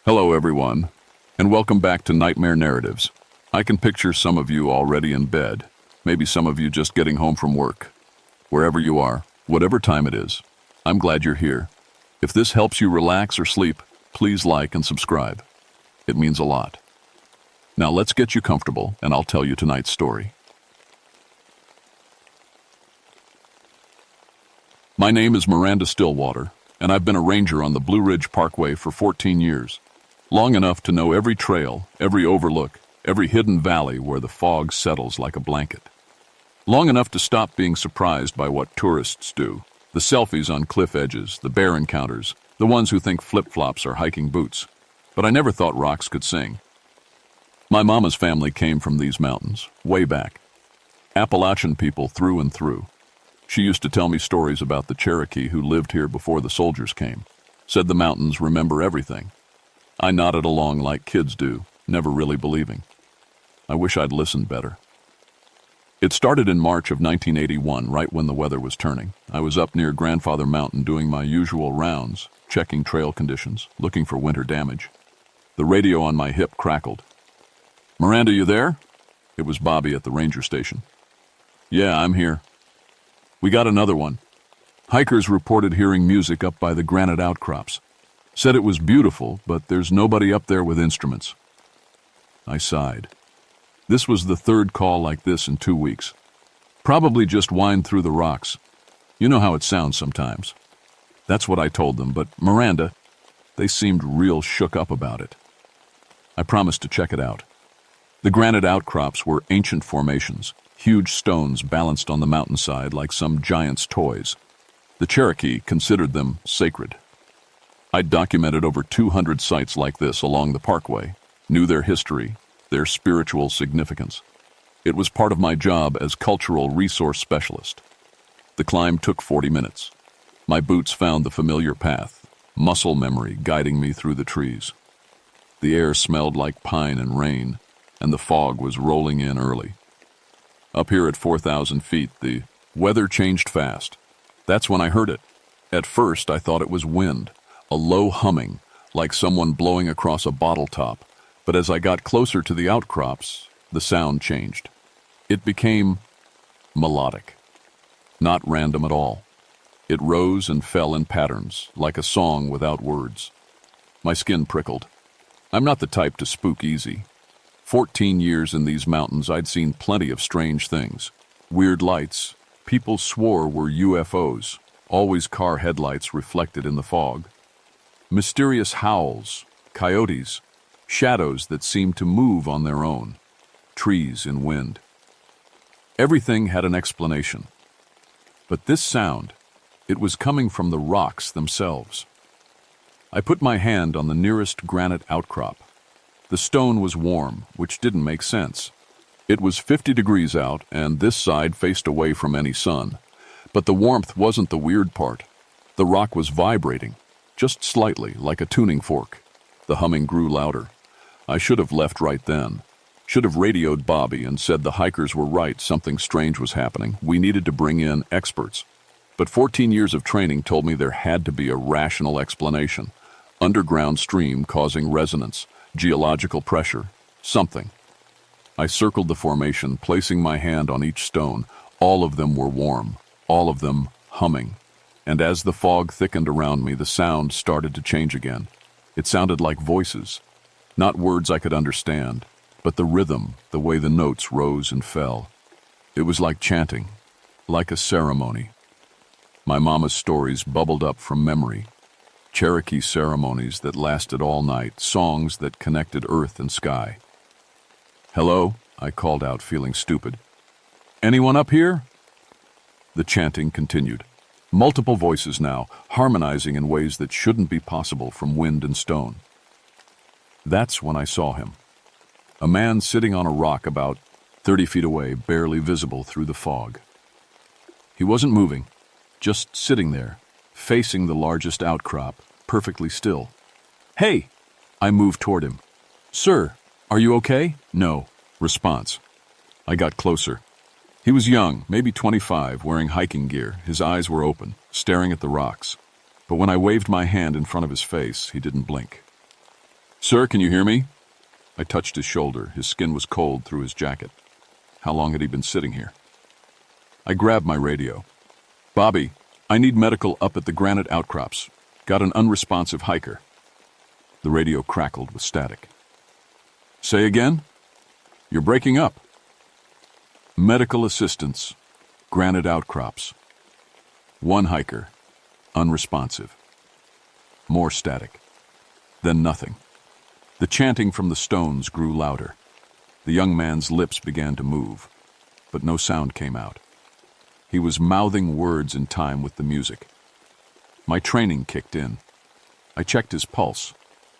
Hello, everyone, and welcome back to Nightmare Narratives. I can picture some of you already in bed, maybe some of you just getting home from work. Wherever you are, whatever time it is, I'm glad you're here. If this helps you relax or sleep, please like and subscribe. It means a lot. Now let's get you comfortable, and I'll tell you tonight's story. My name is Miranda Stillwater, and I've been a ranger on the Blue Ridge Parkway for 14 years. Long enough to know every trail, every overlook, every hidden valley where the fog settles like a blanket. Long enough to stop being surprised by what tourists do. The selfies on cliff edges, the bear encounters, the ones who think flip-flops are hiking boots. But I never thought rocks could sing. My mama's family came from these mountains, way back. Appalachian people through and through. She used to tell me stories about the Cherokee who lived here before the soldiers came. Said the mountains remember everything. I nodded along like kids do, never really believing. I wish I'd listened better. It started in March of 1981, right when the weather was turning. I was up near Grandfather Mountain doing my usual rounds, checking trail conditions, looking for winter damage. The radio on my hip crackled. "Miranda, you there?" It was Bobby at the ranger station. "Yeah, I'm here." "We got another one." Hikers reported hearing music up by the granite outcrops. Said it was beautiful, but there's nobody up there with instruments. I sighed. This was the third call like this in 2 weeks. Probably just whined through the rocks. You know how it sounds sometimes. That's what I told them, but Miranda, they seemed real shook up about it. I promised to check it out. The granite outcrops were ancient formations, huge stones balanced on the mountainside like some giant's toys. The Cherokee considered them sacred. I'd documented over 200 sites like this along the parkway, knew their history, their spiritual significance. It was part of my job as cultural resource specialist. The climb took 40 minutes. My boots found the familiar path, muscle memory guiding me through the trees. The air smelled like pine and rain, and the fog was rolling in early. Up here at 4,000 feet, the weather changed fast. That's when I heard it. At first, I thought it was wind, a low humming, like someone blowing across a bottle top. But as I got closer to the outcrops, the sound changed. It became melodic, not random at all. It rose and fell in patterns, like a song without words. My skin prickled. I'm not the type to spook easy. 14 years in these mountains, I'd seen plenty of strange things. Weird lights, people swore were UFOs, always car headlights reflected in the fog. Mysterious howls, coyotes, shadows that seemed to move on their own, trees in wind. Everything had an explanation. But this sound, it was coming from the rocks themselves. I put my hand on the nearest granite outcrop. The stone was warm, which didn't make sense. It was 50 degrees out, and this side faced away from any sun. But the warmth wasn't the weird part. The rock was vibrating, just slightly, like a tuning fork. The humming grew louder. I should have left right then. Should have radioed Bobby and said the hikers were right, something strange was happening. We needed to bring in experts. But 14 years of training told me there had to be a rational explanation. Underground stream causing resonance, geological pressure, something. I circled the formation, placing my hand on each stone. All of them were warm, all of them humming. And as the fog thickened around me, the sound started to change again. It sounded like voices. Not words I could understand, but the rhythm, the way the notes rose and fell. It was like chanting, like a ceremony. My mama's stories bubbled up from memory. Cherokee ceremonies that lasted all night, songs that connected earth and sky. "Hello," I called out, feeling stupid. "Anyone up here?" The chanting continued. Multiple voices now, harmonizing in ways that shouldn't be possible from wind and stone. That's when I saw him. A man sitting on a rock about 30 feet away, barely visible through the fog. He wasn't moving, just sitting there, facing the largest outcrop, perfectly still. "Hey!" I moved toward him. "Sir, are you okay?" "No." Response. I got closer. He was young, maybe 25, wearing hiking gear. His eyes were open, staring at the rocks. But when I waved my hand in front of his face, he didn't blink. Sir, can you hear me? I touched his shoulder. His skin was cold through his jacket. How long had he been sitting here? I grabbed my radio. Bobby, I need medical up at the granite outcrops. Got an unresponsive hiker. The radio crackled with static. Say again? You're breaking up. Medical assistance. Granite outcrops. One hiker. Unresponsive. More static. Then nothing. The chanting from the stones grew louder. The young man's lips began to move, but no sound came out. He was mouthing words in time with the music. My training kicked in. I checked his pulse.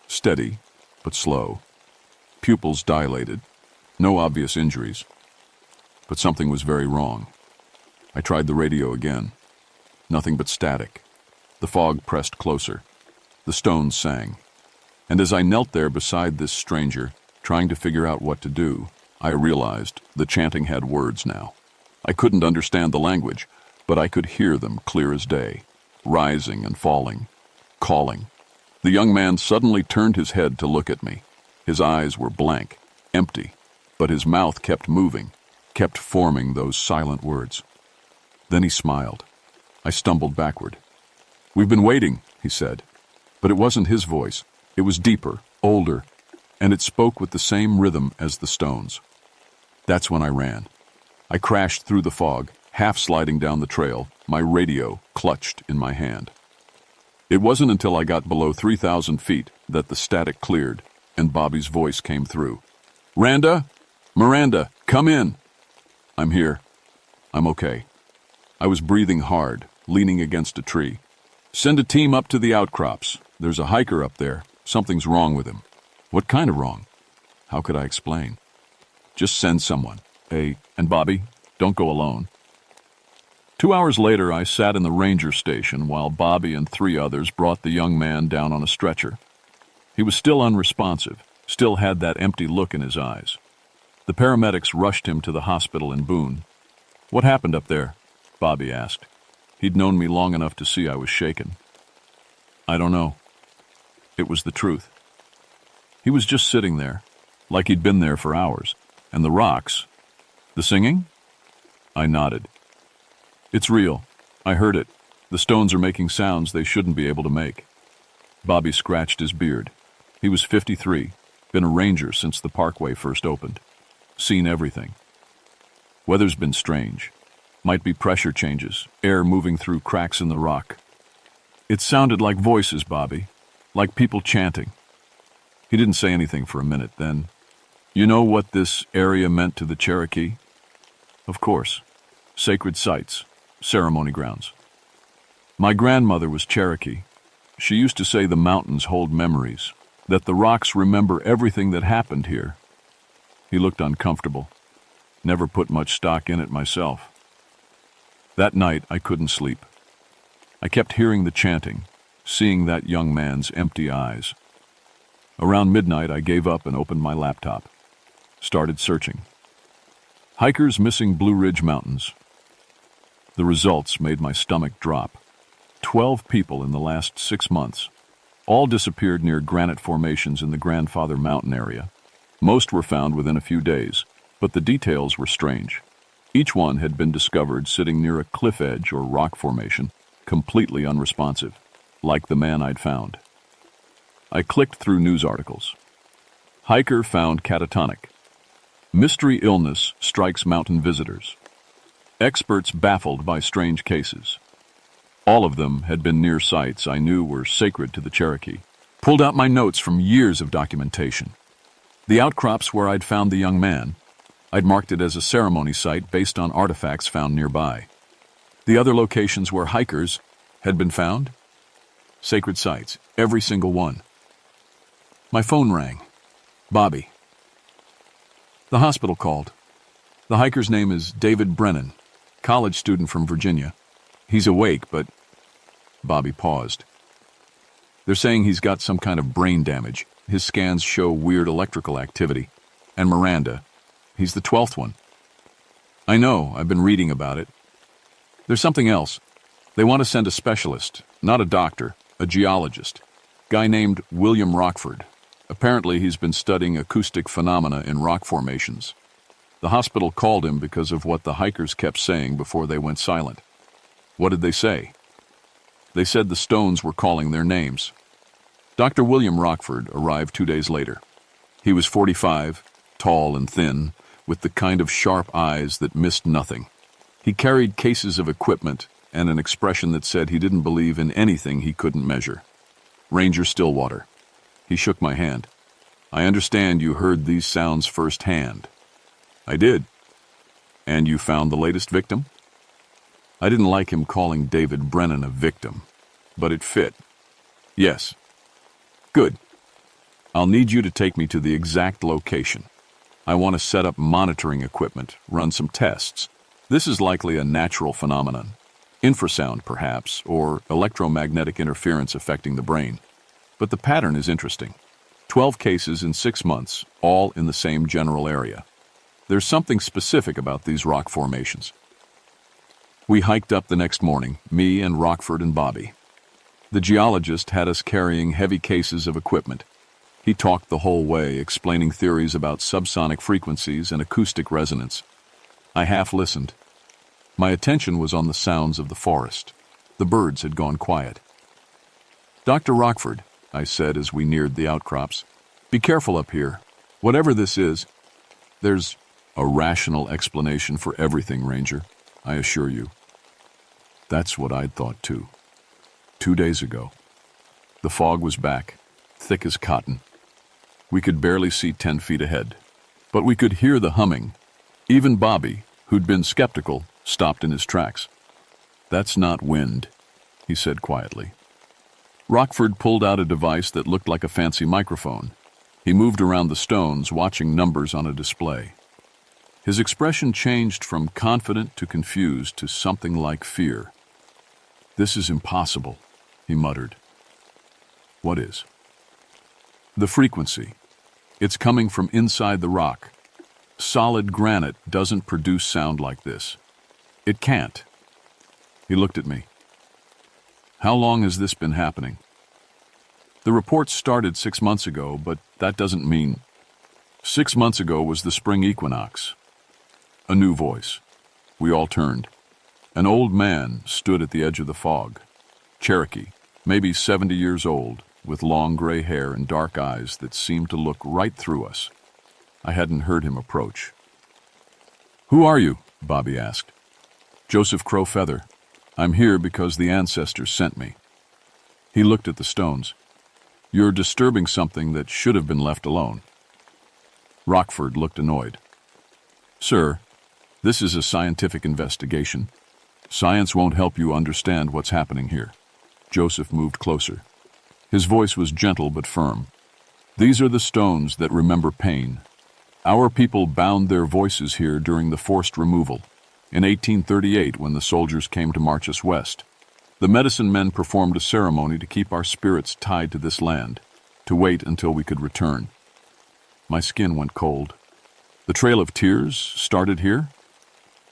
Steady, but slow. Pupils dilated. No obvious injuries. But something was very wrong. I tried the radio again. Nothing but static. The fog pressed closer. The stones sang. And as I knelt there beside this stranger, trying to figure out what to do, I realized the chanting had words now. I couldn't understand the language, but I could hear them clear as day, rising and falling, calling. The young man suddenly turned his head to look at me. His eyes were blank, empty, but his mouth kept moving, kept forming those silent words. Then he smiled. I stumbled backward. "We've been waiting," he said. But it wasn't his voice. It was deeper, older, and it spoke with the same rhythm as the stones. That's when I ran. I crashed through the fog, half sliding down the trail, my radio clutched in my hand. It wasn't until I got below 3,000 feet that the static cleared and Bobby's voice came through. "Randa? Miranda, come in." "I'm here. I'm okay." I was breathing hard, leaning against a tree. "Send a team up to the outcrops. There's a hiker up there. Something's wrong with him." "What kind of wrong?" How could I explain? "Just send someone. And Bobby, don't go alone." 2 hours later, I sat in the ranger station while Bobby and 3 others brought the young man down on a stretcher. He was still unresponsive, still had that empty look in his eyes. The paramedics rushed him to the hospital in Boone. "What happened up there?" Bobby asked. He'd known me long enough to see I was shaken. "I don't know." It was the truth. He was just sitting there, like he'd been there for hours. And the rocks... The singing? I nodded. "It's real. I heard it. The stones are making sounds they shouldn't be able to make." Bobby scratched his beard. He was 53, been a ranger since the parkway first opened. Seen everything. "Weather's been strange. Might be pressure changes, air moving through cracks in the rock." "It sounded like voices, Bobby. Like people chanting." He didn't say anything for a minute, then, "You know what this area meant to the Cherokee?" "Of course. Sacred sites, ceremony grounds." "My grandmother was Cherokee. She used to say the mountains hold memories, that the rocks remember everything that happened here." He looked uncomfortable. Never put much stock in it myself. That night, I couldn't sleep. I kept hearing the chanting, seeing that young man's empty eyes. Around midnight, I gave up and opened my laptop. Started searching. Hikers missing Blue Ridge Mountains. The results made my stomach drop. 12 people in the last 6 months. All disappeared near granite formations in the Grandfather Mountain area. Most were found within a few days, but the details were strange. Each one had been discovered sitting near a cliff edge or rock formation, completely unresponsive, like the man I'd found. I clicked through news articles. Hiker found catatonic. Mystery illness strikes mountain visitors. Experts baffled by strange cases. All of them had been near sites I knew were sacred to the Cherokee. Pulled out my notes from years of documentation. The outcrops where I'd found the young man, I'd marked it as a ceremony site based on artifacts found nearby. The other locations where hikers had been found? Sacred sites, every single one. My phone rang. Bobby. The hospital called. The hiker's name is David Brennan, college student from Virginia. He's awake, but... Bobby paused. They're saying he's got some kind of brain damage. His scans show weird electrical activity. And Miranda, he's the 12th one. I know, I've been reading about it. There's something else. They want to send a specialist, not a doctor, a geologist. Guy named William Rockford. Apparently, he's been studying acoustic phenomena in rock formations. The hospital called him because of what the hikers kept saying before they went silent. What did they say? They said the stones were calling their names. Dr. William Rockford arrived 2 days later. He was 45, tall and thin, with the kind of sharp eyes that missed nothing. He carried cases of equipment and an expression that said he didn't believe in anything he couldn't measure. Ranger Stillwater. He shook my hand. I understand you heard these sounds firsthand. I did. And you found the latest victim? I didn't like him calling David Brennan a victim, but it fit. Yes. Good. I'll need you to take me to the exact location. I want to set up monitoring equipment, run some tests. This is likely a natural phenomenon. Infrasound, perhaps, or electromagnetic interference affecting the brain. But the pattern is interesting. 12 cases in 6 months, all in the same general area. There's something specific about these rock formations. We hiked up the next morning, me and Rockford and Bobby. The geologist had us carrying heavy cases of equipment. He talked the whole way, explaining theories about subsonic frequencies and acoustic resonance. I half listened. My attention was on the sounds of the forest. The birds had gone quiet. Dr. Rockford, I said as we neared the outcrops, be careful up here. Whatever this is, there's a rational explanation for everything, Ranger, I assure you. That's what I'd thought too. 2 days ago. The fog was back, thick as cotton. We could barely see 10 feet ahead, but we could hear the humming. Even Bobby, who'd been skeptical, stopped in his tracks. That's not wind, he said quietly. Rockford pulled out a device that looked like a fancy microphone. He moved around the stones, watching numbers on a display. His expression changed from confident to confused to something like fear. This is impossible, he muttered. What is? The frequency. It's coming from inside the rock. Solid granite doesn't produce sound like this. It can't. He looked at me. How long has this been happening? The report started 6 months ago, but that doesn't mean... 6 months ago was the spring equinox. A new voice. We all turned. An old man stood at the edge of the fog. Cherokee, maybe 70 years old, with long gray hair and dark eyes that seemed to look right through us. I hadn't heard him approach. Who are you? Bobby asked. Joseph Crow Feather. I'm here because the ancestors sent me. He looked at the stones. You're disturbing something that should have been left alone. Rockford looked annoyed. Sir, this is a scientific investigation. Science won't help you understand what's happening here. Joseph moved closer. His voice was gentle but firm. These are the stones that remember pain. Our people bound their voices here during the forced removal, in 1838 when the soldiers came to march us west. The medicine men performed a ceremony to keep our spirits tied to this land, to wait until we could return. My skin went cold. The Trail of Tears started here?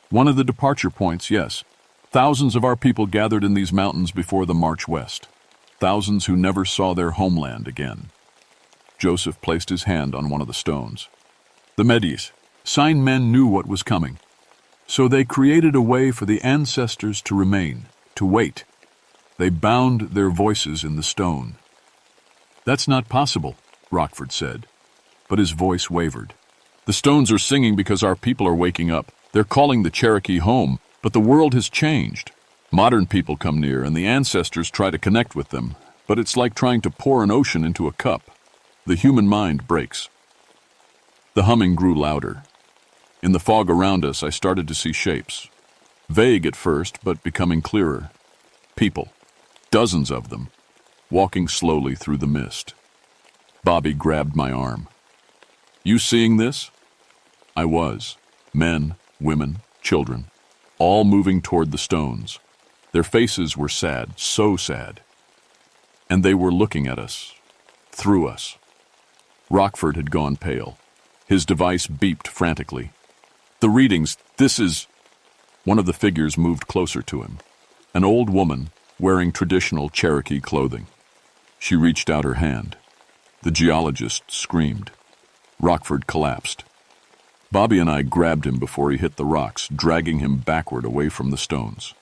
One of the departure points, yes. Thousands of our people gathered in these mountains before the march west. Thousands who never saw their homeland again. Joseph placed his hand on one of the stones. The Medes, sign men knew what was coming. So they created a way for the ancestors to remain, to wait. They bound their voices in the stone. That's not possible, Rockford said, but his voice wavered. The stones are singing because our people are waking up. They're calling the Cherokee home, but the world has changed. Modern people come near and the ancestors try to connect with them, but it's like trying to pour an ocean into a cup. The human mind breaks. The humming grew louder. In the fog around us, I started to see shapes. Vague at first, but becoming clearer. People. Dozens of them. Walking slowly through the mist. Bobby grabbed my arm. You seeing this? I was. Men, women, children. All moving toward the stones. Their faces were sad, so sad. And they were looking at us. Through us. Rockford had gone pale. His device beeped frantically. The readings, this is... One of the figures moved closer to him. An old woman, wearing traditional Cherokee clothing. She reached out her hand. The geologist screamed. Rockford collapsed. Bobby and I grabbed him before he hit the rocks, dragging him backward away from the stones.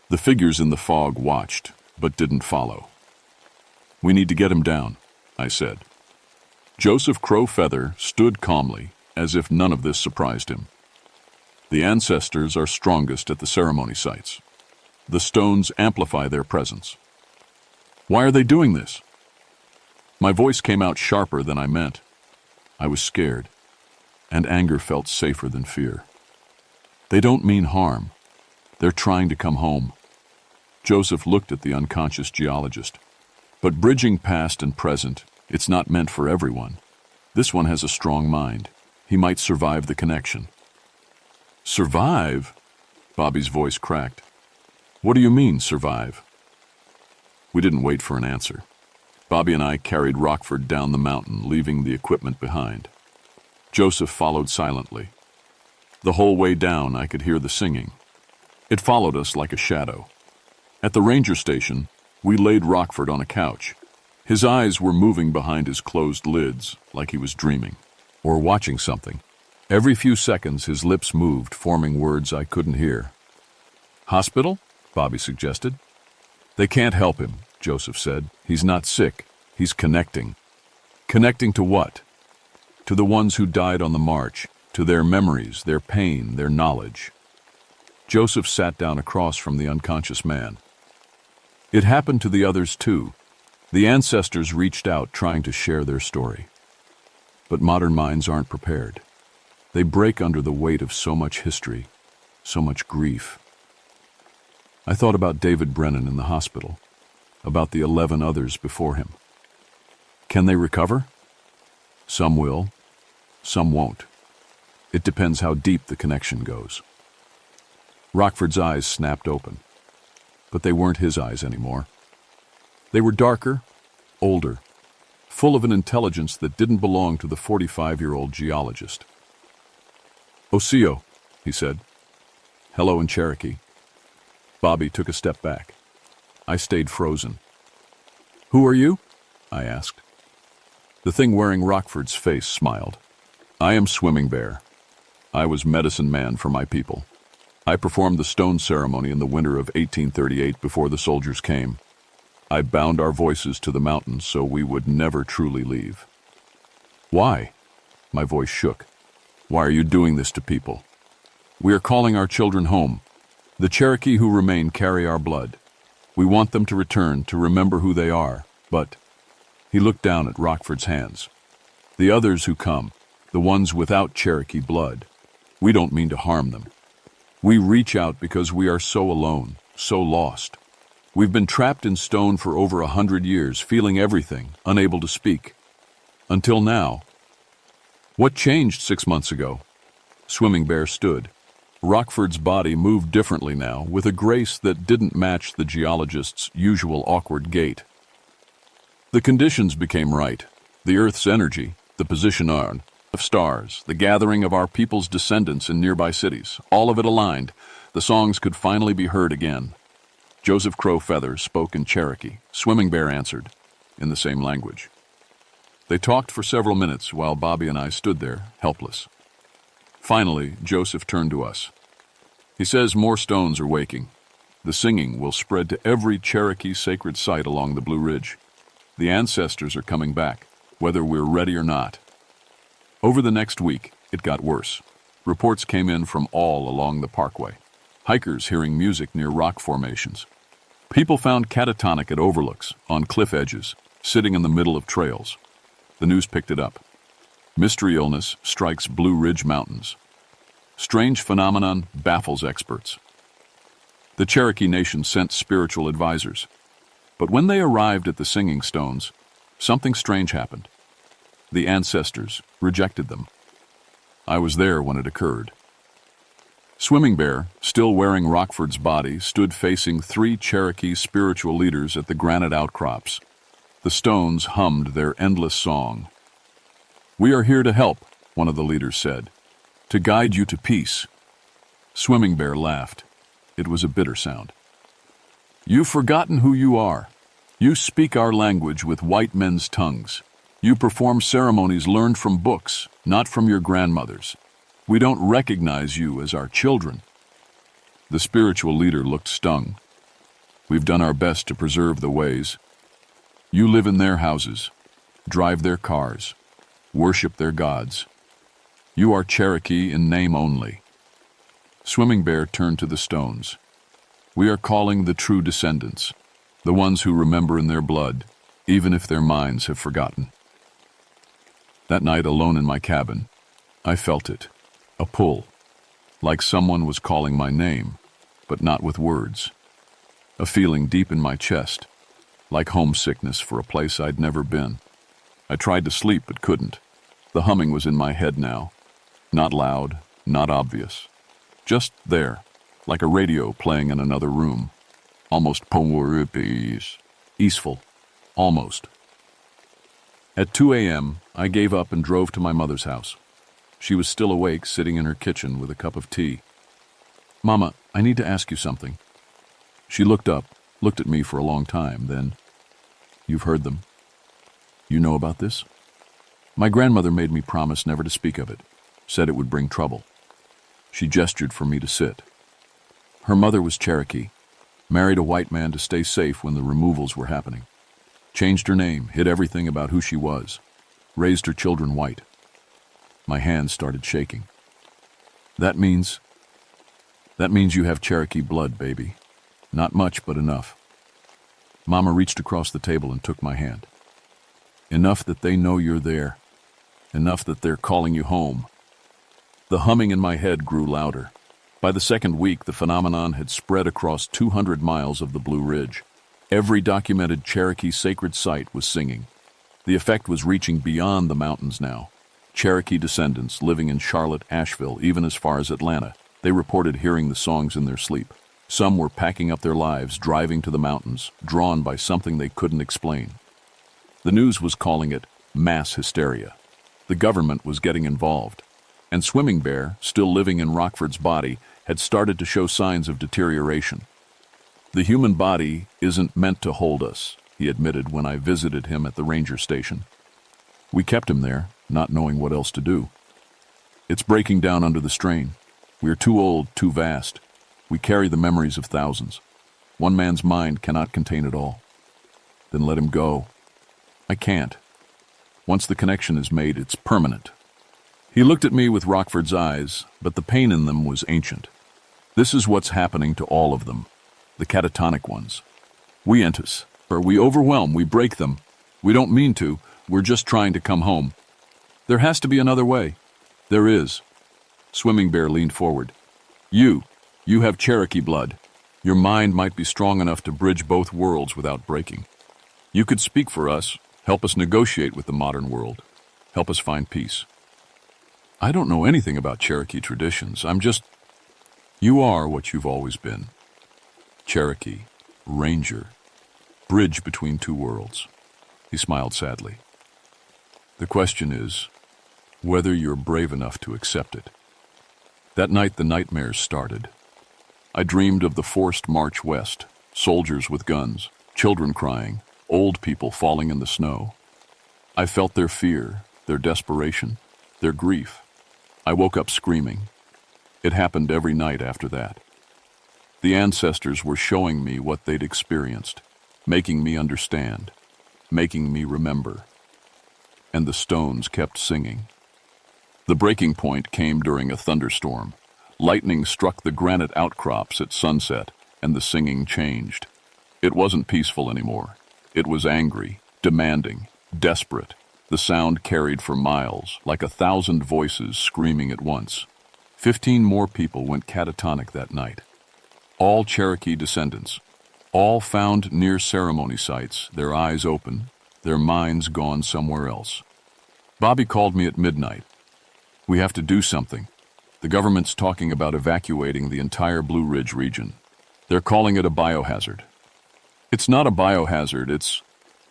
The figures in the fog watched, but didn't follow. "We need to get him down," I said. Joseph Crow Feather stood calmly, as if none of this surprised him. "The ancestors are strongest at the ceremony sites. The stones amplify their presence." "Why are they doing this?" My voice came out sharper than I meant. I was scared, and anger felt safer than fear. "They don't mean harm. They're trying to come home." Joseph looked at the unconscious geologist. "But bridging past and present, it's not meant for everyone. This one has a strong mind. He might survive the connection." "Survive?" Bobby's voice cracked. "What do you mean, survive?" We didn't wait for an answer. Bobby and I carried Rockford down the mountain, leaving the equipment behind. Joseph followed silently. The whole way down, I could hear the singing. It followed us like a shadow. At the ranger station, we laid Rockford on a couch. His eyes were moving behind his closed lids, like he was dreaming, or watching something. Every few seconds, his lips moved, forming words I couldn't hear. "Hospital?" Bobby suggested. "They can't help him," Joseph said. "He's not sick. He's connecting." "Connecting to what?" "To the ones who died on the march, to their memories, their pain, their knowledge." Joseph sat down across from the unconscious man. "It happened to the others too. The ancestors reached out trying to share their story. But modern minds aren't prepared. They break under the weight of so much history, so much grief." I thought about David Brennan in the hospital, about the 11 others before him. Can they recover? Some will, some won't. It depends how deep the connection goes. Rockford's eyes snapped open, but they weren't his eyes anymore. They were darker, older, full of an intelligence that didn't belong to the 45-year-old geologist. "Osio," he said. "Hello in Cherokee." Bobby took a step back. I stayed frozen. "Who are you?" I asked. The thing wearing Rockford's face smiled. "I am Swimming Bear. I was medicine man for my people. I performed the stone ceremony in the winter of 1838 before the soldiers came. I bound our voices to the mountains so we would never truly leave." "Why?" My voice shook. "Why are you doing this to people?" "We are calling our children home. The Cherokee who remain carry our blood. We want them to return, to remember who they are, but—" He looked down at Rockford's hands. "The others who come, the ones without Cherokee blood, we don't mean to harm them. We reach out because we are so alone, so lost. We've been trapped in stone for over 100 years, feeling everything, unable to speak. Until now." "What changed 6 months ago?" Swimming Bear stood. Rockford's body moved differently now, with a grace that didn't match the geologist's usual awkward gait. "The conditions became right. The Earth's energy, the position of stars, the gathering of our people's descendants in nearby cities, all of it aligned. The songs could finally be heard again." Joseph Crow Feather spoke in Cherokee. Swimming Bear answered, in the same language. They talked for several minutes while Bobby and I stood there, helpless. Finally, Joseph turned to us. He says more stones are waking. The singing will spread to every Cherokee sacred site along the Blue Ridge. The ancestors are coming back, whether we're ready or not. Over the next week, it got worse. Reports came in from all along the parkway. Hikers hearing music near rock formations. People found catatonic at overlooks, on cliff edges, sitting in the middle of trails. The news picked it up. Mystery illness strikes Blue Ridge Mountains. Strange phenomenon baffles experts. The Cherokee Nation sent spiritual advisors. But when they arrived at the singing stones, something strange happened. The ancestors rejected them. I was there when it occurred. Swimming Bear, still wearing Rockford's body, stood facing 3 Cherokee spiritual leaders at the granite outcrops. The stones hummed their endless song. "We are here to help," one of the leaders said, "to guide you to peace." Swimming Bear laughed. It was a bitter sound. "You've forgotten who you are. You speak our language with white men's tongues. You perform ceremonies learned from books, not from your grandmothers. We don't recognize you as our children." The spiritual leader looked stung. "We've done our best to preserve the ways. You live in their houses, drive their cars, worship their gods. You are Cherokee in name only." Swimming Bear turned to the stones. "We are calling the true descendants, the ones who remember in their blood, even if their minds have forgotten." That night, alone in my cabin, I felt it, a pull, like someone was calling my name, but not with words. A feeling deep in my chest, like homesickness for a place I'd never been. I tried to sleep but couldn't. The humming was in my head now, not loud, not obvious. Just there, like a radio playing in another room. Almost peaceful, almost. At 2 a.m., I gave up and drove to my mother's house. She was still awake, sitting in her kitchen with a cup of tea. "Mama, I need to ask you something." She looked up, looked at me for a long time, then, "You've heard them. You know about this?" "My grandmother made me promise never to speak of it, said it would bring trouble." She gestured for me to sit. Her mother was Cherokee, married a white man to stay safe when the removals were happening. Changed her name, hid everything about who she was, raised her children white. My hands started shaking. That means you have Cherokee blood, baby. Not much, but enough." Mama reached across the table and took my hand. "Enough that they know you're there. Enough that they're calling you home." The humming in my head grew louder. By the second week, the phenomenon had spread across 200 miles of the Blue Ridge. Every documented Cherokee sacred site was singing. The effect was reaching beyond the mountains now. Cherokee descendants living in Charlotte, Asheville, even as far as Atlanta, they reported hearing the songs in their sleep. Some were packing up their lives, driving to the mountains, drawn by something they couldn't explain. The news was calling it mass hysteria. The government was getting involved. And Swimming Bear, still living in Rockford's body, had started to show signs of deterioration. "The human body isn't meant to hold us," he admitted when I visited him at the ranger station. "We kept him there, not knowing what else to do. It's breaking down under the strain. We are too old, too vast. We carry the memories of thousands. One man's mind cannot contain it all." "Then let him go." "I can't. Once the connection is made, it's permanent." He looked at me with Rockford's eyes, but the pain in them was ancient. "This is what's happening to all of them. The catatonic ones. We entice, or we overwhelm, we break them. We don't mean to, we're just trying to come home. There has to be another way." "There is." Swimming Bear leaned forward. You have Cherokee blood. Your mind might be strong enough to bridge both worlds without breaking. You could speak for us, help us negotiate with the modern world, help us find peace." "I don't know anything about Cherokee traditions. You are what you've always been. Cherokee, ranger, bridge between two worlds." He smiled sadly. "The question is whether you're brave enough to accept it." That night the nightmares started. I dreamed of the forced march west, soldiers with guns, children crying, old people falling in the snow. I felt their fear, their desperation, their grief. I woke up screaming. It happened every night after that. The ancestors were showing me what they'd experienced, making me understand, making me remember. And the stones kept singing. The breaking point came during a thunderstorm. Lightning struck the granite outcrops at sunset, and the singing changed. It wasn't peaceful anymore. It was angry, demanding, desperate. The sound carried for miles, like 1,000 voices screaming at once. 15 more people went catatonic that night. All Cherokee descendants, all found near ceremony sites, their eyes open, their minds gone somewhere else. Bobby called me at midnight. "We have to do something. The government's talking about evacuating the entire Blue Ridge region. They're calling it a biohazard." "It's not a biohazard,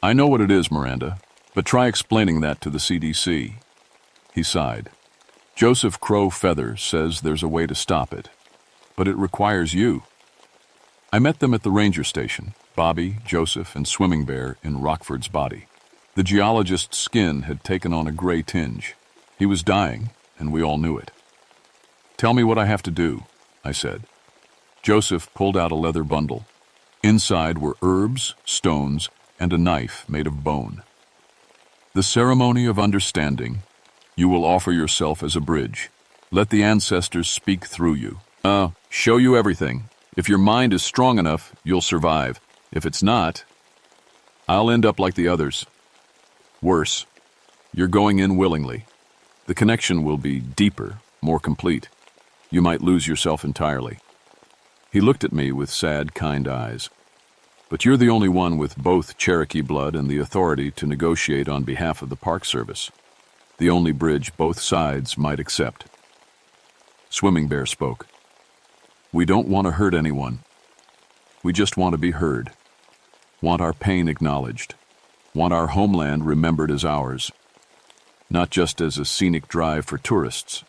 I know what it is, Miranda, but try explaining that to the CDC." He sighed. "Joseph Crow Feather says there's a way to stop it, but it requires you." I met them at the ranger station, Bobby, Joseph, and Swimming Bear in Rockford's body. The geologist's skin had taken on a gray tinge. He was dying, and we all knew it. "Tell me what I have to do," I said. Joseph pulled out a leather bundle. Inside were herbs, stones, and a knife made of bone. "The ceremony of understanding. You will offer yourself as a bridge. Let the ancestors speak through you. Show you everything. If your mind is strong enough, you'll survive. If it's not, I'll end up like the others. Worse, you're going in willingly. The connection will be deeper, more complete. You might lose yourself entirely." He looked at me with sad, kind eyes. "But you're the only one with both Cherokee blood and the authority to negotiate on behalf of the Park Service. The only bridge both sides might accept." Swimming Bear spoke. "We don't want to hurt anyone. We just want to be heard. Want our pain acknowledged. Want our homeland remembered as ours. Not just as a scenic drive for tourists."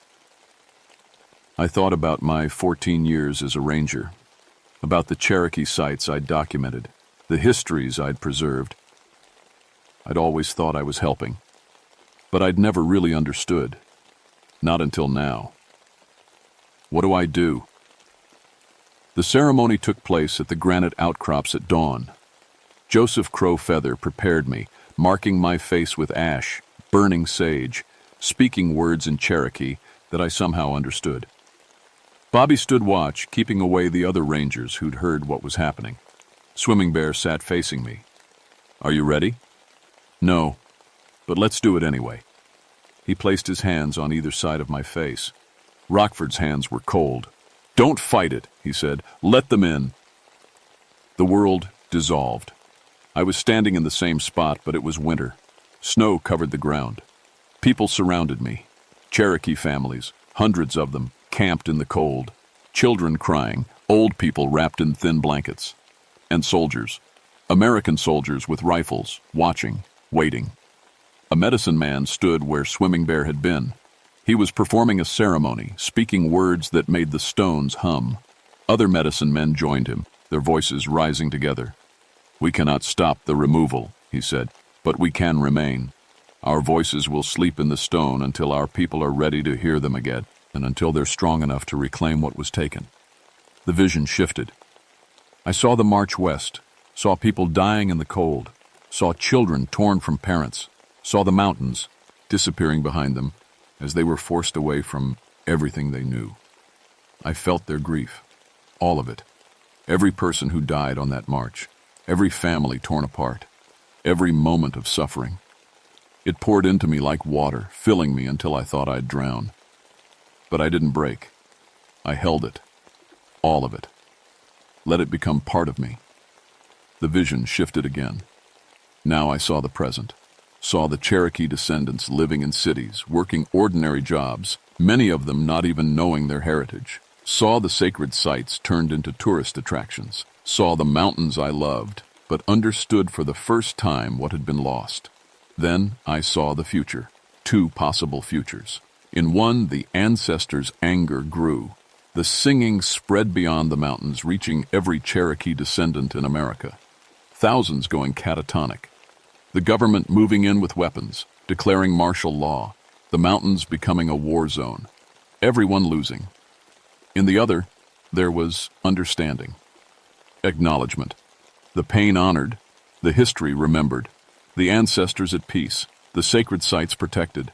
I thought about my 14 years as a ranger, about the Cherokee sites I'd documented, the histories I'd preserved. I'd always thought I was helping, but I'd never really understood. Not until now. What do I do? The ceremony took place at the granite outcrops at dawn. Joseph Crow Feather prepared me, marking my face with ash, burning sage, speaking words in Cherokee that I somehow understood. Bobby stood watch, keeping away the other rangers who'd heard what was happening. Swimming Bear sat facing me. "Are you ready?" "No, but let's do it anyway." He placed his hands on either side of my face. Rockford's hands were cold. "Don't fight it," he said. "Let them in." The world dissolved. I was standing in the same spot, but it was winter. Snow covered the ground. People surrounded me. Cherokee families, hundreds of them, camped in the cold. Children crying, old people wrapped in thin blankets. And soldiers. American soldiers with rifles, watching, waiting. A medicine man stood where Swimming Bear had been. He was performing a ceremony, speaking words that made the stones hum. Other medicine men joined him, their voices rising together. "We cannot stop the removal," he said, "but we can remain. Our voices will sleep in the stone until our people are ready to hear them again, and until they're strong enough to reclaim what was taken." The vision shifted. I saw the march west, saw people dying in the cold, saw children torn from parents, saw the mountains disappearing behind them as they were forced away from everything they knew. I felt their grief, all of it. Every person who died on that march, every family torn apart, every moment of suffering. It poured into me like water, filling me until I thought I'd drown. But I didn't break. I held it, all of it. Let it become part of me. The vision shifted again. Now I saw the present, saw the Cherokee descendants living in cities, working ordinary jobs, many of them not even knowing their heritage. Saw the sacred sites turned into tourist attractions. Saw the mountains I loved, but understood for the first time what had been lost. Then I saw the future, two possible futures. In one, the ancestors' anger grew. The singing spread beyond the mountains, reaching every Cherokee descendant in America. Thousands going catatonic. The government moving in with weapons, declaring martial law. The mountains becoming a war zone. Everyone losing. In the other, there was understanding. Acknowledgement. The pain honored, the history remembered. The ancestors at peace, the sacred sites protected.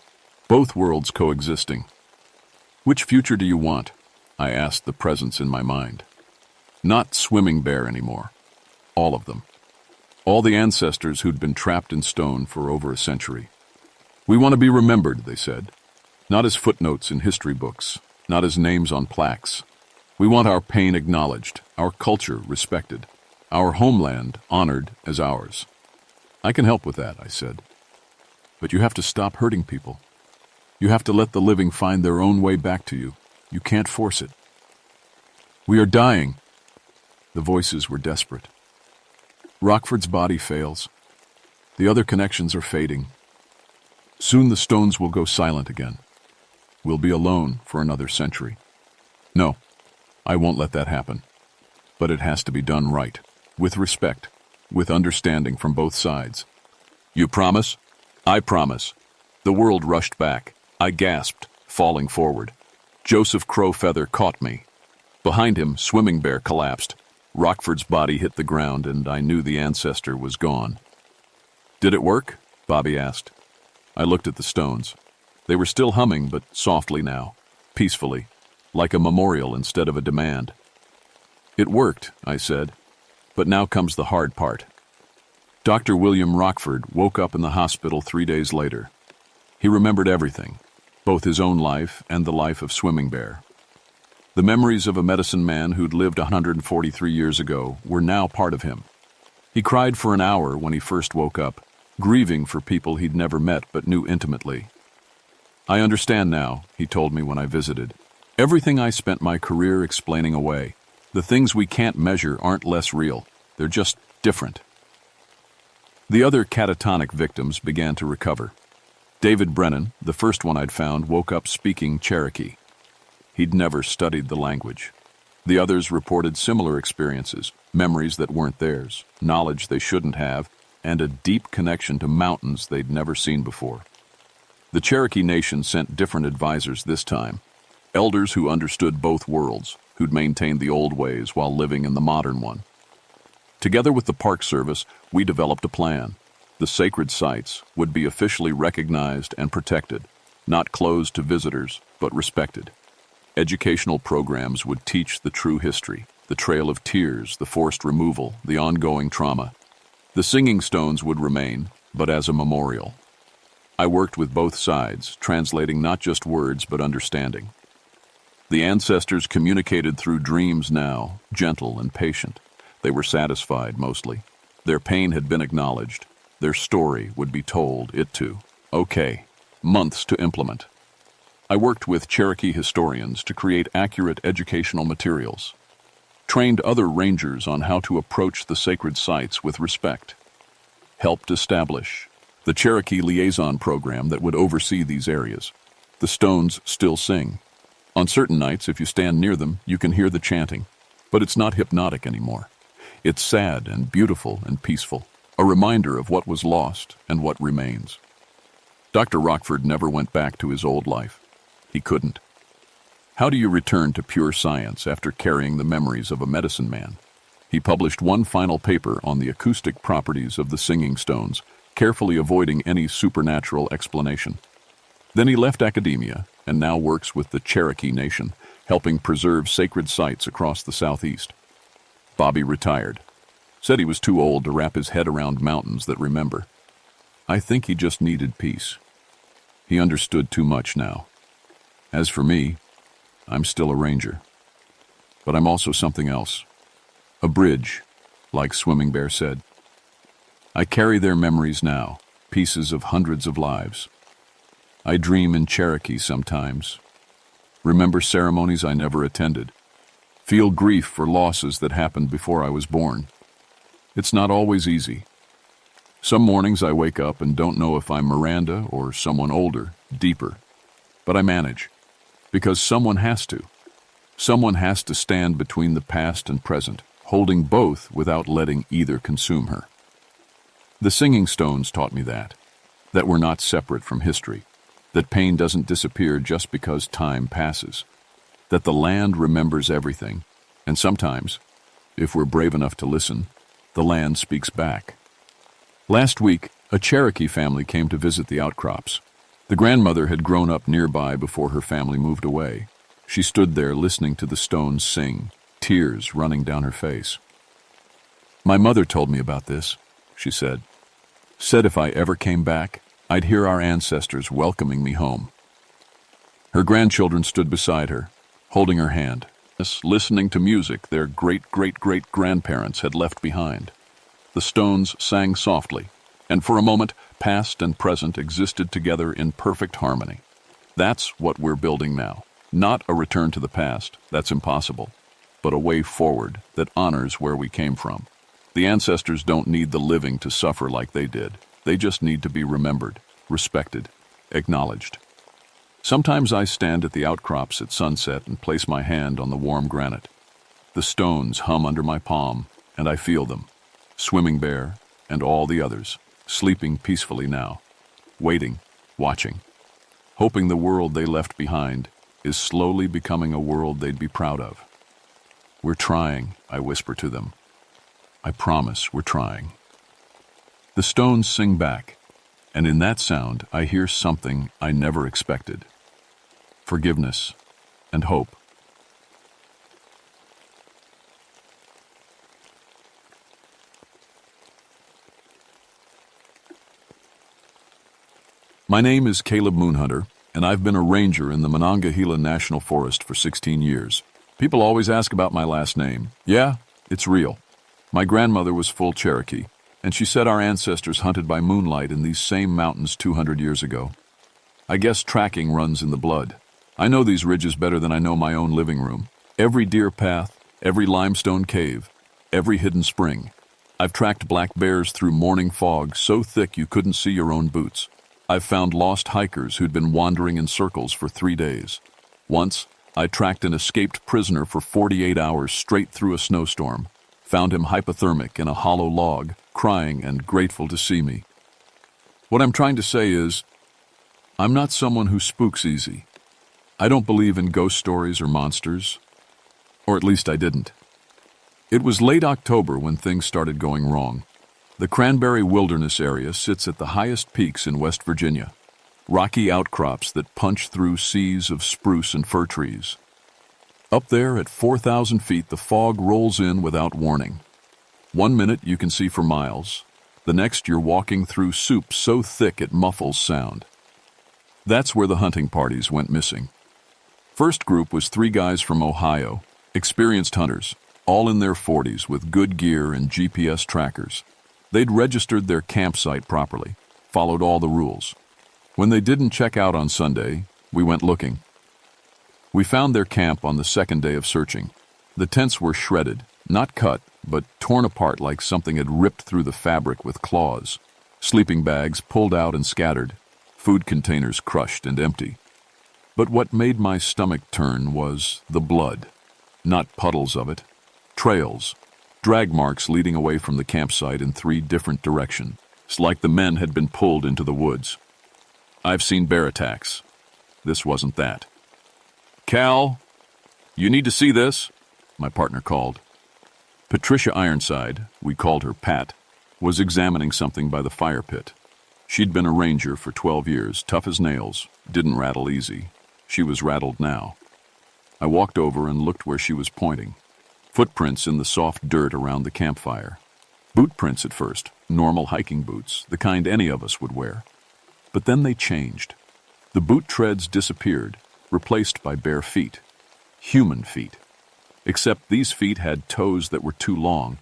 Both worlds coexisting. Which future do you want? I asked the presence in my mind. Not Swimming Bear anymore. All of them. All the ancestors who'd been trapped in stone for over a century. We want to be remembered, they said. Not as footnotes in history books, not as names on plaques. We want our pain acknowledged, our culture respected, our homeland honored as ours. I can help with that, I said. But you have to stop hurting people. You have to let the living find their own way back to you. You can't force it. We are dying. The voices were desperate. Rockford's body fails. The other connections are fading. Soon the stones will go silent again. We'll be alone for another century. No, I won't let that happen. But it has to be done right, with respect, with understanding from both sides. You promise? I promise. The world rushed back. I gasped, falling forward. Joseph Crowfeather caught me. Behind him, Swimming Bear collapsed. Rockford's body hit the ground, and I knew the ancestor was gone. Did it work? Bobby asked. I looked at the stones. They were still humming, but softly now, peacefully, like a memorial instead of a demand. It worked, I said, but now comes the hard part. Dr. William Rockford woke up in the hospital 3 days later. He remembered everything, both his own life and the life of Swimming Bear. The memories of a medicine man who'd lived 143 years ago were now part of him. He cried for an hour when he first woke up, grieving for people he'd never met but knew intimately. I understand now, he told me when I visited. Everything I spent my career explaining away. The things we can't measure aren't less real. They're just different. The other catatonic victims began to recover. David Brennan, the first one I'd found, woke up speaking Cherokee. He'd never studied the language. The others reported similar experiences, memories that weren't theirs, knowledge they shouldn't have, and a deep connection to mountains they'd never seen before. The Cherokee Nation sent different advisors this time, elders who understood both worlds, who'd maintained the old ways while living in the modern one. Together with the Park Service, we developed a plan. The sacred sites would be officially recognized and protected, not closed to visitors, but respected. Educational programs would teach the true history, the trail of tears, the forced removal, the ongoing trauma. The singing stones would remain, but as a memorial. I worked with both sides, translating not just words but understanding. The ancestors communicated through dreams now, gentle and patient. They were satisfied, mostly. Their pain had been acknowledged. Their story would be told, it too. Okay, months to implement. I worked with Cherokee historians to create accurate educational materials. Trained other rangers on how to approach the sacred sites with respect. Helped establish the Cherokee Liaison Program that would oversee these areas. The stones still sing. On certain nights, if you stand near them, you can hear the chanting. But it's not hypnotic anymore. It's sad and beautiful and peaceful, a reminder of what was lost and what remains. Dr. Rockford never went back to his old life. He couldn't. How do you return to pure science after carrying the memories of a medicine man? He published one final paper on the acoustic properties of the singing stones, carefully avoiding any supernatural explanation. Then he left academia and now works with the Cherokee Nation, helping preserve sacred sites across the Southeast. Bobby retired. Said he was too old to wrap his head around mountains that remember. I think he just needed peace. He understood too much now. As for me, I'm still a ranger. But I'm also something else. A bridge, like Swimming Bear said. I carry their memories now, pieces of hundreds of lives. I dream in Cherokee sometimes. Remember ceremonies I never attended. Feel grief for losses that happened before I was born. It's not always easy. Some mornings I wake up and don't know if I'm Miranda or someone older, deeper. But I manage. Because someone has to. Someone has to stand between the past and present, holding both without letting either consume her. The singing stones taught me that we're not separate from history, that pain doesn't disappear just because time passes, that the land remembers everything, and sometimes, if we're brave enough to listen, the land speaks back. Last week, a Cherokee family came to visit the outcrops. The grandmother had grown up nearby before her family moved away. She stood there listening to the stones sing, tears running down her face. My mother told me about this, she said. Said if I ever came back, I'd hear our ancestors welcoming me home. Her grandchildren stood beside her, holding her hand, listening to music their great-great-great-grandparents had left behind. The stones sang softly, and for a moment, past and present existed together in perfect harmony. That's what we're building now. Not a return to the past, that's impossible, but a way forward that honors where we came from. The ancestors don't need the living to suffer like they did. They just need to be remembered, respected, acknowledged. Sometimes I stand at the outcrops at sunset and place my hand on the warm granite. The stones hum under my palm, and I feel them. Swimming Bear and all the others, sleeping peacefully now. waiting, watching, hoping the world they left behind is slowly becoming a world they'd be proud of. "We're trying," I whisper to them. "I promise we're trying." The stones sing back, and in that sound I hear something I never expected. Forgiveness and hope. My name is Caleb Moonhunter, and I've been a ranger in the Monongahela National Forest for 16 years. People always ask about my last name. Yeah, it's real. My grandmother was full Cherokee, and she said our ancestors hunted by moonlight in these same mountains 200 years ago. I guess tracking runs in the blood. I know these ridges better than I know my own living room. Every deer path, every limestone cave, every hidden spring. I've tracked black bears through morning fog so thick you couldn't see your own boots. I've found lost hikers who'd been wandering in circles for 3 days. Once, I tracked an escaped prisoner for 48 hours straight through a snowstorm, found him hypothermic in a hollow log, crying and grateful to see me. What I'm trying to say is, I'm not someone who spooks easy. I don't believe in ghost stories or monsters, or at least I didn't. It was late October when things started going wrong. The Cranberry Wilderness area sits at the highest peaks in West Virginia, rocky outcrops that punch through seas of spruce and fir trees. Up there at 4,000 feet, the fog rolls in without warning. 1 minute you can see for miles. The next you're walking through soup so thick it muffles sound. That's where the hunting parties went missing. First group was 3 guys from Ohio, experienced hunters, all in their 40s with good gear and GPS trackers. They'd registered their campsite properly, followed all the rules. When they didn't check out on Sunday, we went looking. We found their camp on the second day of searching. The tents were shredded, not cut, but torn apart like something had ripped through the fabric with claws. Sleeping bags pulled out and scattered, food containers crushed and empty. But what made my stomach turn was the blood. Not puddles of it, trails. Drag marks leading away from the campsite in 3 different directions. It's like the men had been pulled into the woods. I've seen bear attacks. This wasn't that. "Cal, you need to see this," my partner called. Patricia Ironside, we called her Pat, was examining something by the fire pit. She'd been a ranger for 12 years, tough as nails, didn't rattle easy. She was rattled now. I walked over and looked where she was pointing. Footprints in the soft dirt around the campfire. Boot prints at first, normal hiking boots, the kind any of us would wear. But then they changed. The boot treads disappeared, replaced by bare feet. Human feet. Except these feet had toes that were too long,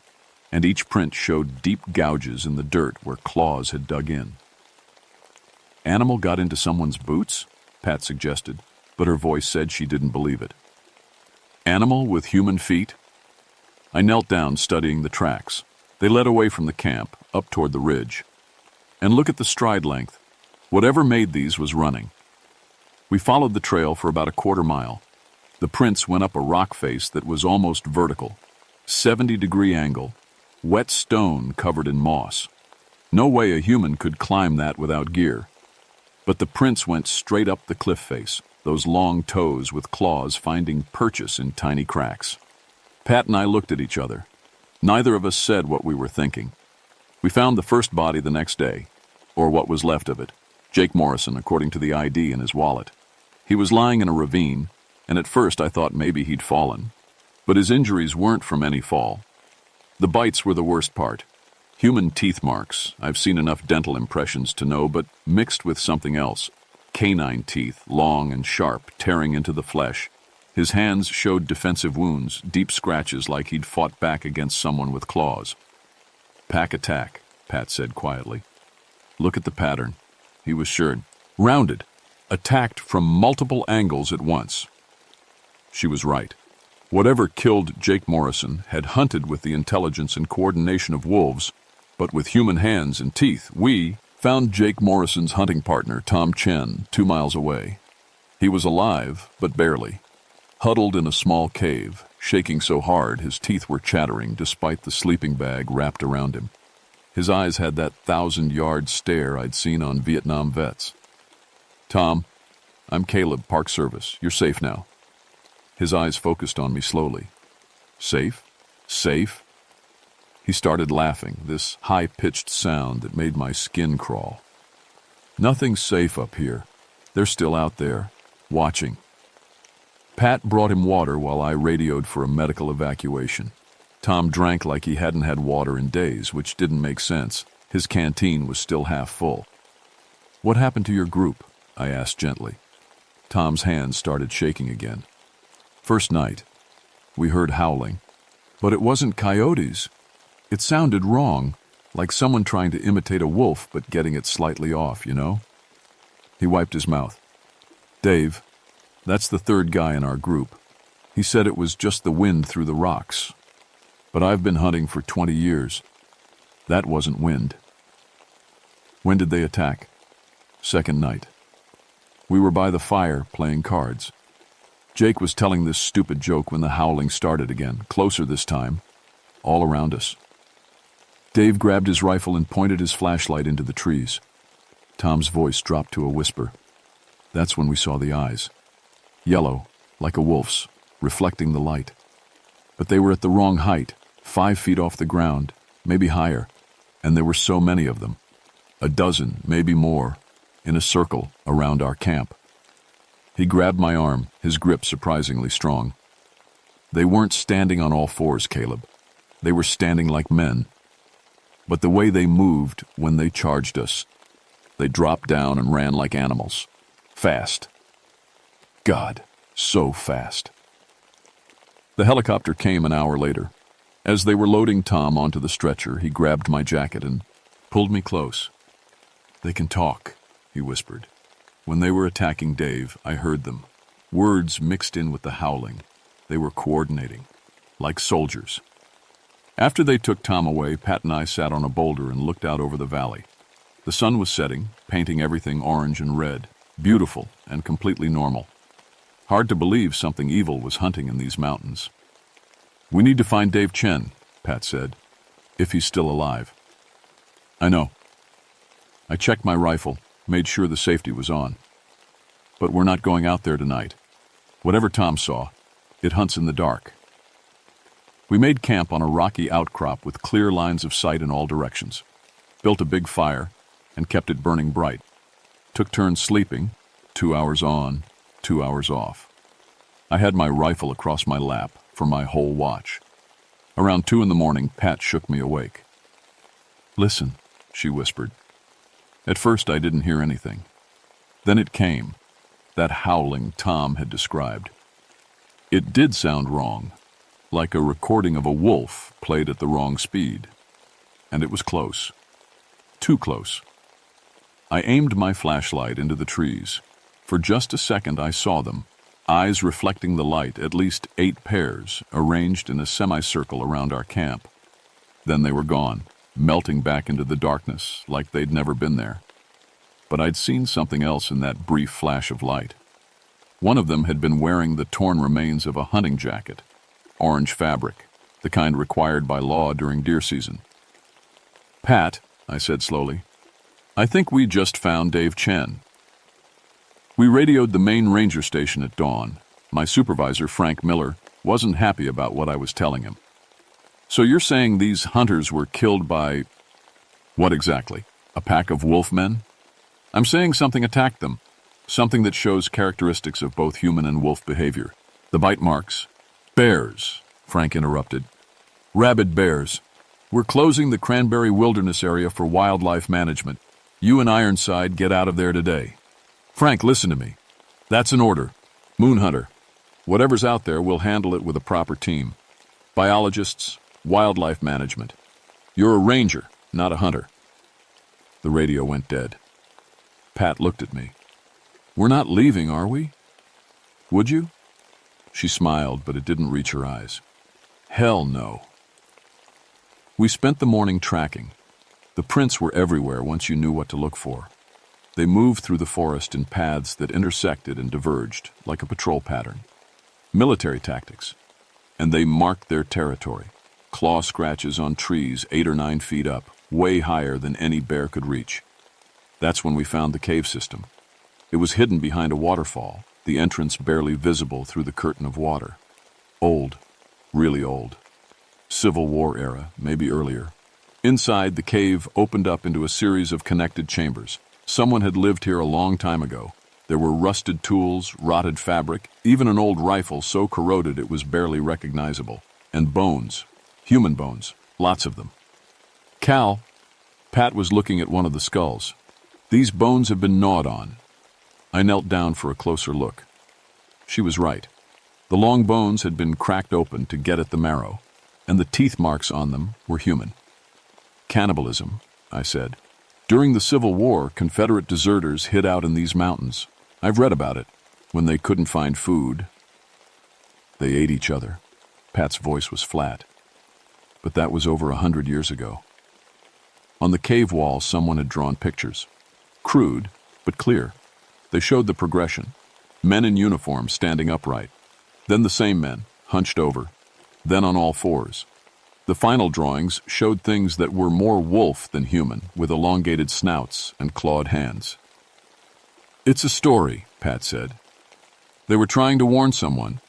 and each print showed deep gouges in the dirt where claws had dug in. "Animal got into someone's boots?" Pat suggested, but her voice said she didn't believe it. "Animal with human feet?" I knelt down, studying the tracks. They led away from the camp, up toward the ridge. And look at the stride length. Whatever made these was running. We followed the trail for about a quarter mile. The prints went up a rock face that was almost vertical. 70-degree angle. Wet stone covered in moss. No way a human could climb that without gear. But the prints went straight up the cliff face, those long toes with claws finding purchase in tiny cracks. Pat and I looked at each other. Neither of us said what we were thinking. We found the first body the next day, or what was left of it. Jake Morrison, according to the ID in his wallet. He was lying in a ravine, and at first I thought maybe he'd fallen. But his injuries weren't from any fall. The bites were the worst part. Human teeth marks, I've seen enough dental impressions to know, but mixed with something else. Canine teeth, long and sharp, tearing into the flesh. His hands showed defensive wounds, deep scratches like he'd fought back against someone with claws. "Pack attack," Pat said quietly. "Look at the pattern." He was sure. Rounded. Attacked from multiple angles at once. She was right. Whatever killed Jake Morrison had hunted with the intelligence and coordination of wolves, but with human hands and teeth. We found Jake Morrison's hunting partner, Tom Chen, 2 miles away. He was alive, but barely. Huddled in a small cave, shaking so hard his teeth were chattering despite the sleeping bag wrapped around him. His eyes had that 1,000-yard stare I'd seen on Vietnam vets. "Tom, I'm Caleb, Park Service. You're safe now." His eyes focused on me slowly. "Safe? Safe?" He started laughing, this high-pitched sound that made my skin crawl. "Nothing's safe up here. They're still out there, watching." Pat brought him water while I radioed for a medical evacuation. Tom drank like he hadn't had water in days, which didn't make sense. His canteen was still half full. "What happened to your group?" I asked gently. Tom's hands started shaking again. "First night, we heard howling. But it wasn't coyotes. It sounded wrong, like someone trying to imitate a wolf but getting it slightly off, you know?" He wiped his mouth. "Dave, that's the third guy in our group. He said it was just the wind through the rocks. But I've been hunting for 20 years. That wasn't wind." "When did they attack?" "Second night. We were by the fire playing cards. Jake was telling this stupid joke when the howling started again, closer this time, all around us." Dave grabbed his rifle and pointed his flashlight into the trees. Tom's voice dropped to a whisper. "That's when we saw the eyes. Yellow, like a wolf's, reflecting the light. But they were at the wrong height, 5 feet off the ground, maybe higher, and there were so many of them. A dozen, maybe more, in a circle around our camp." He grabbed my arm, his grip surprisingly strong. "They weren't standing on all fours, Caleb. They were standing like men. But the way they moved when they charged us, they dropped down and ran like animals. Fast. God, so fast." The helicopter came an hour later. As they were loading Tom onto the stretcher, he grabbed my jacket and pulled me close. "They can talk," he whispered. "When they were attacking Dave, I heard them. Words mixed in with the howling. They were coordinating, like soldiers." After they took Tom away, Pat and I sat on a boulder and looked out over the valley. The sun was setting, painting everything orange and red, beautiful and completely normal. Hard to believe something evil was hunting in these mountains. "We need to find Dave Chen," Pat said, "if he's still alive." "I know." I checked my rifle, made sure the safety was on. "But we're not going out there tonight. Whatever Tom saw, it hunts in the dark." We made camp on a rocky outcrop with clear lines of sight in all directions, built a big fire, and kept it burning bright. Took turns sleeping, 2 hours on, 2 hours off. I had my rifle across my lap for my whole watch. Around 2 in the morning, Pat shook me awake. "Listen," she whispered. At first I didn't hear anything. Then it came, that howling Tom had described. It did sound wrong, like a recording of a wolf played at the wrong speed. And it was close. Too close. I aimed my flashlight into the trees. For just a second I saw them, eyes reflecting the light, at least 8 pairs, arranged in a semicircle around our camp. Then they were gone, melting back into the darkness like they'd never been there. But I'd seen something else in that brief flash of light. One of them had been wearing the torn remains of a hunting jacket, orange fabric, the kind required by law during deer season. "Pat," I said slowly, "I think we just found Dave Chen." We radioed the main ranger station at dawn. My supervisor, Frank Miller, wasn't happy about what I was telling him. "So you're saying these hunters were killed by..." "What exactly? A pack of wolfmen?" "I'm saying something attacked them. Something that shows characteristics of both human and wolf behavior. The bite marks." "Bears," Frank interrupted. "Rabid bears. We're closing the Cranberry Wilderness area for wildlife management. You and Ironside get out of there today." "Frank, listen to me. That's an order. Moonhunter. Whatever's out there, we'll handle it with a proper team. Biologists, wildlife management. You're a ranger, not a hunter." The radio went dead. Pat looked at me. "We're not leaving, are we? Would you?" She smiled, but it didn't reach her eyes. "Hell no." We spent the morning tracking. The prints were everywhere once you knew what to look for. They moved through the forest in paths that intersected and diverged, like a patrol pattern. Military tactics. And they marked their territory. Claw scratches on trees 8 or 9 feet up, way higher than any bear could reach. That's when we found the cave system. It was hidden behind a waterfall, the entrance barely visible through the curtain of water. Old, really old. Civil War era, maybe earlier. Inside, the cave opened up into a series of connected chambers. Someone had lived here a long time ago. There were rusted tools, rotted fabric, even an old rifle so corroded it was barely recognizable. And bones. Human bones. Lots of them. Cal, Pat was looking at one of the skulls. These bones have been gnawed on. I knelt down for a closer look. She was right. The long bones had been cracked open to get at the marrow, and the teeth marks on them were human. Cannibalism, I said. During the Civil War, Confederate deserters hid out in these mountains. I've read about it. When they couldn't find food, they ate each other. Pat's voice was flat. But that was over 100 years ago. On the cave wall, someone had drawn pictures. Crude, but clear. They showed the progression. Men in uniform standing upright. Then the same men, hunched over. Then on all fours. The final drawings showed things that were more wolf than human, with elongated snouts and clawed hands. It's a story, Pat said. They were trying to warn someone,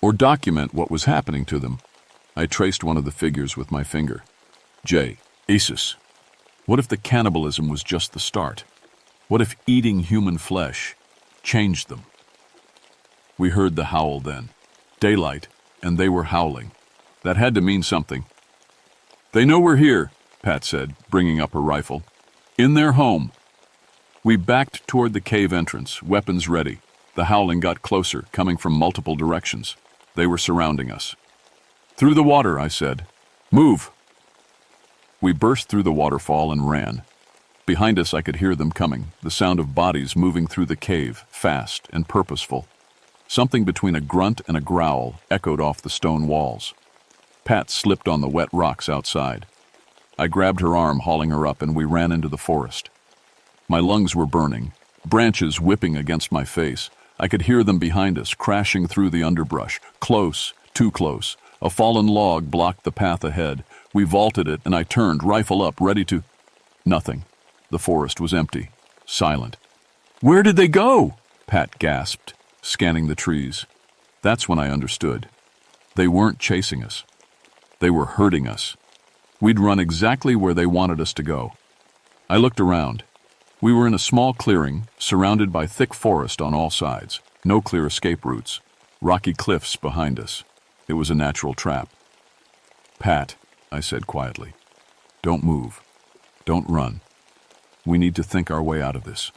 or document what was happening to them. I traced one of the figures with my finger. J. Isis. What if the cannibalism was just the start? What if eating human flesh changed them? We heard the howl then. Daylight, and they were howling. That had to mean something. They know we're here, Pat said, bringing up her rifle. In their home. We backed toward the cave entrance, weapons ready. The howling got closer, coming from multiple directions. They were surrounding us. Through the water, I said. Move. We burst through the waterfall and ran. Behind us, I could hear them coming, the sound of bodies moving through the cave, fast and purposeful. Something between a grunt and a growl echoed off the stone walls. Pat slipped on the wet rocks outside. I grabbed her arm, hauling her up, and we ran into the forest. My lungs were burning, branches whipping against my face. I could hear them behind us, crashing through the underbrush. Close, too close. A fallen log blocked the path ahead. We vaulted it, and I turned, rifle up, ready to... Nothing. The forest was empty, silent. Where did they go? Pat gasped, scanning the trees. That's when I understood. They weren't chasing us. They were herding us. We'd run exactly where they wanted us to go. I looked around. We were in a small clearing, surrounded by thick forest on all sides. No clear escape routes. Rocky cliffs behind us. It was a natural trap. Pat, I said quietly, don't move. Don't run. We need to think our way out of this.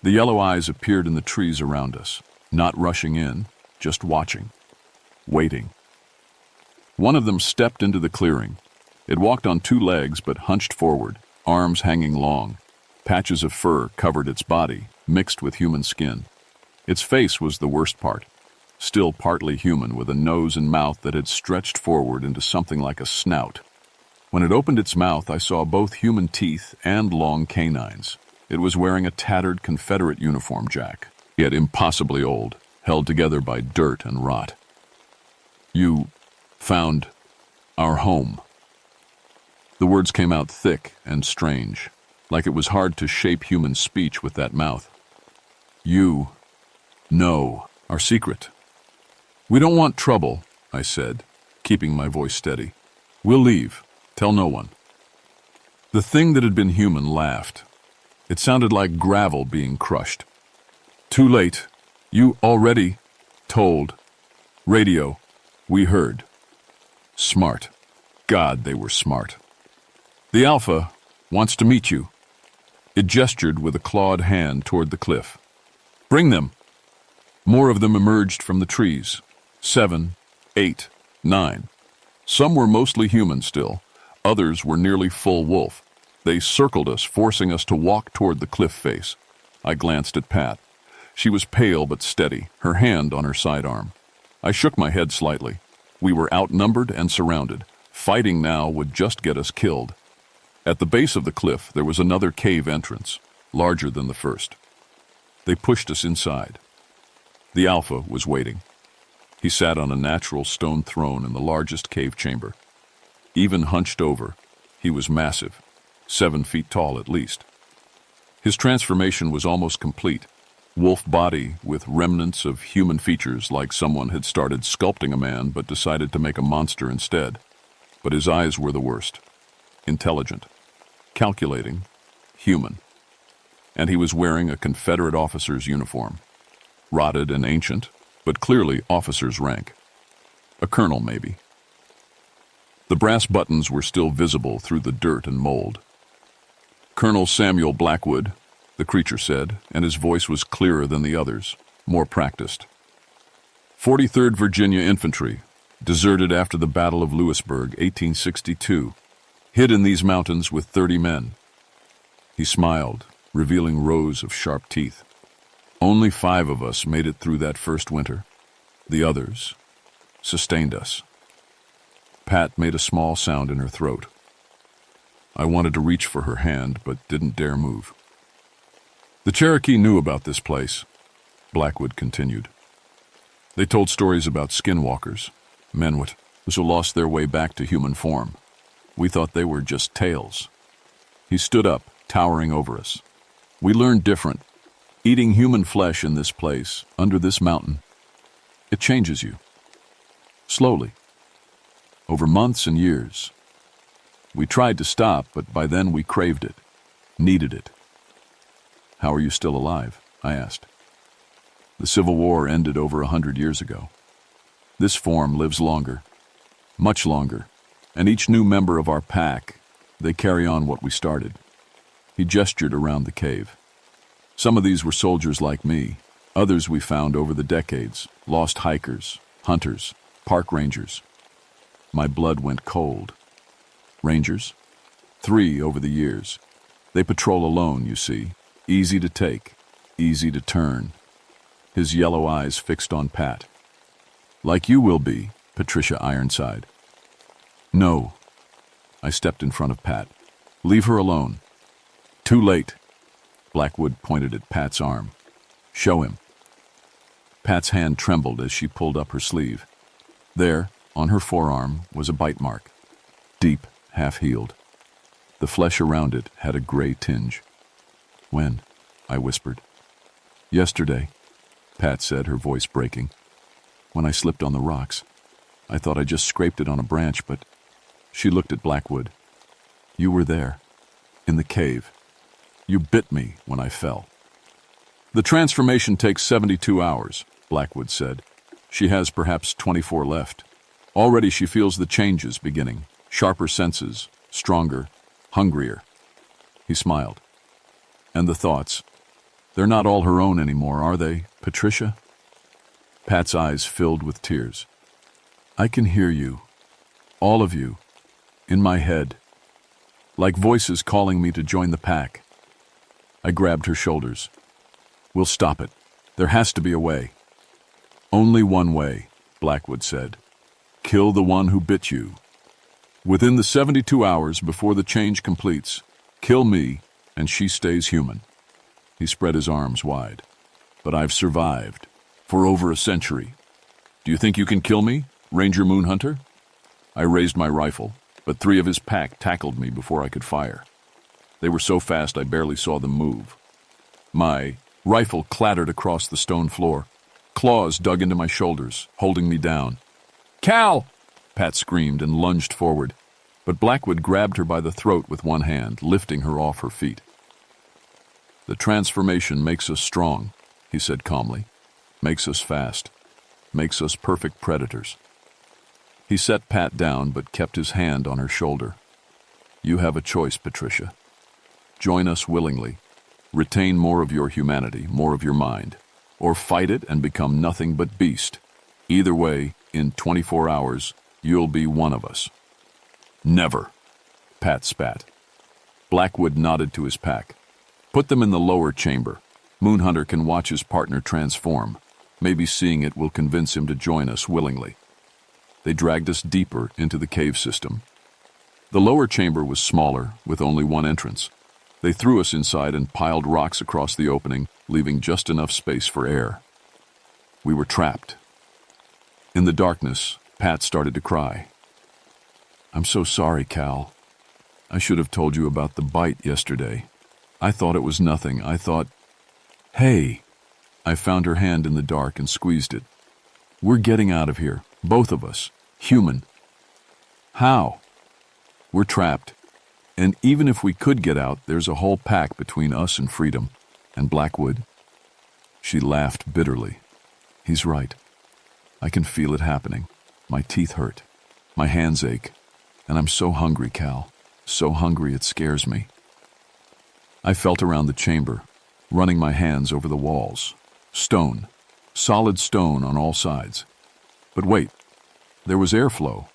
The yellow eyes appeared in the trees around us, not rushing in, just watching, waiting. One of them stepped into the clearing. It walked on two legs but hunched forward, arms hanging long. Patches of fur covered its body, mixed with human skin. Its face was the worst part, still partly human with a nose and mouth that had stretched forward into something like a snout. When it opened its mouth, I saw both human teeth and long canines. It was wearing a tattered Confederate uniform jack, yet impossibly old, held together by dirt and rot. You found our home. The words came out thick and strange, like it was hard to shape human speech with that mouth. You know our secret. We don't want trouble, I said, keeping my voice steady. We'll leave. Tell no one. The thing that had been human laughed. It sounded like gravel being crushed. Too late. You already told. Radio. We heard. Smart. God, they were smart. The Alpha wants to meet you. It gestured with a clawed hand toward the cliff. Bring them. More of them emerged from the trees. 7, 8, 9. Some were mostly human still. Others were nearly full wolf. They circled us, forcing us to walk toward the cliff face. I glanced at Pat. She was pale but steady, her hand on her sidearm. I shook my head slightly. We were outnumbered and surrounded. Fighting now would just get us killed. At the base of the cliff, there was another cave entrance, larger than the first. They pushed us inside. The Alpha was waiting. He sat on a natural stone throne in the largest cave chamber. Even hunched over, He was massive, 7 feet tall at least. His transformation was almost complete. Wolf body with remnants of human features, like someone had started sculpting a man but decided to make a monster instead. But his eyes were the worst. Intelligent, calculating, human. And he was wearing a Confederate officer's uniform. Rotted and ancient, but clearly officer's rank. A colonel, maybe. The brass buttons were still visible through the dirt and mold. Colonel Samuel Blackwood, the creature said, and his voice was clearer than the others, more practiced. 43rd Virginia Infantry, deserted after the Battle of Lewisburg, 1862, hid in these mountains with 30 men. He smiled, revealing rows of sharp teeth. Only 5 of us made it through that first winter. The others sustained us. Pat made a small sound in her throat. I wanted to reach for her hand, but didn't dare move. The Cherokee knew about this place, Blackwood continued. They told stories about skinwalkers, men who lost their way back to human form. We thought they were just tales. He stood up, towering over us. We learned different. Eating human flesh in this place, under this mountain, it changes you. Slowly. Over months and years. We tried to stop, but by then we craved it, needed it. How are you still alive? I asked. The Civil War ended over 100 years ago. This form lives longer, much longer, and each new member of our pack, they carry on what we started. He gestured around the cave. Some of these were soldiers like me. Others we found over the decades, lost hikers, hunters, park rangers. My blood went cold. Rangers? 3 over the years. They patrol alone, you see. Easy to take, easy to turn. His yellow eyes fixed on Pat. Like you will be, Patricia Ironside. No. I stepped in front of Pat. Leave her alone. Too late. Blackwood pointed at Pat's arm. Show him. Pat's hand trembled as she pulled up her sleeve. There, on her forearm, was a bite mark. Deep, half-healed. The flesh around it had a gray tinge. When? I whispered. Yesterday, Pat said, her voice breaking. When I slipped on the rocks. I thought I just scraped it on a branch, but... She looked at Blackwood. You were there, in the cave. You bit me when I fell. The transformation takes 72 hours, Blackwood said. She has perhaps 24 left. Already she feels the changes beginning. Sharper senses, stronger, hungrier. He smiled. And the thoughts. They're not all her own anymore, are they, Patricia? Pat's eyes filled with tears. I can hear you, all of you, in my head, like voices calling me to join the pack. I grabbed her shoulders. We'll stop it. There has to be a way. Only one way, Blackwood said. Kill the one who bit you. Within the 72 hours before the change completes, kill me, and she stays human. He spread his arms wide. But I've survived. For over a century. Do you think you can kill me, Ranger Moonhunter? I raised my rifle, but 3 of his pack tackled me before I could fire. They were so fast I barely saw them move. My rifle clattered across the stone floor. Claws dug into my shoulders, holding me down. Cal! Pat screamed and lunged forward, but Blackwood grabbed her by the throat with one hand, lifting her off her feet. The transformation makes us strong, he said calmly. Makes us fast. Makes us perfect predators. He set Pat down but kept his hand on her shoulder. You have a choice, Patricia. Join us willingly. Retain more of your humanity, more of your mind. Or fight it and become nothing but beast. Either way, in 24 hours, you'll be one of us. Never, Pat spat. Blackwood nodded to his pack. Put them in the lower chamber. Moonhunter can watch his partner transform. Maybe seeing it will convince him to join us willingly. They dragged us deeper into the cave system. The lower chamber was smaller, with only one entrance. They threw us inside and piled rocks across the opening, leaving just enough space for air. We were trapped. In the darkness, Pat started to cry. I'm so sorry, Cal. I should have told you about the bite yesterday. I thought it was nothing. Hey! I found her hand in the dark and squeezed it. We're getting out of here, both of us. Human. How? We're trapped. And even if we could get out, there's a whole pack between us and freedom. And Blackwood. She laughed bitterly. He's right. I can feel it happening. My teeth hurt. My hands ache. And I'm so hungry, Cal. So hungry it scares me. I felt around the chamber, running my hands over the walls. Stone. Solid stone on all sides. But wait. There was airflow.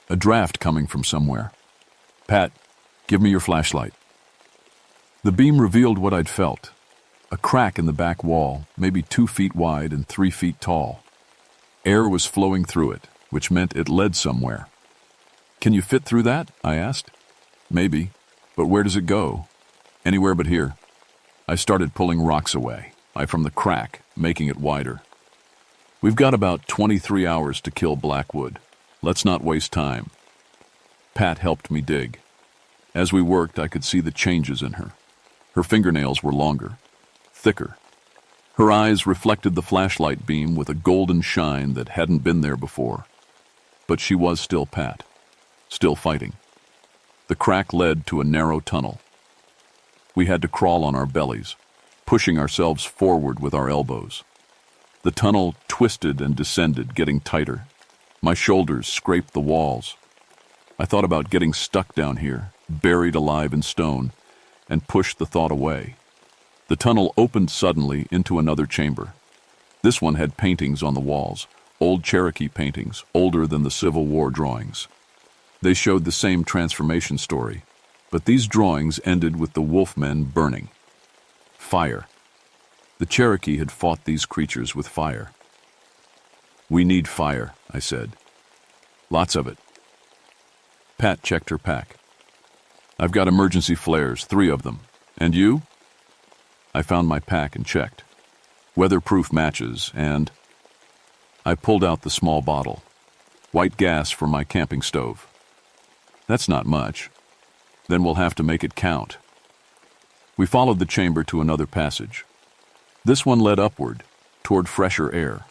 A draft coming from somewhere. Pat, give me your flashlight. The beam revealed what I'd felt. A crack in the back wall, maybe 2 feet wide and 3 feet tall. Air was flowing through it, which meant it led somewhere. Can you fit through that? I asked. Maybe, but where does it go? Anywhere but here. I started pulling rocks away, from the crack, making it wider. We've got about 23 hours to kill Blackwood. Let's not waste time. Pat helped me dig. As we worked, I could see the changes in her. Her fingernails were longer, thicker. Her eyes reflected the flashlight beam with a golden shine that hadn't been there before. But she was still Pat, still fighting. The crack led to a narrow tunnel. We had to crawl on our bellies, pushing ourselves forward with our elbows. The tunnel twisted and descended, getting tighter. My shoulders scraped the walls. I thought about getting stuck down here, buried alive in stone, and pushed the thought away. The tunnel opened suddenly into another chamber. This one had paintings on the walls, old Cherokee paintings, older than the Civil War drawings. They showed the same transformation story, but these drawings ended with the wolfmen burning. Fire. The Cherokee had fought these creatures with fire. We need fire, I said. Lots of it. Pat checked her pack. I've got emergency flares, 3 of them. And you? I found my pack and checked. Weatherproof matches and... I pulled out the small bottle. White gas for my camping stove. That's not much. Then we'll have to make it count. We followed the chamber to another passage. This one led upward, toward fresher air.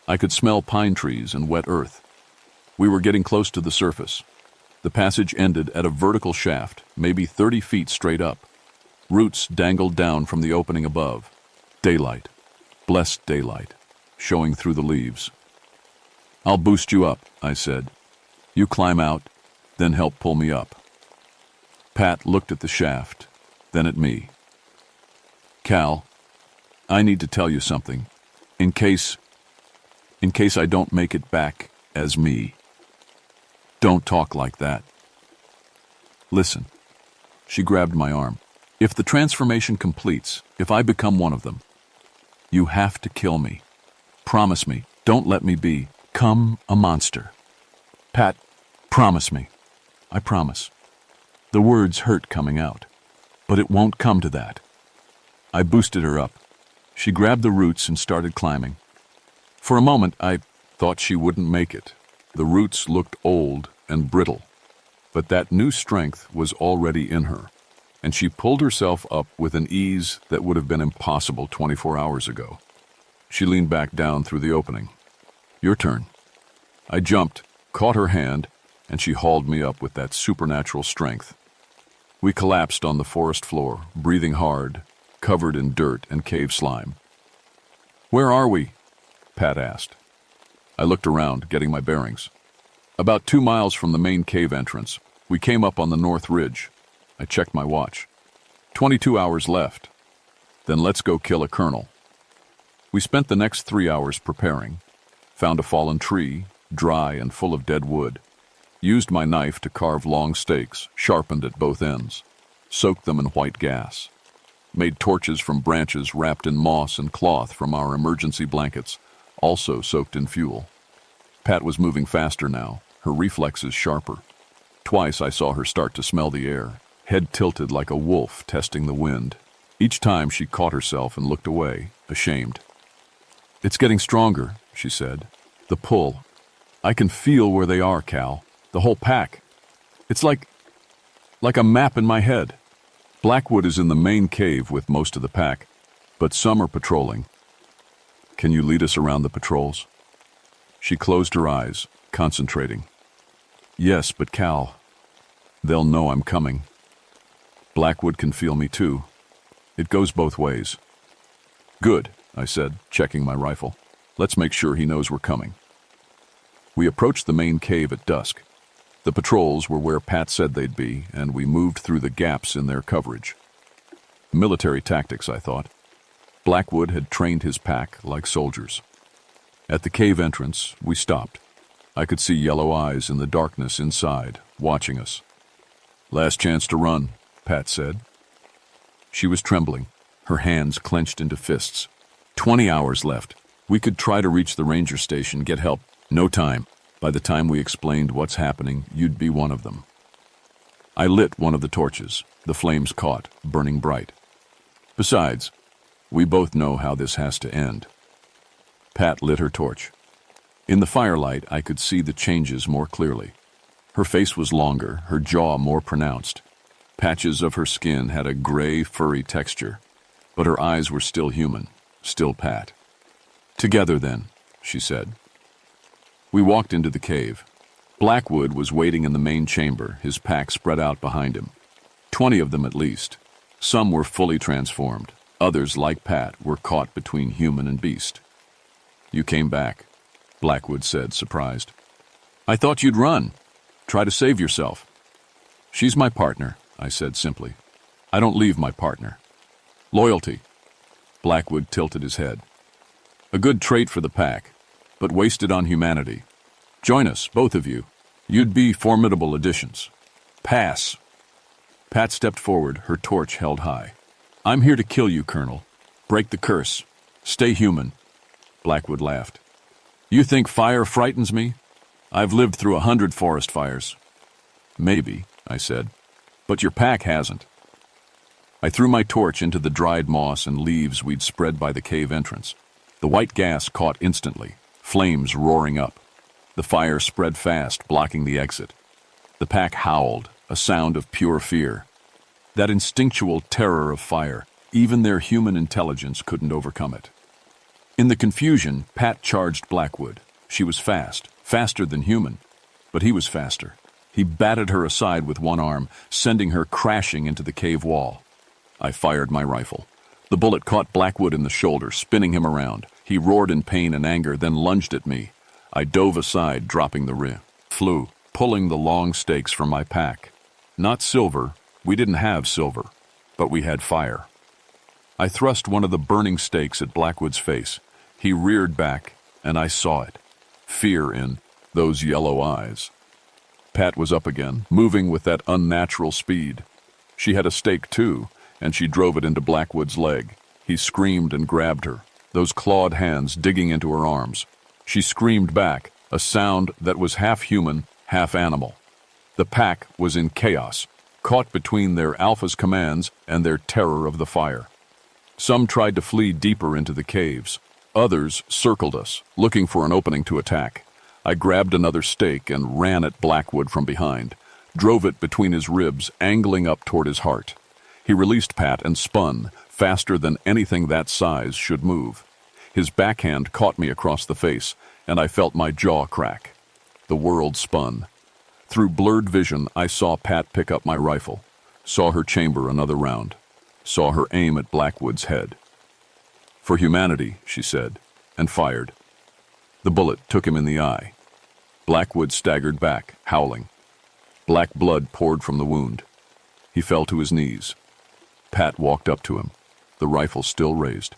I could smell pine trees and wet earth. We were getting close to the surface. The passage ended at a vertical shaft, maybe 30 feet straight up. Roots dangled down from the opening above. Daylight. Blessed daylight. Showing through the leaves. I'll boost you up, I said. You climb out, then help pull me up. Pat looked at the shaft, then at me. Cal, I need to tell you something, in case I don't make it back as me. Don't talk like that. Listen. She grabbed my arm. If the transformation completes, if I become one of them, you have to kill me. Promise me. Don't let me become a monster. Pat, promise me. I promise. The words hurt coming out, but it won't come to that. I boosted her up. She grabbed the roots and started climbing. For a moment, I thought she wouldn't make it. The roots looked old and brittle, but that new strength was already in her, and she pulled herself up with an ease that would have been impossible 24 hours ago. She leaned back down through the opening. Your turn. I jumped, caught her hand, and she hauled me up with that supernatural strength. We collapsed on the forest floor, breathing hard, covered in dirt and cave slime. Where are we? Pat asked. I looked around, getting my bearings. About 2 miles from the main cave entrance, we came up on the north ridge. I checked my watch. 22 hours left. Then let's go kill a colonel. We spent the next 3 hours preparing. Found a fallen tree, dry and full of dead wood. Used my knife to carve long stakes, sharpened at both ends. Soaked them in white gas. Made torches from branches wrapped in moss and cloth from our emergency blankets, also soaked in fuel. Pat was moving faster now, her reflexes sharper. Twice I saw her start to smell the air, head tilted like a wolf testing the wind. Each time she caught herself and looked away, ashamed. It's getting stronger, she said. The pull. I can feel where they are, Cal. The whole pack. It's like... like a map in my head. Blackwood is in the main cave with most of the pack, but some are patrolling. Can you lead us around the patrols? She closed her eyes, concentrating. Yes, but Cal, they'll know I'm coming. Blackwood can feel me too. It goes both ways. Good, I said, checking my rifle. Let's make sure he knows we're coming. We approached the main cave at dusk. The patrols were where Pat said they'd be, and we moved through the gaps in their coverage. Military tactics, I thought. Blackwood had trained his pack like soldiers. At the cave entrance, we stopped. I could see yellow eyes in the darkness inside, watching us. Last chance to run, Pat said. She was trembling, her hands clenched into fists. 20 hours left. We could try to reach the ranger station, get help. No time. By the time we explained what's happening, you'd be one of them. I lit one of the torches. The flames caught, burning bright. Besides, we both know how this has to end. Pat lit her torch. In the firelight, I could see the changes more clearly. Her face was longer, her jaw more pronounced. Patches of her skin had a gray, furry texture, but her eyes were still human, still Pat. Together then, she said. We walked into the cave. Blackwood was waiting in the main chamber, his pack spread out behind him. 20 of them at least. Some were fully transformed. Others, like Pat, were caught between human and beast. You came back, Blackwood said, surprised. I thought you'd run. Try to save yourself. She's my partner, I said simply. I don't leave my partner. Loyalty. Blackwood tilted his head. A good trait for the pack, but wasted on humanity. Join us, both of you. You'd be formidable additions. Pass. Pat stepped forward, her torch held high. I'm here to kill you, Colonel. Break the curse. Stay human. Blackwood laughed. You think fire frightens me? I've lived through 100 forest fires. Maybe, I said, but your pack hasn't. I threw my torch into the dried moss and leaves we'd spread by the cave entrance. The white gas caught instantly, flames roaring up. The fire spread fast, blocking the exit. The pack howled, a sound of pure fear. That instinctual terror of fire, even their human intelligence couldn't overcome it. In the confusion, Pat charged Blackwood. She was fast, faster than human, but he was faster. He batted her aside with one arm, sending her crashing into the cave wall. I fired my rifle. The bullet caught Blackwood in the shoulder, spinning him around. He roared in pain and anger, then lunged at me. I dove aside, dropping the rifle. Flew, pulling the long stakes from my pack. Not silver, we didn't have silver, but we had fire. I thrust one of the burning stakes at Blackwood's face. He reared back, and I saw it. Fear in those yellow eyes. Pat was up again, moving with that unnatural speed. She had a stake too, and she drove it into Blackwood's leg. He screamed and grabbed her, those clawed hands digging into her arms. She screamed back, a sound that was half human, half animal. The pack was in chaos, caught between their alpha's commands and their terror of the fire. Some tried to flee deeper into the caves. Others circled us, looking for an opening to attack. I grabbed another stake and ran at Blackwood from behind, drove it between his ribs, angling up toward his heart. He released Pat and spun, faster than anything that size should move. His backhand caught me across the face, and I felt my jaw crack. The world spun. Through blurred vision, I saw Pat pick up my rifle, saw her chamber another round, saw her aim at Blackwood's head. For humanity, she said, and fired. The bullet took him in the eye. Blackwood staggered back, howling. Black blood poured from the wound. He fell to his knees. Pat walked up to him, the rifle still raised.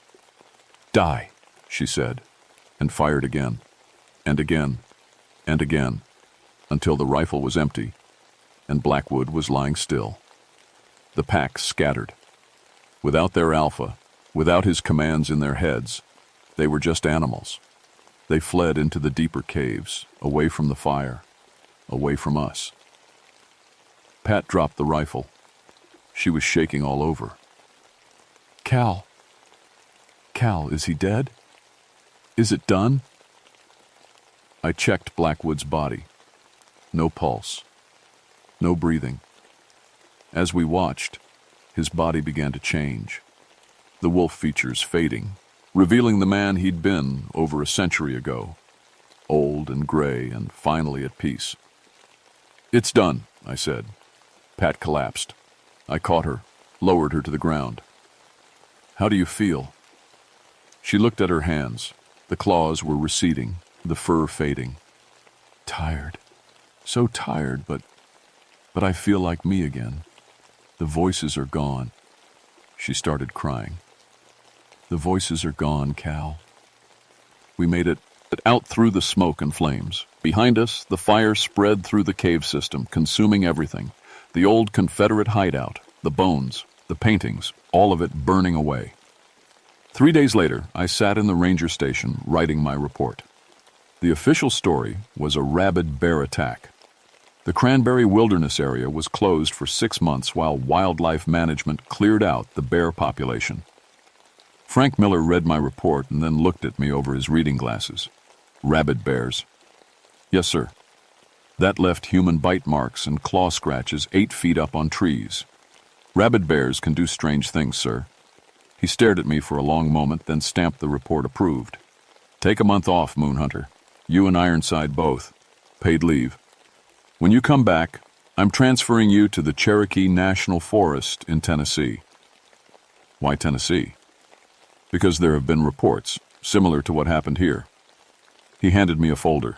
Die, she said, and fired again, and again, and again, until the rifle was empty, and Blackwood was lying still. The pack scattered. Without their alpha, without his commands in their heads, they were just animals. They fled into the deeper caves, away from the fire, away from us. Pat dropped the rifle. She was shaking all over. Cal, is he dead? Is it done? I checked Blackwood's body. No pulse. No breathing. As we watched, his body began to change, the wolf features fading, revealing the man he'd been over a century ago, old and gray and finally at peace. "It's done," I said. Pat collapsed. I caught her, lowered her to the ground. "How do you feel?" She looked at her hands. The claws were receding, the fur fading. "Tired. So tired, but I feel like me again. The voices are gone." She started crying. "The voices are gone, Cal." We made it out through the smoke and flames. Behind us, the fire spread through the cave system, consuming everything. The old Confederate hideout, the bones, the paintings, all of it burning away. 3 days later, I sat in the ranger station writing my report. The official story was a rabid bear attack. The Cranberry Wilderness area was closed for 6 months while wildlife management cleared out the bear population. Frank Miller read my report and then looked at me over his reading glasses. "Rabid bears." "Yes, sir. That left human bite marks and claw scratches 8 feet up on trees. Rabid bears can do strange things, sir." He stared at me for a long moment, then stamped the report approved. "Take a month off, Moonhunter. You and Ironside both. Paid leave. When you come back, I'm transferring you to the Cherokee National Forest in Tennessee." "Why Tennessee?" "Because there have been reports, similar to what happened here." He handed me a folder.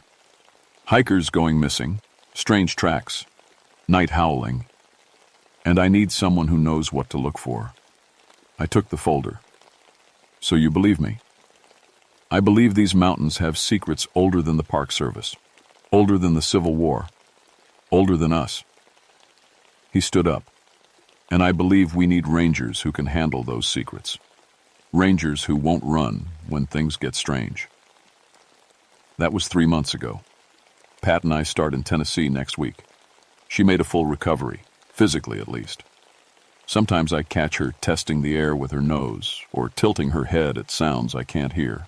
"Hikers going missing, strange tracks, night howling, and I need someone who knows what to look for." I took the folder. "So you believe me?" "I believe these mountains have secrets older than the Park Service, older than the Civil War, older than us." He stood up. "And I believe we need rangers who can handle those secrets. Rangers who won't run when things get strange." That was 3 months ago. Pat and I start in Tennessee next week. She made a full recovery, physically at least. Sometimes I catch her testing the air with her nose or tilting her head at sounds I can't hear.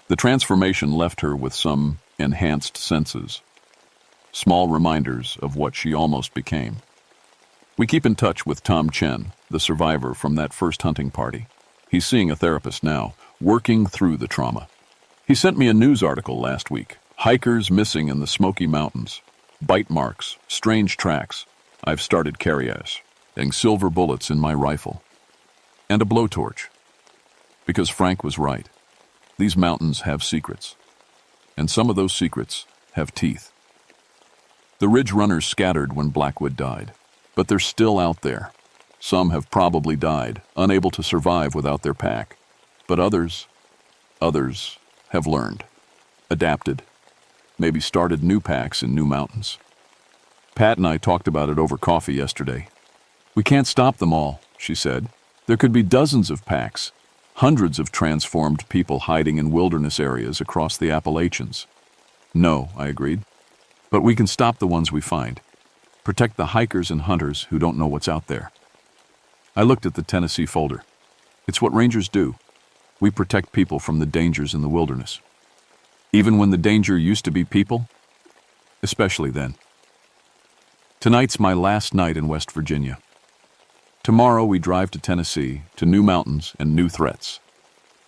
The transformation left her with some enhanced senses, small reminders of what she almost became. We keep in touch with Tom Chen, the survivor from that first hunting party. He's seeing a therapist now, working through the trauma. He sent me a news article last week. Hikers missing in the Smoky Mountains. Bite marks, strange tracks. I've started carrying silver bullets in my rifle. And a blowtorch. Because Frank was right. These mountains have secrets. And some of those secrets have teeth. The Ridge Runners scattered when Blackwood died. But they're still out there. Some have probably died, unable to survive without their pack. But others have learned, adapted, maybe started new packs in new mountains. Pat and I talked about it over coffee yesterday. "We can't stop them all," she said. "There could be dozens of packs, hundreds of transformed people hiding in wilderness areas across the Appalachians." "No," I agreed. "But we can stop the ones we find. Protect the hikers and hunters who don't know what's out there." I looked at the Tennessee folder. It's what rangers do. We protect people from the dangers in the wilderness. Even when the danger used to be people, especially then. Tonight's my last night in West Virginia. Tomorrow we drive to Tennessee, to new mountains and new threats.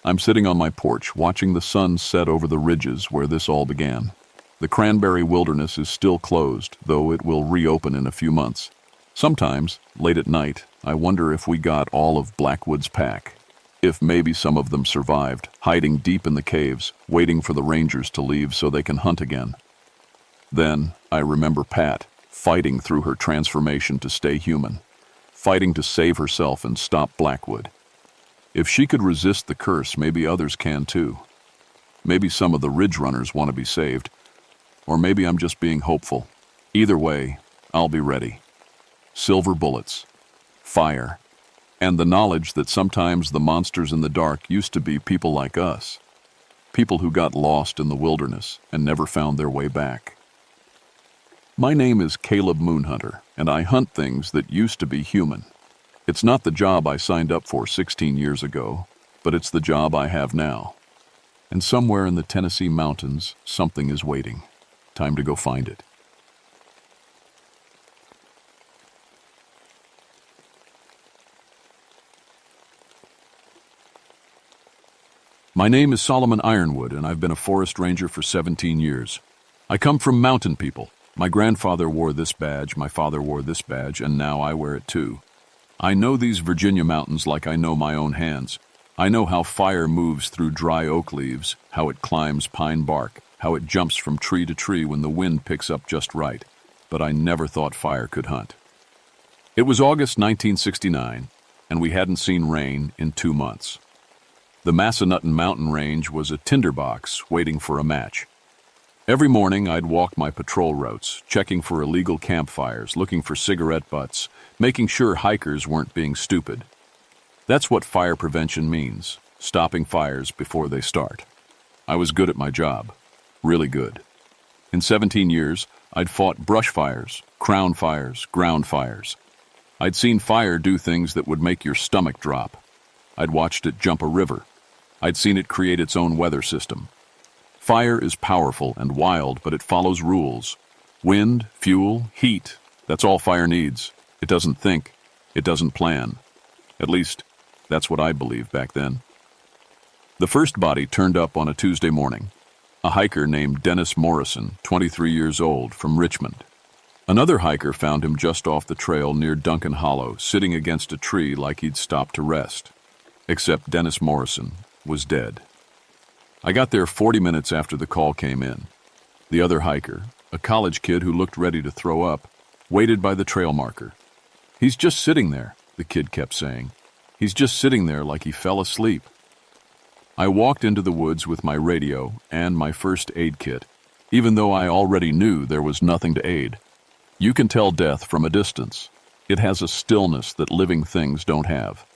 I'm sitting on my porch watching the sun set over the ridges where this all began. The Cranberry Wilderness is still closed, though it will reopen in a few months. Sometimes, late at night, I wonder if we got all of Blackwood's pack. If maybe some of them survived, hiding deep in the caves, waiting for the rangers to leave so they can hunt again. Then I remember Pat, fighting through her transformation to stay human, fighting to save herself and stop Blackwood. If she could resist the curse, maybe others can too. Maybe some of the Ridge Runners want to be saved, or maybe I'm just being hopeful. Either way, I'll be ready. Silver bullets, fire, and the knowledge that sometimes the monsters in the dark used to be people like us, people who got lost in the wilderness and never found their way back. My name is Caleb Moonhunter, and I hunt things that used to be human. It's not the job I signed up for 16 years ago, but it's the job I have now. And somewhere in the Tennessee mountains, something is waiting. Time to go find it. My name is Solomon Ironwood, and I've been a forest ranger for 17 years. I come from mountain people. My grandfather wore this badge, my father wore this badge, and now I wear it too. I know these Virginia mountains like I know my own hands. I know how fire moves through dry oak leaves, how it climbs pine bark, how it jumps from tree to tree when the wind picks up just right. But I never thought fire could hunt. It was August 1969, and we hadn't seen rain in 2 months. The Massanutten Mountain Range was a tinderbox waiting for a match. Every morning I'd walk my patrol routes, checking for illegal campfires, looking for cigarette butts, making sure hikers weren't being stupid. That's what fire prevention means, stopping fires before they start. I was good at my job, really good. In 17 years, I'd fought brush fires, crown fires, ground fires. I'd seen fire do things that would make your stomach drop. I'd watched it jump a river. I'd seen it create its own weather system. Fire is powerful and wild, but it follows rules. Wind, fuel, heat, that's all fire needs. It doesn't think. It doesn't plan. At least, that's what I believed back then. The first body turned up on a Tuesday morning. A hiker named Dennis Morrison, 23 years old, from Richmond. Another hiker found him just off the trail near Duncan Hollow, sitting against a tree like he'd stopped to rest. Except Dennis Morrison was dead. I got there 40 minutes after the call came in. The other hiker, a college kid who looked ready to throw up, waited by the trail marker. "He's just sitting there," the kid kept saying. "He's just sitting there like he fell asleep." I walked into the woods with my radio and my first aid kit, even though I already knew there was nothing to aid. You can tell death from a distance. It has a stillness that living things don't have.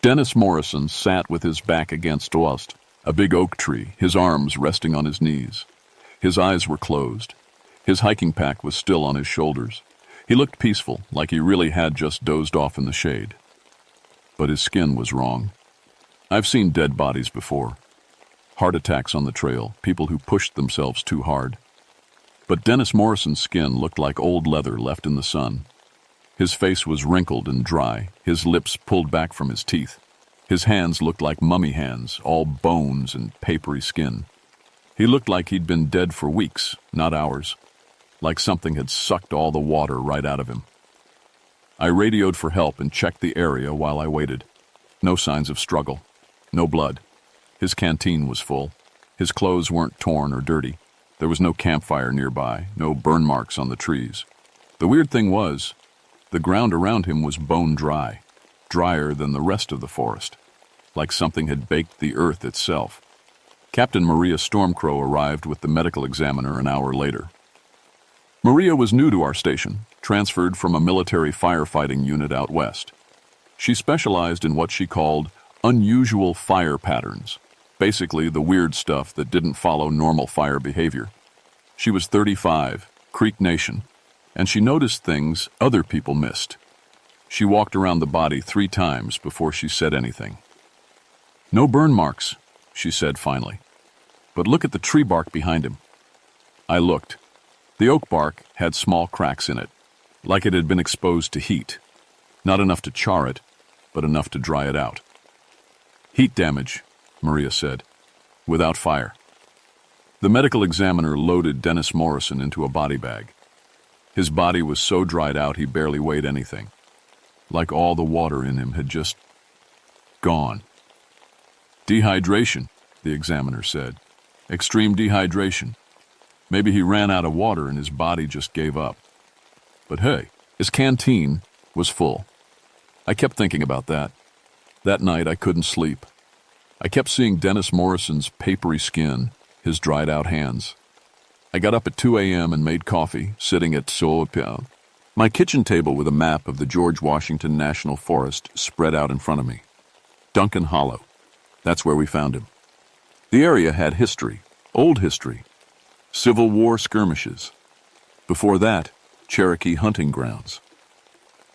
Dennis Morrison sat with his back against a big oak tree, his arms resting on his knees. His eyes were closed. His hiking pack was still on his shoulders. He looked peaceful, like he really had just dozed off in the shade. But his skin was wrong. I've seen dead bodies before. Heart attacks on the trail, people who pushed themselves too hard. But Dennis Morrison's skin looked like old leather left in the sun. His face was wrinkled and dry, his lips pulled back from his teeth. His hands looked like mummy hands, all bones and papery skin. He looked like he'd been dead for weeks, not hours, like something had sucked all the water right out of him. I radioed for help and checked the area while I waited. No signs of struggle, no blood. His canteen was full. His clothes weren't torn or dirty. There was no campfire nearby, no burn marks on the trees. The weird thing was, the ground around him was bone dry, drier than the rest of the forest, like something had baked the earth itself. Captain Maria Stormcrow arrived with the medical examiner an hour later. Maria was new to our station, transferred from a military firefighting unit out west. She specialized in what she called unusual fire patterns, basically the weird stuff that didn't follow normal fire behavior. She was 35, Creek Nation, and she noticed things other people missed. She walked around the body 3 times before she said anything. "No burn marks," she said finally. "But look at the tree bark behind him." I looked. The oak bark had small cracks in it, like it had been exposed to heat. Not enough to char it, but enough to dry it out. "Heat damage," Maria said, "without fire." The medical examiner loaded Dennis Morrison into a body bag. His body was so dried out he barely weighed anything, like all the water in him had just gone. "Dehydration," the examiner said. "Extreme dehydration. Maybe he ran out of water and his body just gave up." But hey, his canteen was full. I kept thinking about that. That night I couldn't sleep. I kept seeing Dennis Morrison's papery skin, his dried out hands. I got up at 2 a.m. and made coffee, sitting at my kitchen table with a map of the George Washington National Forest spread out in front of me. Duncan Hollow. That's where we found him. The area had history, old history. Civil War skirmishes. Before that, Cherokee hunting grounds.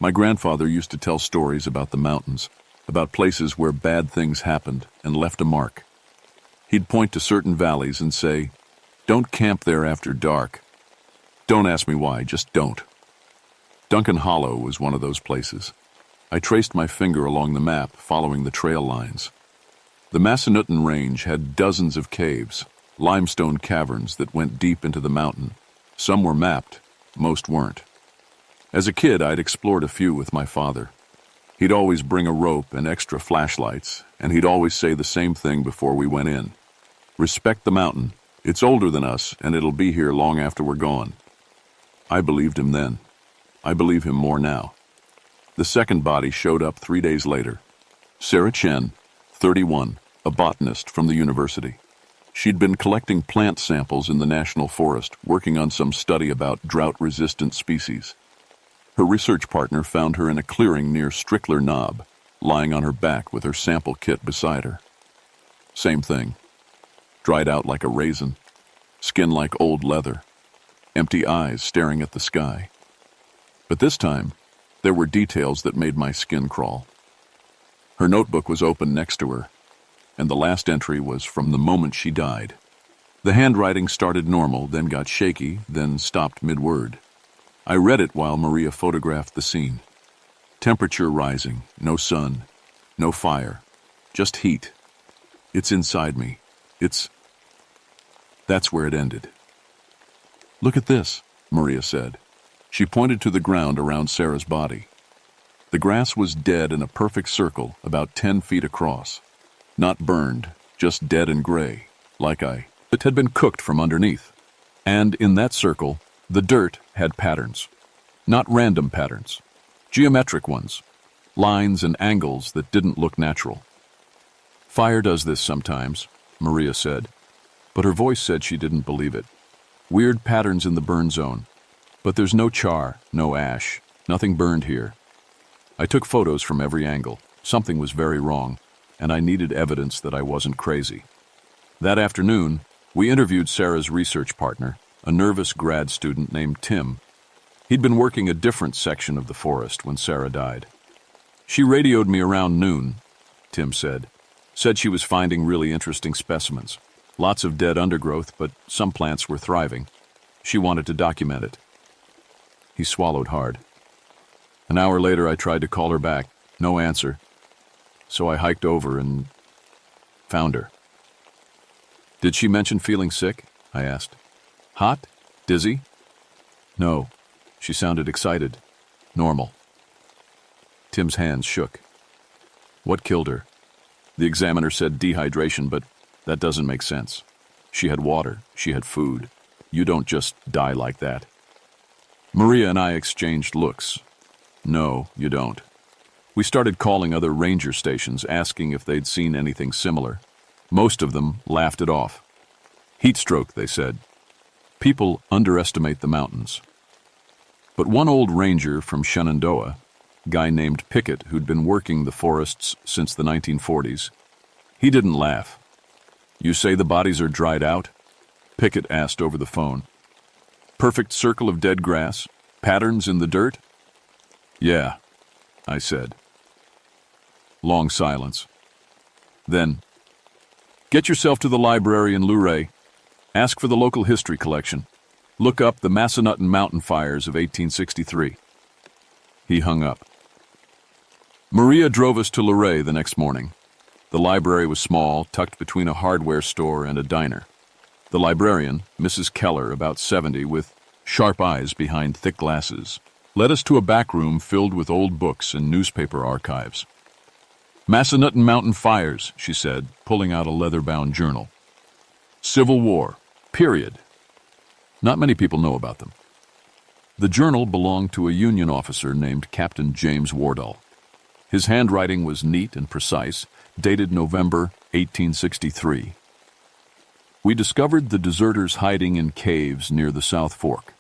My grandfather used to tell stories about the mountains, about places where bad things happened and left a mark. He'd point to certain valleys and say, "Don't camp there after dark." Don't ask me why, just don't. Duncan Hollow was one of those places. I traced my finger along the map, following the trail lines. The Massanutten Range had dozens of caves, limestone caverns that went deep into the mountain. Some were mapped, most weren't. As a kid, I'd explored a few with my father. He'd always bring a rope and extra flashlights, and he'd always say the same thing before we went in. Respect the mountain. It's older than us, and it'll be here long after we're gone. I believed him then. I believe him more now. The second body showed up 3 days later. Sarah Chen, 31, a botanist from the university. She'd been collecting plant samples in the national forest, working on some study about drought-resistant species. Her research partner found her in a clearing near Strickler Knob, lying on her back with her sample kit beside her. Same thing. Dried out like a raisin, skin like old leather, empty eyes staring at the sky. But this time, there were details that made my skin crawl. Her notebook was open next to her, and the last entry was from the moment she died. The handwriting started normal, then got shaky, then stopped mid-word. I read it while Maria photographed the scene. Temperature rising, no sun, no fire, just heat. It's inside me. That's where it ended. Look at this, Maria said. She pointed to the ground around Sarah's body. The grass was dead in a perfect circle, about 10 feet across. Not burned, just dead and gray, it had been cooked from underneath. And in that circle, the dirt had patterns. Not random patterns, geometric ones, lines and angles that didn't look natural. Fire does this sometimes, Maria said, but her voice said she didn't believe it. Weird patterns in the burn zone, but there's no char, no ash, nothing burned here. I took photos from every angle. Something was very wrong, and I needed evidence that I wasn't crazy. That afternoon, we interviewed Sarah's research partner, a nervous grad student named Tim. He'd been working a different section of the forest when Sarah died. She radioed me around noon, Tim said. Said she was finding really interesting specimens. Lots of dead undergrowth, but some plants were thriving. She wanted to document it. He swallowed hard. An hour later, I tried to call her back. No answer. So I hiked over and found her. Did she mention feeling sick? I asked. Hot? Dizzy? No. She sounded excited. Normal. Tim's hands shook. What killed her? The examiner said dehydration, but that doesn't make sense. She had water. She had food. You don't just die like that. Maria and I exchanged looks. No, you don't. We started calling other ranger stations, asking if they'd seen anything similar. Most of them laughed it off. Heat stroke, they said. People underestimate the mountains. But one old ranger from Shenandoah, a guy named Pickett who'd been working the forests since the 1940s, he didn't laugh. You say the bodies are dried out? Pickett asked over the phone. Perfect circle of dead grass? Patterns in the dirt? Yeah, I said. Long silence. Then, get yourself to the library in Luray. Ask for the local history collection. Look up the Massanutten Mountain Fires of 1863. He hung up. Maria drove us to Luray the next morning. The library was small, tucked between a hardware store and a diner. The librarian, Mrs. Keller, about 70, with sharp eyes behind thick glasses, led us to a back room filled with old books and newspaper archives. Massanutten Mountain Fires, she said, pulling out a leather-bound journal. Civil War, period. Not many people know about them. The journal belonged to a Union officer named Captain James Wardell. His handwriting was neat and precise, dated November 1863. We discovered the deserters hiding in caves near the South Fork.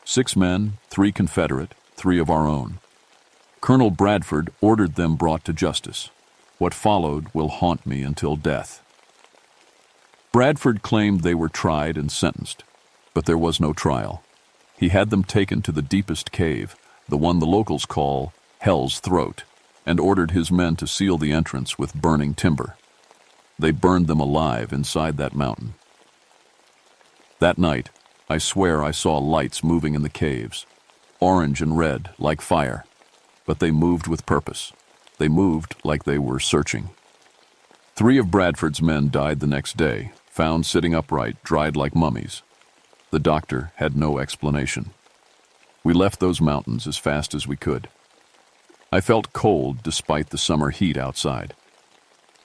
6 men, 3 Confederate, 3 of our own. Colonel Bradford ordered them brought to justice. What followed will haunt me until death. Bradford claimed they were tried and sentenced, but there was no trial. He had them taken to the deepest cave, the one the locals call Hell's Throat, and ordered his men to seal the entrance with burning timber. They burned them alive inside that mountain. That night, I swear I saw lights moving in the caves, orange and red, like fire, but they moved with purpose. They moved like they were searching. 3 of Bradford's men died the next day, found sitting upright, dried like mummies. The doctor had no explanation. We left those mountains as fast as we could. I felt cold despite the summer heat outside.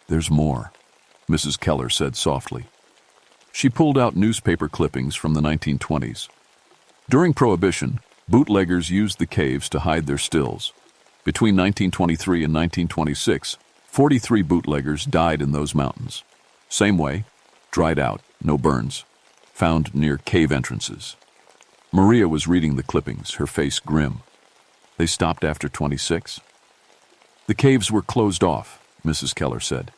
"There's more," Mrs. Keller said softly. She pulled out newspaper clippings from the 1920s. During Prohibition, bootleggers used the caves to hide their stills. Between 1923 and 1926, 43 bootleggers died in those mountains. Same way, dried out, no burns, found near cave entrances. Maria was reading the clippings, her face grim. They stopped after 26. "The caves were closed off," Mrs. Keller said.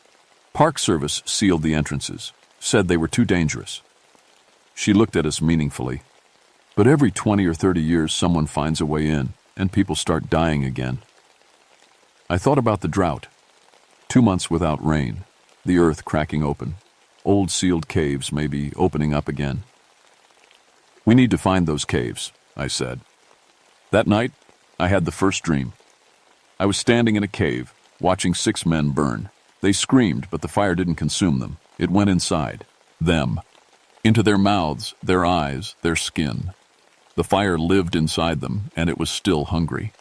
"Park Service sealed the entrances, said they were too dangerous." She looked at us meaningfully. "But every 20 or 30 years someone finds a way in, and people start dying again." I thought about the drought. 2 months without rain, the earth cracking open, old sealed caves maybe opening up again. "We need to find those caves," I said. That night, I had the first dream. I was standing in a cave, watching 6 men burn. They screamed, but the fire didn't consume them. It went inside. Them. Into their mouths, their eyes, their skin. The fire lived inside them, and it was still hungry.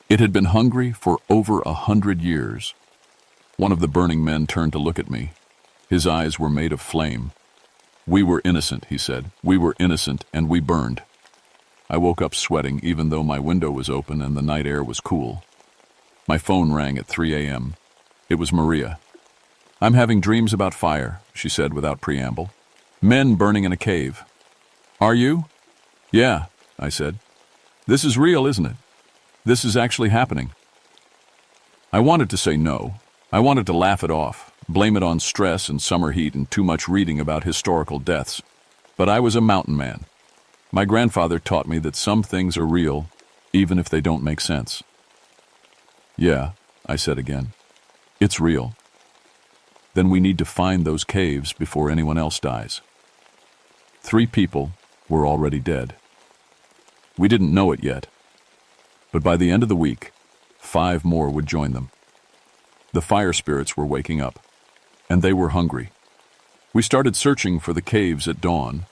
It had been hungry for over 100 years. One of the burning men turned to look at me. His eyes were made of flame. "We were innocent," he said. "We were innocent, and we burned." I woke up sweating, even though my window was open and the night air was cool. My phone rang at 3 a.m. It was Maria. "I'm having dreams about fire," she said without preamble. "Men burning in a cave." "Are you?" "Yeah," I said. "This is real, isn't it? This is actually happening." I wanted to say no. I wanted to laugh it off, blame it on stress and summer heat and too much reading about historical deaths. But I was a mountain man. My grandfather taught me that some things are real, even if they don't make sense. "Yeah," I said again. "It's real." "Then we need to find those caves before anyone else dies." 3 people were already dead. We didn't know it yet. But by the end of the week, 5 more would join them. The fire spirits were waking up, and they were hungry. We started searching for the caves at dawn.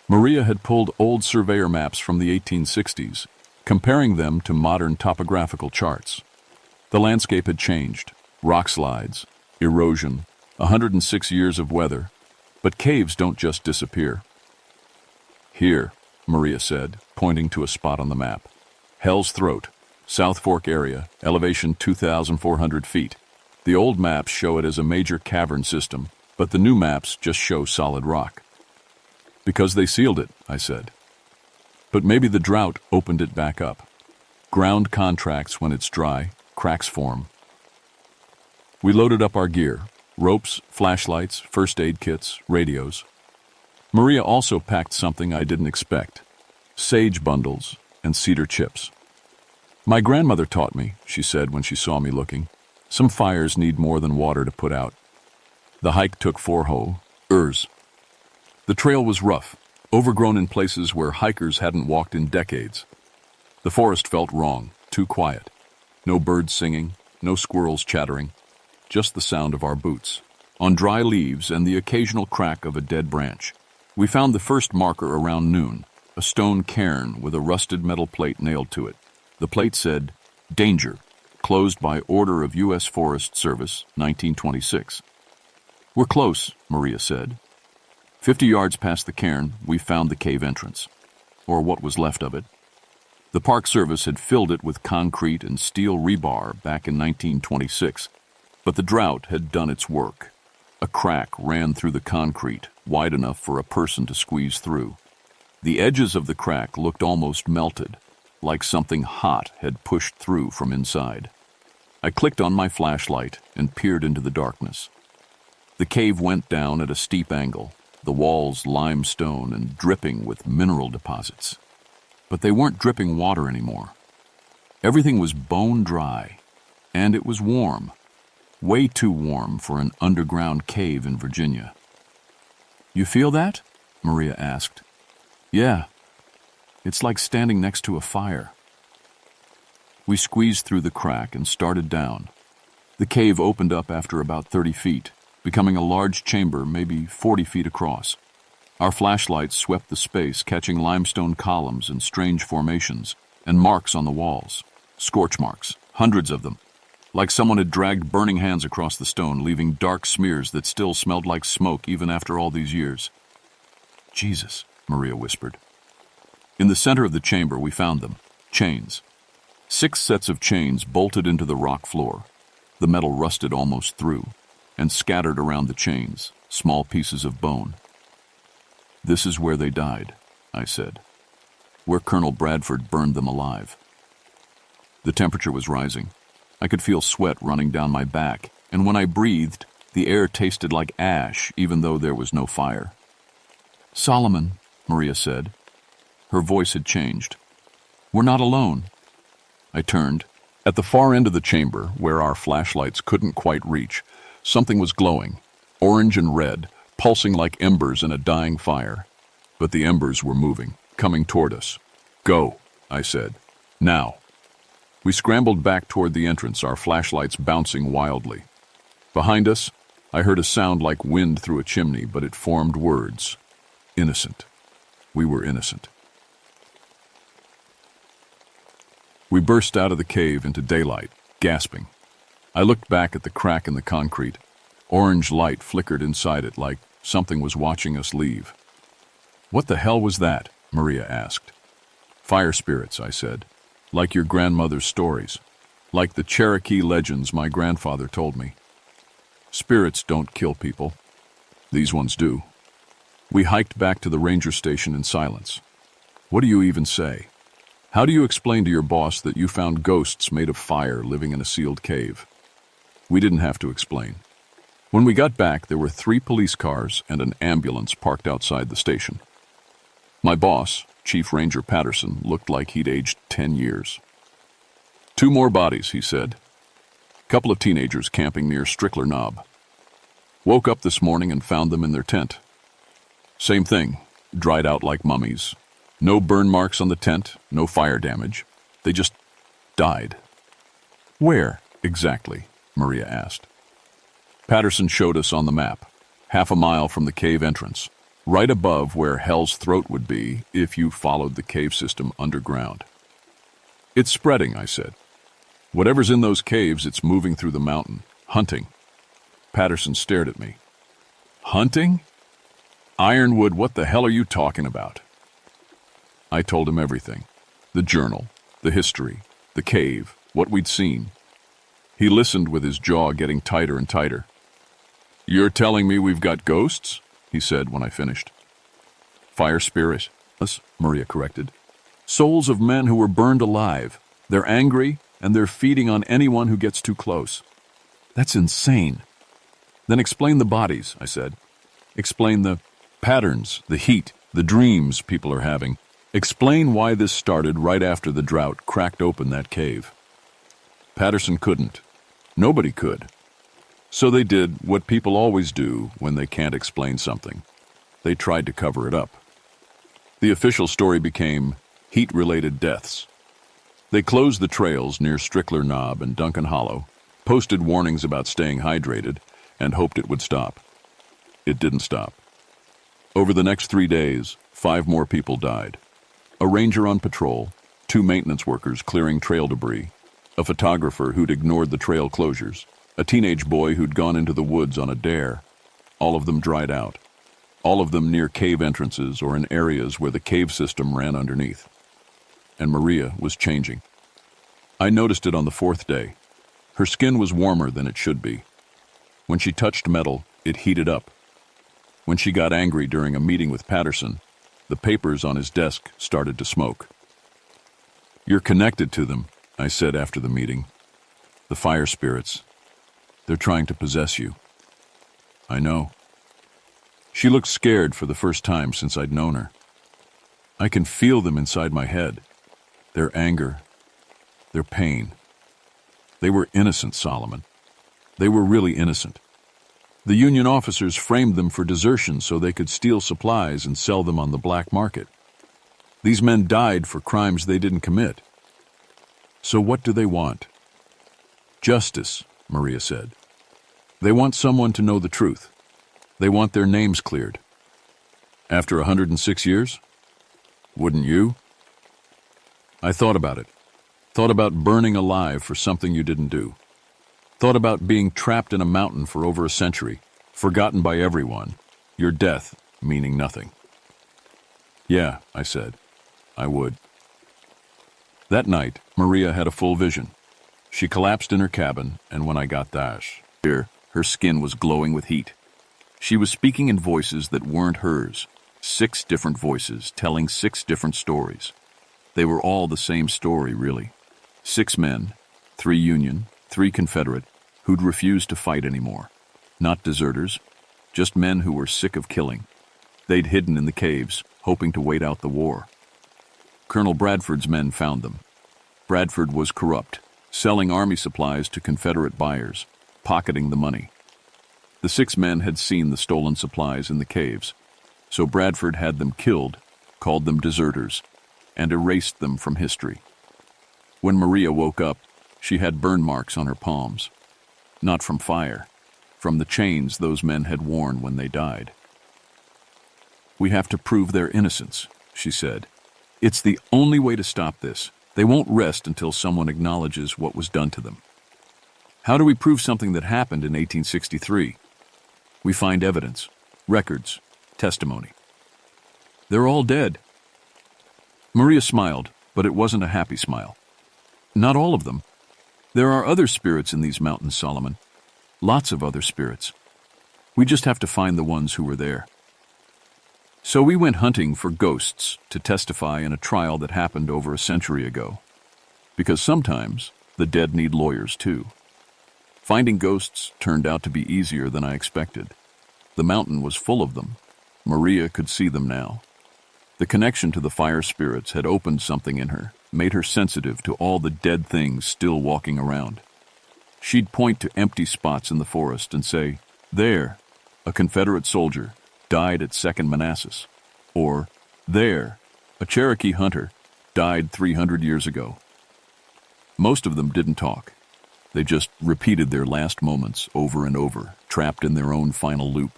Maria had pulled old surveyor maps from the 1860s, comparing them to modern topographical charts. The landscape had changed: rock slides, erosion, 106 years of weather. But caves don't just disappear. "Here," Maria said, pointing to a spot on the map. "Hell's Throat, South Fork area, elevation 2,400 feet. The old maps show it as a major cavern system, but the new maps just show solid rock." "Because they sealed it," I said. "But maybe the drought opened it back up. Ground contracts when it's dry, cracks form." We loaded up our gear: ropes, flashlights, first aid kits, radios. Maria also packed something I didn't expect: sage bundles and cedar chips. "My grandmother taught me," she said when she saw me looking. "Some fires need more than water to put out." The hike took 4 hours. The trail was rough, overgrown in places where hikers hadn't walked in decades. The forest felt wrong, too quiet. No birds singing, no squirrels chattering, just the sound of our boots on dry leaves and the occasional crack of a dead branch. We found the first marker around noon, a stone cairn with a rusted metal plate nailed to it. The plate said, "Danger, closed by order of U.S. Forest Service, 1926. "We're close," Maria said. 50 yards past the cairn, we found the cave entrance, or what was left of it. The Park Service had filled it with concrete and steel rebar back in 1926, but the drought had done its work. A crack ran through the concrete, wide enough for a person to squeeze through. The edges of the crack looked almost melted, like something hot had pushed through from inside. I clicked on my flashlight and peered into the darkness. The cave went down at a steep angle, the walls limestone and dripping with mineral deposits. But they weren't dripping water anymore. Everything was bone dry, and it was warm. Way too warm for an underground cave in Virginia. "You feel that?" Maria asked. "Yeah. It's like standing next to a fire." We squeezed through the crack and started down. The cave opened up after about 30 feet, becoming a large chamber maybe 40 feet across. Our flashlights swept the space, catching limestone columns and strange formations, and marks on the walls. Scorch marks, hundreds of them, like someone had dragged burning hands across the stone, leaving dark smears that still smelled like smoke even after all these years. "Jesus," Maria whispered. In the center of the chamber we found them, chains. 6 sets of chains bolted into the rock floor, the metal rusted almost through, and scattered around the chains, small pieces of bone. "This is where they died," I said, "where Colonel Bradford burned them alive." The temperature was rising. I could feel sweat running down my back, and when I breathed, the air tasted like ash, even though there was no fire. "Solomon," Maria said. Her voice had changed. "We're not alone." I turned. At the far end of the chamber, where our flashlights couldn't quite reach, something was glowing, orange and red, pulsing like embers in a dying fire. But the embers were moving, coming toward us. "Go," I said. "Now." We scrambled back toward the entrance, our flashlights bouncing wildly. Behind us, I heard a sound like wind through a chimney, but it formed words. Innocent. We were innocent. We burst out of the cave into daylight, gasping. I looked back at the crack in the concrete. Orange light flickered inside it like something was watching us leave. "What the hell was that?" Maria asked. "Fire spirits," I said. "Like your grandmother's stories. Like the Cherokee legends my grandfather told me. Spirits don't kill people. These ones do." We hiked back to the ranger station in silence. "What do you even say? How do you explain to your boss that you found ghosts made of fire living in a sealed cave?" We didn't have to explain. When we got back, there were 3 police cars and an ambulance parked outside the station. My boss, Chief Ranger Patterson, looked like he'd aged 10 years. "2 more bodies," he said. "Couple of teenagers camping near Strickler Knob. Woke up this morning and found them in their tent. Same thing, dried out like mummies. No burn marks on the tent, no fire damage. They just died." "Where, exactly?" Maria asked. Patterson showed us on the map, half a mile from the cave entrance, right above where Hell's Throat would be if you followed the cave system underground. "It's spreading," I said. "Whatever's in those caves, it's moving through the mountain, hunting." Patterson stared at me. "Hunting? Ironwood, what the hell are you talking about?" I told him everything. The journal, the history, the cave, what we'd seen. He listened with his jaw getting tighter and tighter. "You're telling me we've got ghosts?" he said when I finished. "Fire spirit," Maria corrected. "Souls of men who were burned alive. They're angry, and they're feeding on anyone who gets too close." "That's insane." "Then explain the bodies," I said. "Explain the patterns, the heat, the dreams people are having. Explain why this started right after the drought cracked open that cave." Patterson couldn't. Nobody could. So they did what people always do when they can't explain something. They tried to cover it up. The official story became heat-related deaths. They closed the trails near Strickler Knob and Duncan Hollow, posted warnings about staying hydrated, and hoped it would stop. It didn't stop. Over the next 3 days, 5 more people died. A ranger on patrol, 2 maintenance workers clearing trail debris, a photographer who'd ignored the trail closures, a teenage boy who'd gone into the woods on a dare. All of them dried out. All of them near cave entrances or in areas where the cave system ran underneath. And Maria was changing. I noticed it on the 4th day. Her skin was warmer than it should be. When she touched metal, it heated up. When she got angry during a meeting with Patterson, the papers on his desk started to smoke. "You're connected to them," I said after the meeting. "The fire spirits. They're trying to possess you." "I know." She looked scared for the first time since I'd known her. "I can feel them inside my head. Their anger, their pain. They were innocent, Solomon. They were really innocent. The Union officers framed them for desertion so they could steal supplies and sell them on the black market. These men died for crimes they didn't commit. So what do they want?" "Justice," Maria said. They want someone to know the truth. They want their names cleared. After 106 years? Wouldn't you? I thought about it. Thought about burning alive for something you didn't do. Thought about being trapped in a mountain for over a century, forgotten by everyone, your death meaning nothing. Yeah, I said, I would. That night, Maria had a full vision. She collapsed in her cabin, and when I got there, her skin was glowing with heat. She was speaking in voices that weren't hers, 6 different voices telling 6 different stories. They were all the same story, really. 6 men, 3 Union, 3 Confederate, who'd refused to fight anymore. Not deserters, just men who were sick of killing. They'd hidden in the caves, hoping to wait out the war. Colonel Bradford's men found them. Bradford was corrupt, selling army supplies to Confederate buyers, pocketing the money. The 6 men had seen the stolen supplies in the caves, so Bradford had them killed, called them deserters, and erased them from history. When Maria woke up, she had burn marks on her palms. Not from fire, from the chains those men had worn when they died. We have to prove their innocence, she said. It's the only way to stop this. They won't rest until someone acknowledges what was done to them. How do we prove something that happened in 1863? We find evidence, records, testimony. They're all dead. Maria smiled, but it wasn't a happy smile. Not all of them. There are other spirits in these mountains, Solomon. Lots of other spirits. We just have to find the ones who were there. So we went hunting for ghosts to testify in a trial that happened over a century ago. Because sometimes the dead need lawyers too. Finding ghosts turned out to be easier than I expected. The mountain was full of them. Maria could see them now. The connection to the fire spirits had opened something in her, made her sensitive to all the dead things still walking around. She'd point to empty spots in the forest and say, "There, a Confederate soldier died at 2nd Manassas." Or, "There, a Cherokee hunter died 300 years ago." Most of them didn't talk. They just repeated their last moments over and over, trapped in their own final loop.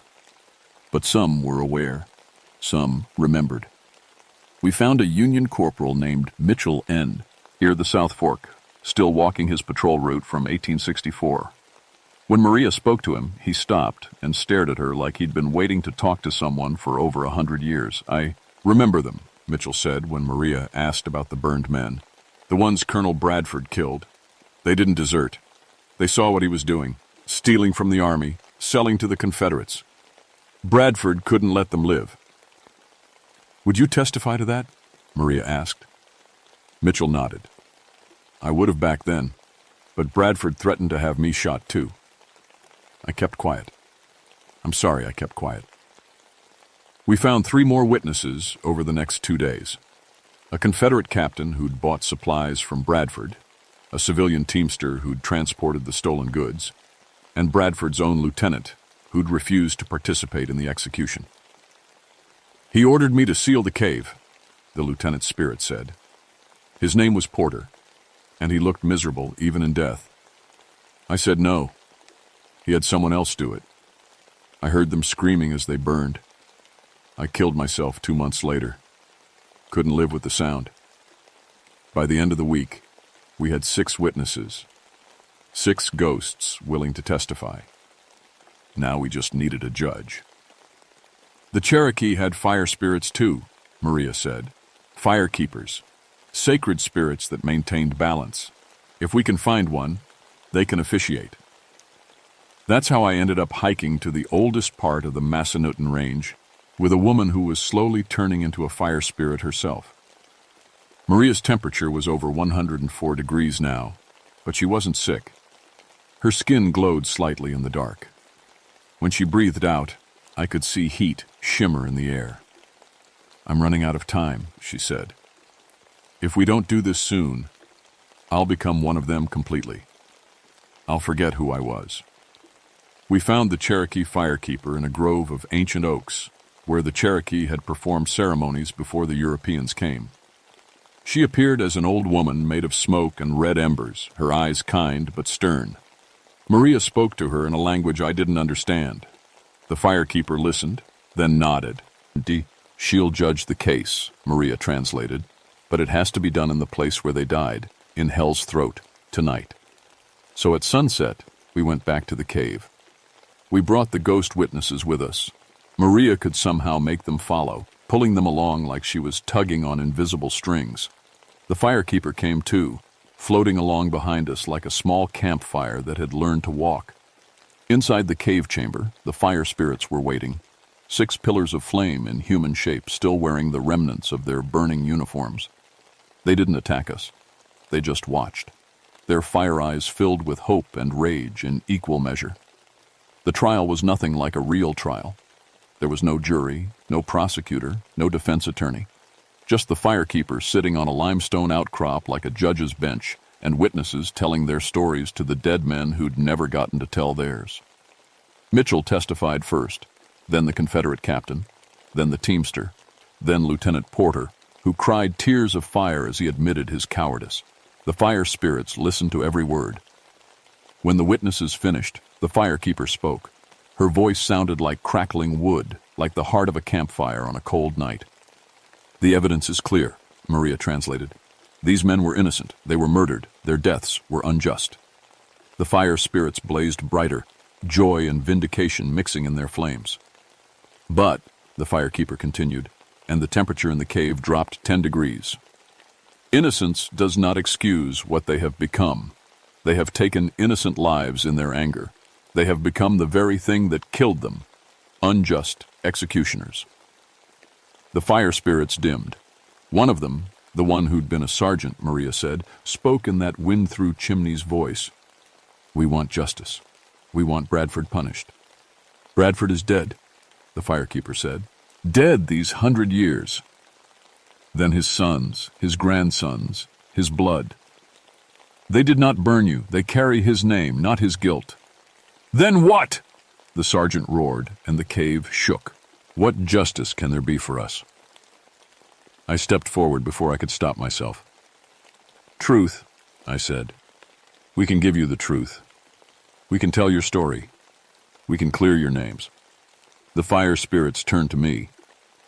But some were aware. Some remembered. We found a Union corporal named Mitchell N. near the South Fork, still walking his patrol route from 1864. When Maria spoke to him, he stopped and stared at her like he'd been waiting to talk to someone for over 100 years. "I remember them," Mitchell said when Maria asked about the burned men. "The ones Colonel Bradford killed. They didn't desert. They saw what he was doing, stealing from the army, selling to the Confederates. Bradford couldn't let them live." "Would you testify to that?" Maria asked. Mitchell nodded. "I would have back then, but Bradford threatened to have me shot too. I kept quiet. I'm sorry I kept quiet." We found 3 more witnesses over the next 2 days. A Confederate captain who'd bought supplies from Bradford, a civilian teamster who'd transported the stolen goods, and Bradford's own lieutenant, who'd refused to participate in the execution. "He ordered me to seal the cave," the lieutenant's spirit said. His name was Porter, and he looked miserable even in death. I said no. He had someone else do it. I heard them screaming as they burned. I killed myself 2 months later. Couldn't live with the sound. By the end of the week, we had 6 witnesses, 6 ghosts willing to testify. Now we just needed a judge. "The Cherokee had fire spirits too," Maria said. "Fire keepers, sacred spirits that maintained balance. If we can find one, they can officiate." That's how I ended up hiking to the oldest part of the Massanutten Range with a woman who was slowly turning into a fire spirit herself. Maria's temperature was over 104 degrees now, but she wasn't sick. Her skin glowed slightly in the dark. When she breathed out, I could see heat shimmer in the air. "I'm running out of time," she said. "If we don't do this soon, I'll become one of them completely. I'll forget who I was." We found the Cherokee firekeeper in a grove of ancient oaks, where the Cherokee had performed ceremonies before the Europeans came. She appeared as an old woman made of smoke and red embers, her eyes kind but stern. Maria spoke to her in a language I didn't understand. The firekeeper listened, then nodded. She'll judge the case, Maria translated, but it has to be done in the place where they died, in Hell's Throat, tonight. So at sunset, we went back to the cave. We brought the ghost witnesses with us. Maria could somehow make them follow, pulling them along like she was tugging on invisible strings. The firekeeper came too, floating along behind us like a small campfire that had learned to walk. Inside the cave chamber, the fire spirits were waiting. 6 pillars of flame in human shape, still wearing the remnants of their burning uniforms. They didn't attack us. They just watched, their fire eyes filled with hope and rage in equal measure. The trial was nothing like a real trial. There was no jury, no prosecutor, no defense attorney. Just the firekeeper sitting on a limestone outcrop like a judge's bench, and witnesses telling their stories to the dead men who'd never gotten to tell theirs. Mitchell testified first, then the Confederate captain, then the teamster, then Lieutenant Porter, who cried tears of fire as he admitted his cowardice. The fire spirits listened to every word. When the witnesses finished, the firekeeper spoke. Her voice sounded like crackling wood, like the heart of a campfire on a cold night. "The evidence is clear," Maria translated. "These men were innocent. They were murdered. Their deaths were unjust." The fire spirits blazed brighter, joy and vindication mixing in their flames. "But," the firekeeper continued, and the temperature in the cave dropped 10 degrees. "Innocence does not excuse what they have become. They have taken innocent lives in their anger. They have become the very thing that killed them, unjust executioners." The fire spirits dimmed. One of them, the one who'd been a sergeant, Maria said, spoke in that wind-through-chimneys voice. "We want justice. We want Bradford punished." "Bradford is dead," the firekeeper said. "Dead these 100 years. Then his sons, his grandsons, his blood. They did not burn you. They carry his name, not his guilt." "Then what?" the sergeant roared, and the cave shook. "What justice can there be for us?" I stepped forward before I could stop myself. "Truth," I said. "We can give you the truth. We can tell your story. We can clear your names." The fire spirits turned to me.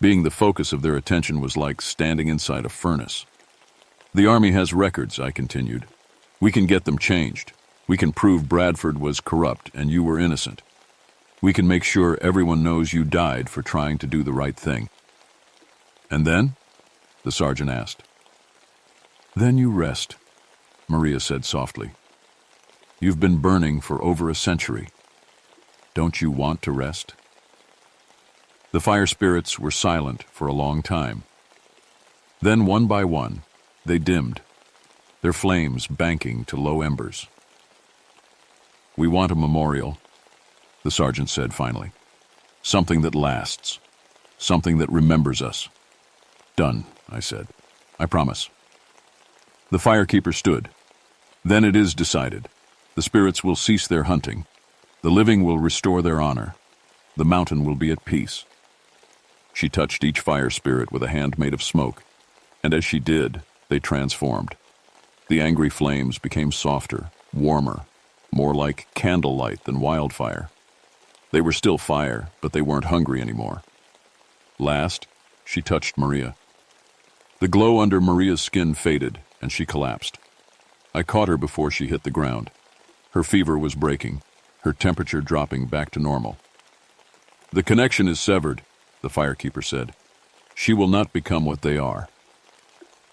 Being the focus of their attention was like standing inside a furnace. "The Army has records," I continued. "We can get them changed. We can prove Bradford was corrupt and you were innocent. We can make sure everyone knows you died for trying to do the right thing." "And then?" the sergeant asked. "Then you rest," Maria said softly. "You've been burning for over a century. Don't you want to rest?" The fire spirits were silent for a long time. Then, one by one, they dimmed, their flames banking to low embers. "We want a memorial," the sergeant said finally. "Something that lasts. Something that remembers us." "Done," I said. "I promise." The firekeeper stood. "Then it is decided. The spirits will cease their hunting. The living will restore their honor. The mountain will be at peace." She touched each fire spirit with a hand made of smoke, and as she did, they transformed. The angry flames became softer, warmer, more like candlelight than wildfire. They were still fire, but they weren't hungry anymore. Last, she touched Maria. The glow under Maria's skin faded, and she collapsed. I caught her before she hit the ground. Her fever was breaking, her temperature dropping back to normal. "The connection is severed," the firekeeper said. "She will not become what they are.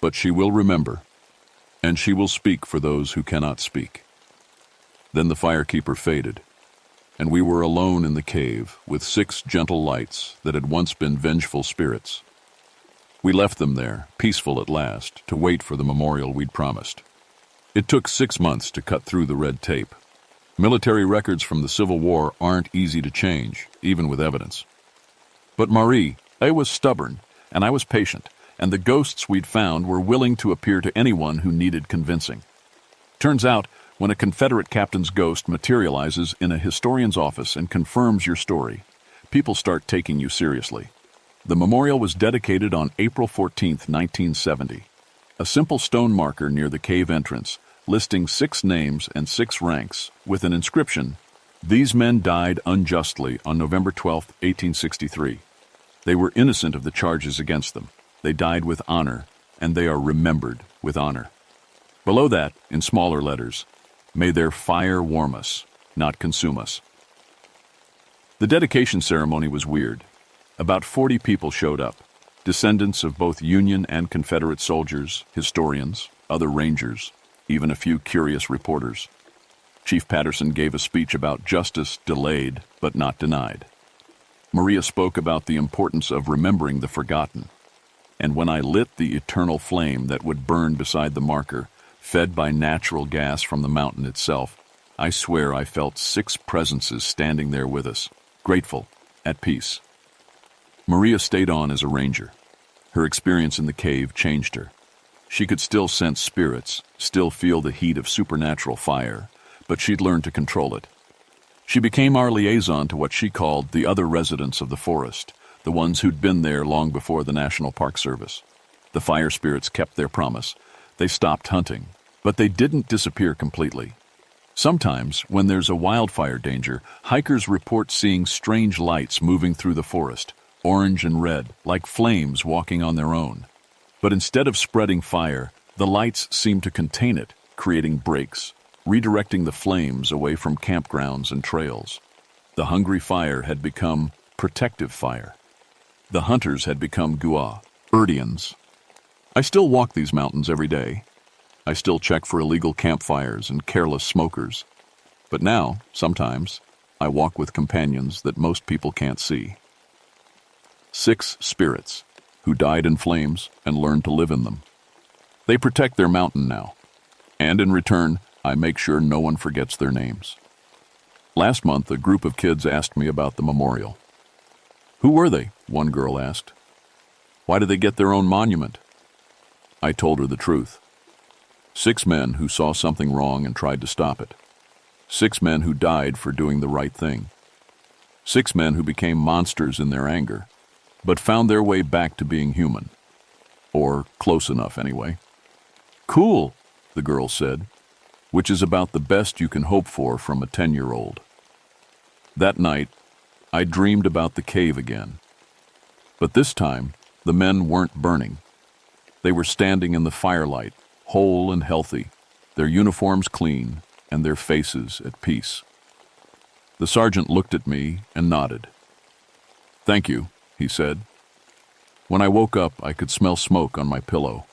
But she will remember, and she will speak for those who cannot speak." Then the firekeeper faded, and we were alone in the cave with 6 gentle lights that had once been vengeful spirits. We left them there, peaceful at last, to wait for the memorial we'd promised. It took 6 months to cut through the red tape. Military records from the Civil War aren't easy to change, even with evidence. But Marie, I was stubborn, and I was patient, and the ghosts we'd found were willing to appear to anyone who needed convincing. Turns out, when a Confederate captain's ghost materializes in a historian's office and confirms your story, people start taking you seriously. The memorial was dedicated on April 14, 1970. A simple stone marker near the cave entrance, listing 6 names and 6 ranks, with an inscription, "These men died unjustly on November 12, 1863. They were innocent of the charges against them. They died with honor, and they are remembered with honor." Below that, in smaller letters, "May their fire warm us, not consume us." The dedication ceremony was weird. About 40 people showed up, descendants of both Union and Confederate soldiers, historians, other rangers, even a few curious reporters. Chief Patterson gave a speech about justice delayed but not denied. Maria spoke about the importance of remembering the forgotten. And when I lit the eternal flame that would burn beside the marker, fed by natural gas from the mountain itself, I swear I felt 6 presences standing there with us, grateful, at peace. Maria stayed on as a ranger. Her experience in the cave changed her. She could still sense spirits, still feel the heat of supernatural fire, but she'd learned to control it. She became our liaison to what she called the other residents of the forest, the ones who'd been there long before the National Park Service. The fire spirits kept their promise. They stopped hunting, but they didn't disappear completely. Sometimes, when there's a wildfire danger, hikers report seeing strange lights moving through the forest, orange and red, like flames walking on their own. But instead of spreading fire, the lights seem to contain it, creating breaks, redirecting the flames away from campgrounds and trails. The hungry fire had become protective fire. The hunters had become guardians. I still walk these mountains every day. I still check for illegal campfires and careless smokers. But now, sometimes, I walk with companions that most people can't see. 6 spirits who died in flames and learned to live in them. They protect their mountain now, and in return, I make sure no one forgets their names. Last month, a group of kids asked me about the memorial. "Who were they?" one girl asked. "Why did they get their own monument?" I told her the truth. 6 men who saw something wrong and tried to stop it. 6 men who died for doing the right thing. 6 men who became monsters in their anger, but found their way back to being human. Or close enough, anyway. "Cool," the girl said, which is about the best you can hope for from a 10-year-old. That night, I dreamed about the cave again. But this time, the men weren't burning. They were standing in the firelight, whole and healthy, their uniforms clean, and their faces at peace. The sergeant looked at me and nodded. "Thank you," he said. When I woke up, I could smell smoke on my pillow.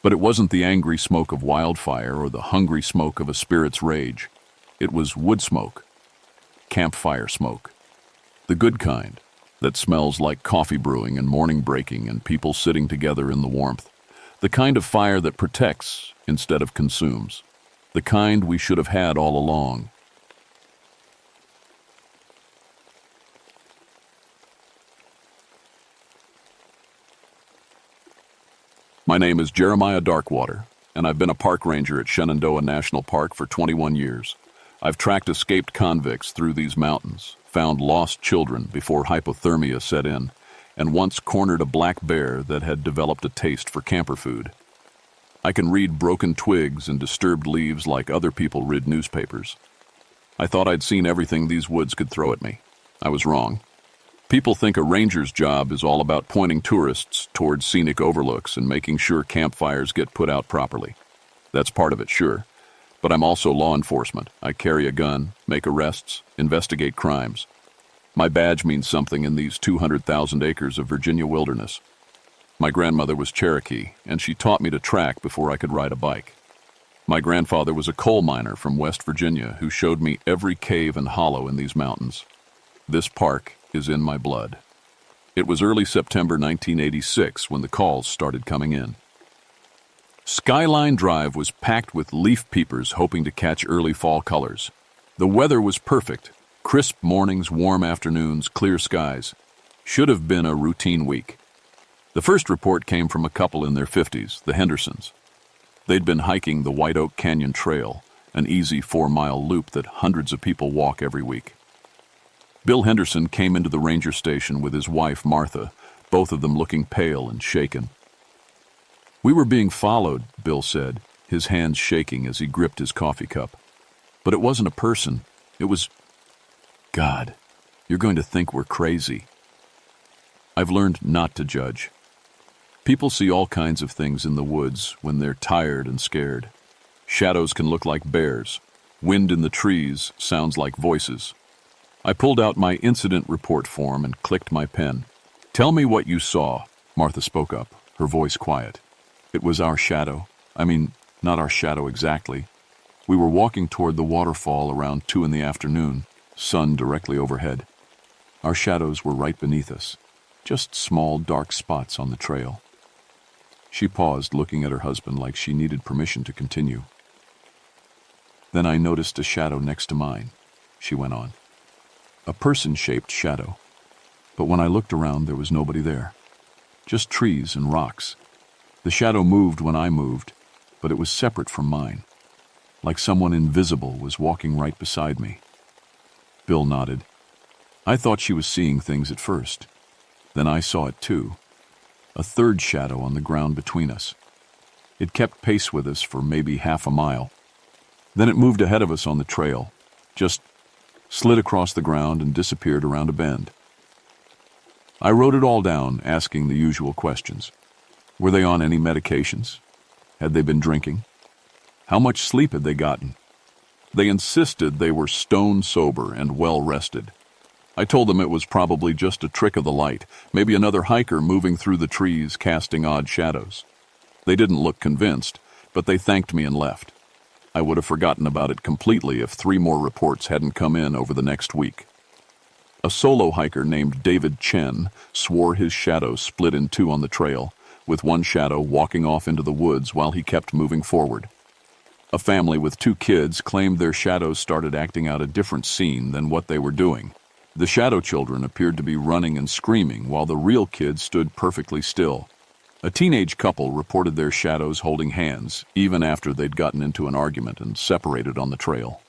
But it wasn't the angry smoke of wildfire or the hungry smoke of a spirit's rage. It was wood smoke, campfire smoke, the good kind that smells like coffee brewing and morning breaking and people sitting together in the warmth, the kind of fire that protects instead of consumes, the kind we should have had all along. My name is Jeremiah Darkwater, and I've been a park ranger at Shenandoah National Park for 21 years. I've tracked escaped convicts through these mountains, found lost children before hypothermia set in, and once cornered a black bear that had developed a taste for camper food. I can read broken twigs and disturbed leaves like other people read newspapers. I thought I'd seen everything these woods could throw at me. I was wrong. People think a ranger's job is all about pointing tourists towards scenic overlooks and making sure campfires get put out properly. That's part of it, sure. But I'm also law enforcement. I carry a gun, make arrests, investigate crimes. My badge means something in these 200,000 acres of Virginia wilderness. My grandmother was Cherokee, and she taught me to track before I could ride a bike. My grandfather was a coal miner from West Virginia who showed me every cave and hollow in these mountains. This park is in my blood. It was early September 1986 when the calls started coming in. Skyline Drive was packed with leaf peepers hoping to catch early fall colors. The weather was perfect. Crisp mornings, warm afternoons, clear skies. Should have been a routine week. The first report came from a couple in their 50s, the Hendersons. They'd been hiking the White Oak Canyon Trail, an easy 4-mile loop that hundreds of people walk every week. Bill Henderson came into the ranger station with his wife, Martha, both of them looking pale and shaken. "We were being followed," Bill said. his hands shaking as he gripped his coffee cup. But it wasn't a person. It was... God, you're going to think we're crazy. I've learned not to judge. People see all kinds of things in the woods when they're tired and scared. Shadows can look like bears. Wind in the trees sounds like voices. I pulled out my incident report form and clicked my pen. "Tell me what you saw," Martha spoke up, her voice quiet. "It was our shadow. I mean, not our shadow exactly. We were walking toward the waterfall around 2 in the afternoon, sun directly overhead. Our shadows were right beneath us, just small dark spots on the trail." She paused, looking at her husband like she needed permission to continue. "Then I noticed a shadow next to mine," she went on. "A person-shaped shadow. But when I looked around, there was nobody there. Just trees and rocks. The shadow moved when I moved, but it was separate from mine. Like someone invisible was walking right beside me." Bill nodded. "I thought she was seeing things at first. Then I saw it too. A third shadow on the ground between us. It kept pace with us for maybe half a mile. Then it moved ahead of us on the trail, just slid across the ground and disappeared around a bend." I wrote it all down, asking the usual questions. Were they on any medications? Had they been drinking? How much sleep had they gotten? They insisted they were stone sober and well rested. I told them it was probably just a trick of the light, maybe another hiker moving through the trees casting odd shadows. They didn't look convinced, but they thanked me and left. I would have forgotten about it completely if 3 more reports hadn't come in over the next week. A solo hiker named David Chen swore his shadow split in 2 on the trail, with one shadow walking off into the woods while he kept moving forward. A family with 2 kids claimed their shadows started acting out a different scene than what they were doing. The shadow children appeared to be running and screaming while the real kids stood perfectly still. A teenage couple reported their shadows holding hands, even after they'd gotten into an argument and separated on the trail.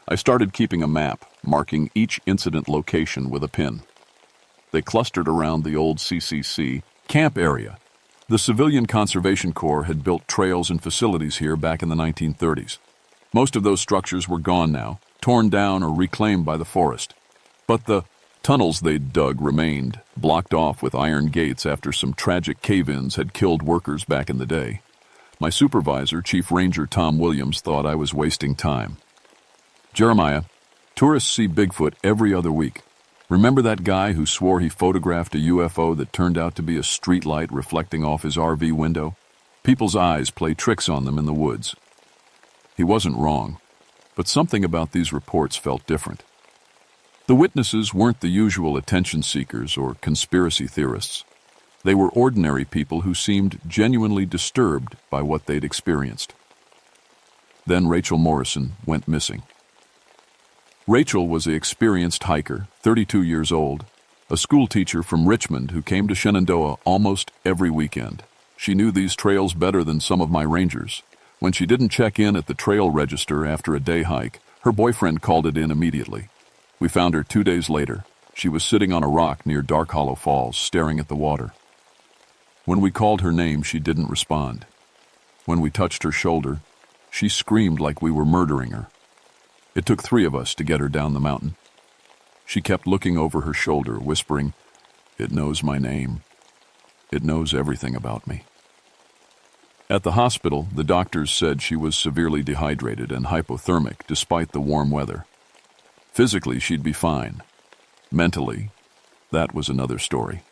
I started keeping a map, marking each incident location with a pin. They clustered around the old CCC camp area. The Civilian Conservation Corps had built trails and facilities here back in the 1930s. Most of those structures were gone now, torn down or reclaimed by the forest. But the tunnels they'd dug remained, blocked off with iron gates after some tragic cave-ins had killed workers back in the day. My supervisor, Chief Ranger Tom Williams, thought I was wasting time. "Jeremiah, tourists see Bigfoot every other week. Remember that guy who swore he photographed a UFO that turned out to be a streetlight reflecting off his RV window? People's eyes play tricks on them in the woods." He wasn't wrong, but something about these reports felt different. The witnesses weren't the usual attention seekers or conspiracy theorists. They were ordinary people who seemed genuinely disturbed by what they'd experienced. Then Rachel Morrison went missing. Rachel was an experienced hiker, 32 years old, a school teacher from Richmond who came to Shenandoah almost every weekend. She knew these trails better than some of my rangers. When she didn't check in at the trail register after a day hike, her boyfriend called it in immediately. We found her 2 days later. She was sitting on a rock near Dark Hollow Falls, staring at the water. When we called her name, she didn't respond. When we touched her shoulder, she screamed like we were murdering her. It took 3 of us to get her down the mountain. She kept looking over her shoulder, whispering, "It knows my name. It knows everything about me." At the hospital, the doctors said she was severely dehydrated and hypothermic despite the warm weather. Physically, she'd be fine. Mentally, that was another story.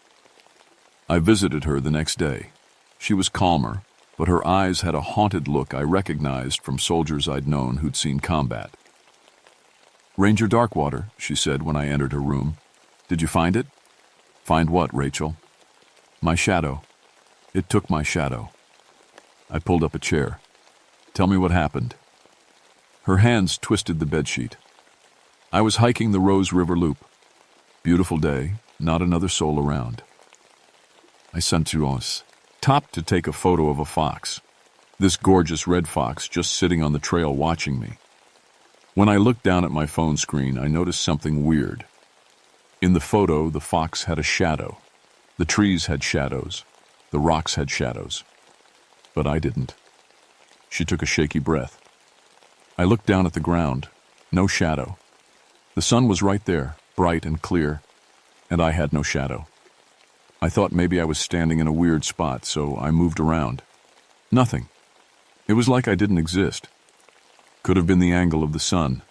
I visited her the next day. She was calmer, but her eyes had a haunted look I recognized from soldiers I'd known who'd seen combat. "Ranger Darkwater," she said when I entered her room. "Did you find it?" "Find what, Rachel?" "My shadow. It took my shadow." I pulled up a chair. "Tell me what happened." Her hands twisted the bedsheet. "I was hiking the Rose River Loop. Beautiful day, not another soul around. I sent you us top to take a photo of a fox. This gorgeous red fox just sitting on the trail watching me. When I looked down at my phone screen, I noticed something weird. In the photo, the fox had a shadow. The trees had shadows. The rocks had shadows. But I didn't. She took a shaky breath. I looked down at the ground. No shadow. The sun was right there, bright and clear, and I had no shadow. I thought maybe I was standing in a weird spot, so I moved around. Nothing. It was like I didn't exist. Could have been the angle of the sun.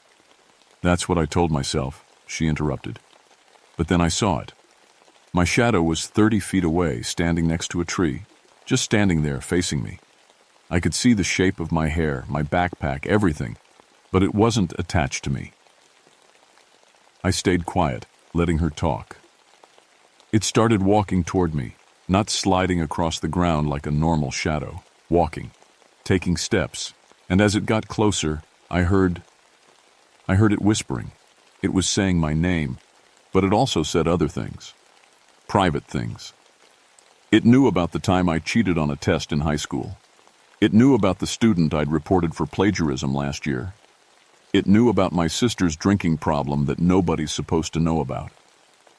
That's what I told myself, she interrupted. But then I saw it. My shadow was 30 feet away, standing next to a tree, just standing there facing me. I could see the shape of my hair, my backpack, everything, but it wasn't attached to me. I stayed quiet, letting her talk. It started walking toward me, not sliding across the ground like a normal shadow, walking, taking steps, and as it got closer, I heard it whispering. It was saying my name, but it also said other things, private things. It knew about the time I cheated on a test in high school. It knew about the student I'd reported for plagiarism last year. It knew about my sister's drinking problem that nobody's supposed to know about.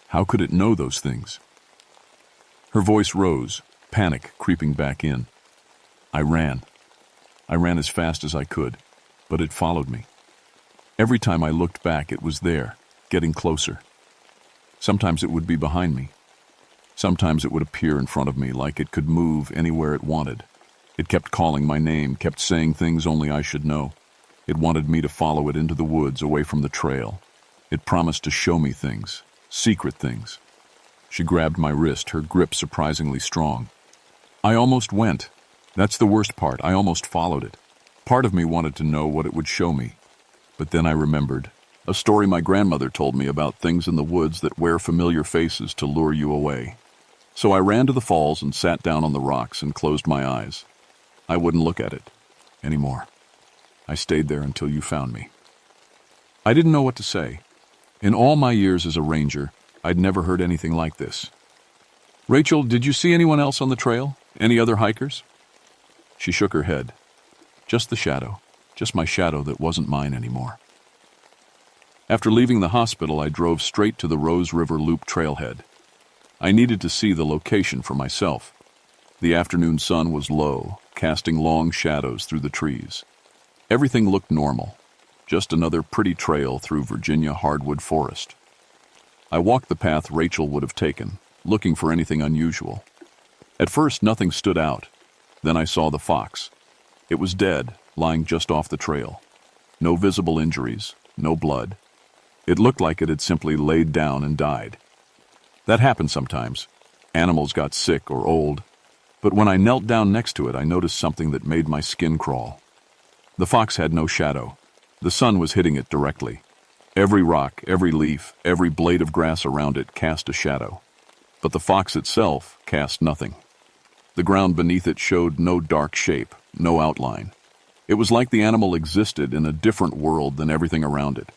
How could it know those things? Her voice rose, panic creeping back in. I ran. I ran as fast as I could, but it followed me. Every time I looked back, it was there, getting closer. Sometimes it would be behind me. Sometimes it would appear in front of me like it could move anywhere it wanted. It kept calling my name, kept saying things only I should know. It wanted me to follow it into the woods, away from the trail. It promised to show me things, secret things. She grabbed my wrist, her grip surprisingly strong. I almost went. That's the worst part. I almost followed it. Part of me wanted to know what it would show me. But then I remembered a story my grandmother told me about things in the woods that wear familiar faces to lure you away. So I ran to the falls and sat down on the rocks and closed my eyes. I wouldn't look at it anymore. I stayed there until you found me. I didn't know what to say. In all my years as a ranger, I'd never heard anything like this. Rachel, did you see anyone else on the trail? Any other hikers? She shook her head. Just the shadow. Just my shadow that wasn't mine anymore. After leaving the hospital, I drove straight to the Rose River Loop trailhead. I needed to see the location for myself. The afternoon sun was low, casting long shadows through the trees. Everything looked normal, just another pretty trail through Virginia hardwood forest. I walked the path Rachel would have taken, looking for anything unusual. At first, nothing stood out. Then I saw the fox. It was dead, lying just off the trail. No visible injuries, no blood. It looked like it had simply laid down and died. That happened sometimes. Animals got sick or old. But when I knelt down next to it, I noticed something that made my skin crawl. The fox had no shadow. The sun was hitting it directly. Every rock, every leaf, every blade of grass around it cast a shadow. But the fox itself cast nothing. The ground beneath it showed no dark shape, no outline. It was like the animal existed in a different world than everything around it.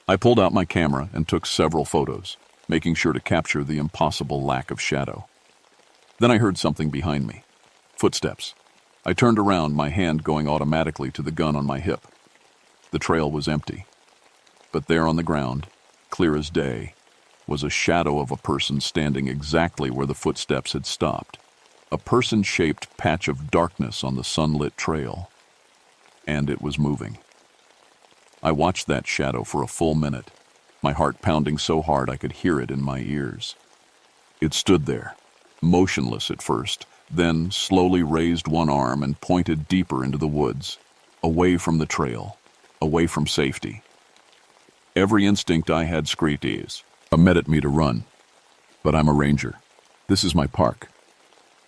I pulled out my camera and took several photos, making sure to capture the impossible lack of shadow. Then I heard something behind me. Footsteps. I turned around, my hand going automatically to the gun on my hip. The trail was empty. But there on the ground, clear as day, was a shadow of a person standing exactly where the footsteps had stopped. A person-shaped patch of darkness on the sunlit trail. And it was moving. I watched that shadow for a full minute, my heart pounding so hard I could hear it in my ears. It stood there, motionless at first, then slowly raised one arm and pointed deeper into the woods, away from the trail, away from safety. Every instinct I had screamed at me to run. But I'm a ranger. This is my park.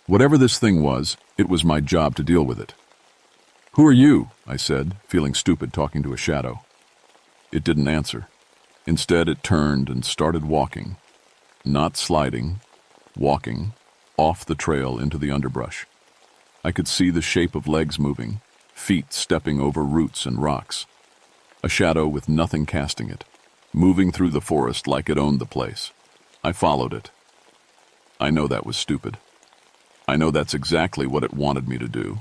Whatever this thing was, it was my job to deal with it. "Who are you?" I said, feeling stupid talking to a shadow. It didn't answer. Instead, it turned and started walking. Not sliding, walking, off the trail into the underbrush. I could see the shape of legs moving, feet stepping over roots and rocks. A shadow with nothing casting it, moving through the forest like it owned the place. I followed it. I know that was stupid. I know that's exactly what it wanted me to do.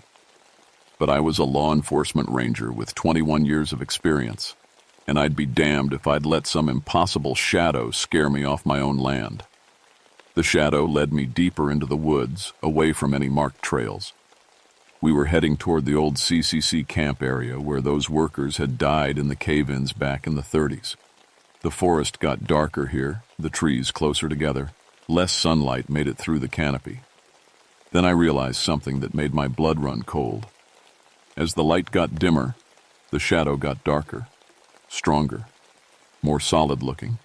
But I was a law enforcement ranger with 21 years of experience, and I'd be damned if I'd let some impossible shadow scare me off my own land. The shadow led me deeper into the woods, away from any marked trails. We were heading toward the old CCC camp area where those workers had died in the cave-ins back in the 30s. The forest got darker here, the trees closer together. Less sunlight made it through the canopy. Then I realized something that made my blood run cold. As the light got dimmer, the shadow got darker, stronger, more solid-looking.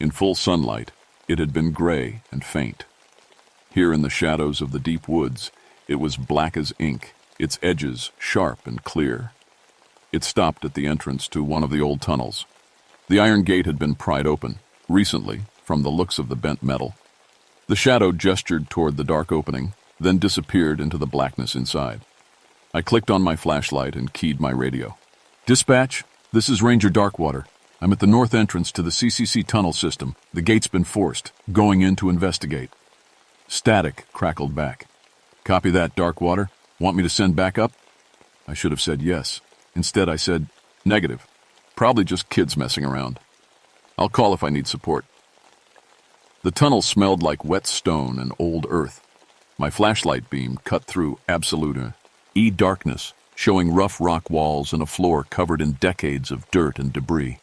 In full sunlight, it had been gray and faint. Here in the shadows of the deep woods, it was black as ink, its edges sharp and clear. It stopped at the entrance to one of the old tunnels. The iron gate had been pried open, recently, from the looks of the bent metal. The shadow gestured toward the dark opening, then disappeared into the blackness inside. I clicked on my flashlight and keyed my radio. "Dispatch, this is Ranger Darkwater. I'm at the north entrance to the CCC tunnel system. The gate's been forced. Going in to investigate." Static crackled back. "Copy that, Darkwater. Want me to send backup?" I should have said yes. Instead, I said, "Negative. Probably just kids messing around. I'll call if I need support." The tunnel smelled like wet stone and old earth. My flashlight beam cut through absolute darkness, showing rough rock walls and a floor covered in decades of dirt and debris.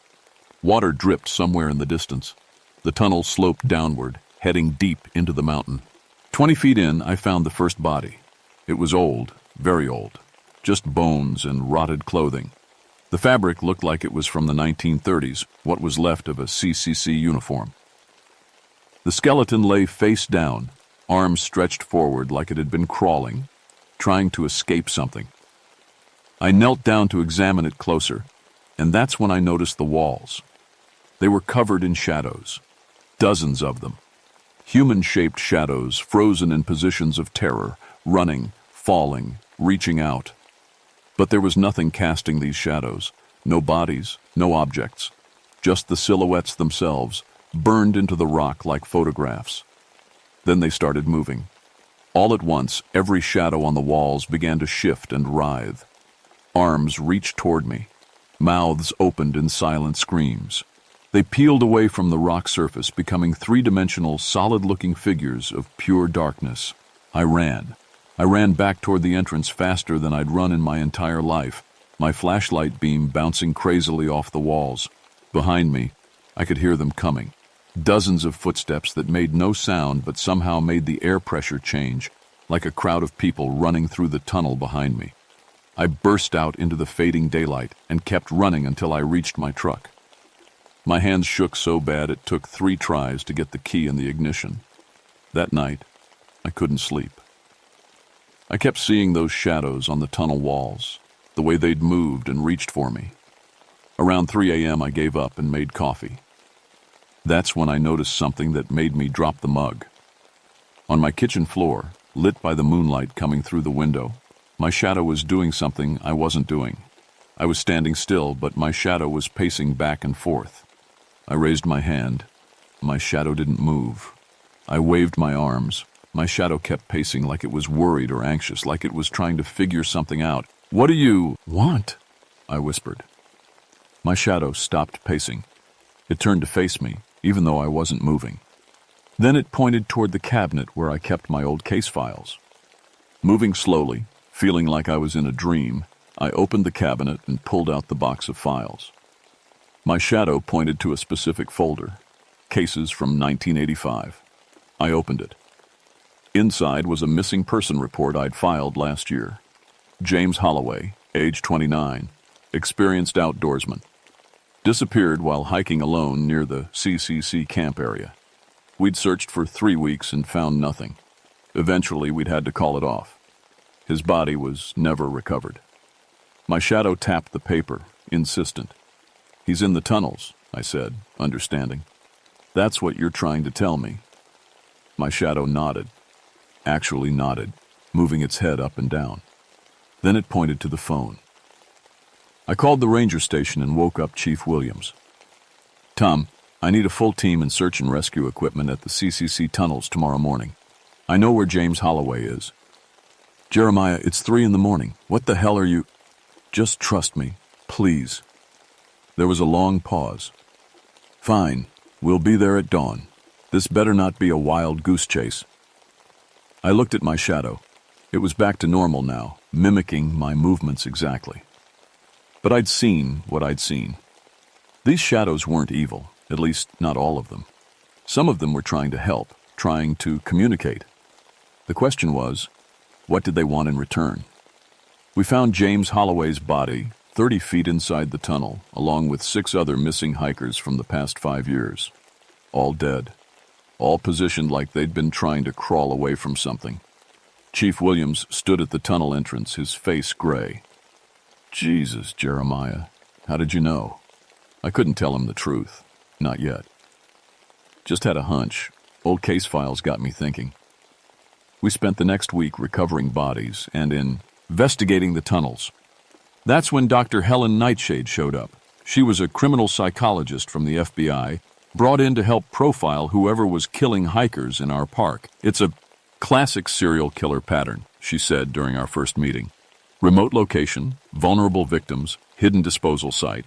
Water dripped somewhere in the distance. The tunnel sloped downward, heading deep into the mountain. 20 feet in, I found the first body. It was old, very old, just bones and rotted clothing. The fabric looked like it was from the 1930s, what was left of a CCC uniform. The skeleton lay face down, arms stretched forward like it had been crawling, trying to escape something. I knelt down to examine it closer, and that's when I noticed the walls. They were covered in shadows, dozens of them. Human-shaped shadows frozen in positions of terror, running, falling, reaching out. But there was nothing casting these shadows, no bodies, no objects, just the silhouettes themselves, burned into the rock like photographs. Then they started moving. All at once, every shadow on the walls began to shift and writhe. Arms reached toward me. Mouths opened in silent screams. They peeled away from the rock surface, becoming three-dimensional, solid-looking figures of pure darkness. I ran. I ran back toward the entrance faster than I'd run in my entire life, my flashlight beam bouncing crazily off the walls. Behind me, I could hear them coming. Dozens of footsteps that made no sound but somehow made the air pressure change, like a crowd of people running through the tunnel behind me. I burst out into the fading daylight and kept running until I reached my truck. My hands shook so bad it took 3 tries to get the key in the ignition. That night, I couldn't sleep. I kept seeing those shadows on the tunnel walls, the way they'd moved and reached for me. Around 3 a.m. I gave up and made coffee. That's when I noticed something that made me drop the mug. On my kitchen floor, lit by the moonlight coming through the window, my shadow was doing something I wasn't doing. I was standing still, but my shadow was pacing back and forth. I raised my hand. My shadow didn't move. I waved my arms. My shadow kept pacing like it was worried or anxious, like it was trying to figure something out. "What do you want?" I whispered. My shadow stopped pacing. It turned to face me, even though I wasn't moving. Then it pointed toward the cabinet where I kept my old case files. Moving slowly, feeling like I was in a dream, I opened the cabinet and pulled out the box of files. My shadow pointed to a specific folder, cases from 1985. I opened it. Inside was a missing person report I'd filed last year. James Holloway, age 29, experienced outdoorsman. Disappeared while hiking alone near the CCC camp area. We'd searched for 3 weeks and found nothing. Eventually, we'd had to call it off. His body was never recovered. My shadow tapped the paper, insistent. "He's in the tunnels," I said, understanding. "That's what you're trying to tell me." My shadow nodded. Actually nodded, moving its head up and down. Then it pointed to the phone. I called the ranger station and woke up Chief Williams. "Tom, I need a full team and search and rescue equipment at the CCC tunnels tomorrow morning. I know where James Holloway is." "Jeremiah, it's 3 a.m. What the hell are you—" "Just trust me, please." There was a long pause. "Fine, we'll be there at dawn. This better not be a wild goose chase." I looked at my shadow. It was back to normal now, mimicking my movements exactly. But I'd seen what I'd seen. These shadows weren't evil, at least not all of them. Some of them were trying to help, trying to communicate. The question was, what did they want in return? We found James Holloway's body 30 feet inside the tunnel, along with 6 other missing hikers from the past 5 years. All dead. All positioned like they'd been trying to crawl away from something. Chief Williams stood at the tunnel entrance, his face gray. Jesus, Jeremiah, how did you know? I couldn't tell him the truth. Not yet. Just had a hunch. Old case files got me thinking. We spent the next week recovering bodies and investigating the tunnels. That's when Dr. Helen Nightshade showed up. She was a criminal psychologist from the FBI, brought in to help profile whoever was killing hikers in our park. It's a classic serial killer pattern, she said during our first meeting. Remote location, vulnerable victims, hidden disposal site.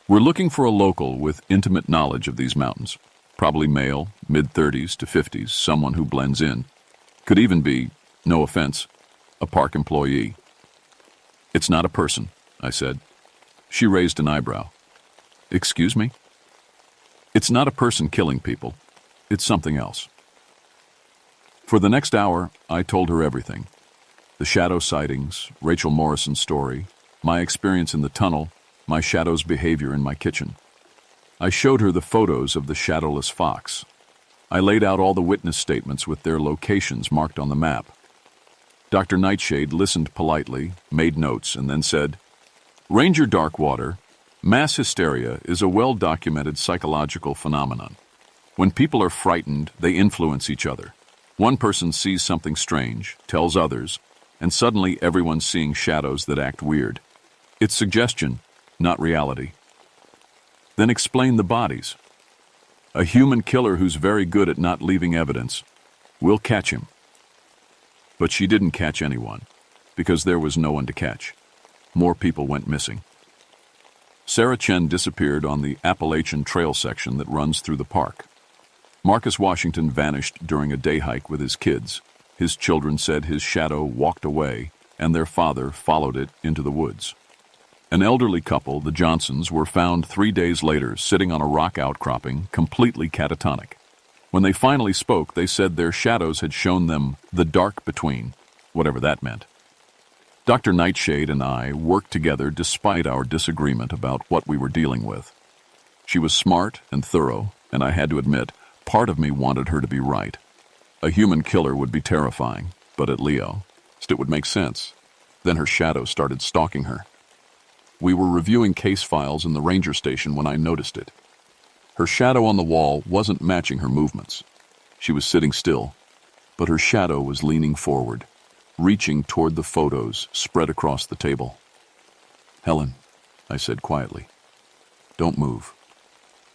We're looking for a local with intimate knowledge of these mountains. Probably male, mid-30s to 50s, someone who blends in. Could even be, no offense, a park employee. It's not a person, I said. She raised an eyebrow. Excuse me? It's not a person killing people. It's something else. For the next hour, I told her everything. The shadow sightings, Rachel Morrison's story, my experience in the tunnel, my shadow's behavior in my kitchen. I showed her the photos of the shadowless fox. I laid out all the witness statements with their locations marked on the map. Dr. Nightshade listened politely, made notes, and then said, Ranger Darkwater, mass hysteria is a well-documented psychological phenomenon. When people are frightened, they influence each other. One person sees something strange, tells others, and suddenly everyone's seeing shadows that act weird. It's suggestion, not reality. Then explain the bodies. A human killer who's very good at not leaving evidence. We'll catch him. But she didn't catch anyone, because there was no one to catch. More people went missing. Sarah Chen disappeared on the Appalachian Trail section that runs through the park. Marcus Washington vanished during a day hike with his kids. His children said his shadow walked away, and their father followed it into the woods. An elderly couple, the Johnsons, were found 3 days later sitting on a rock outcropping, completely catatonic. When they finally spoke, they said their shadows had shown them the dark between, whatever that meant. Dr. Nightshade and I worked together despite our disagreement about what we were dealing with. She was smart and thorough, and I had to admit, part of me wanted her to be right. A human killer would be terrifying, but at Leo, it would make sense. Then her shadow started stalking her. We were reviewing case files in the ranger station when I noticed it. Her shadow on the wall wasn't matching her movements. She was sitting still, but her shadow was leaning forward, reaching toward the photos spread across the table. Helen, I said quietly, don't move.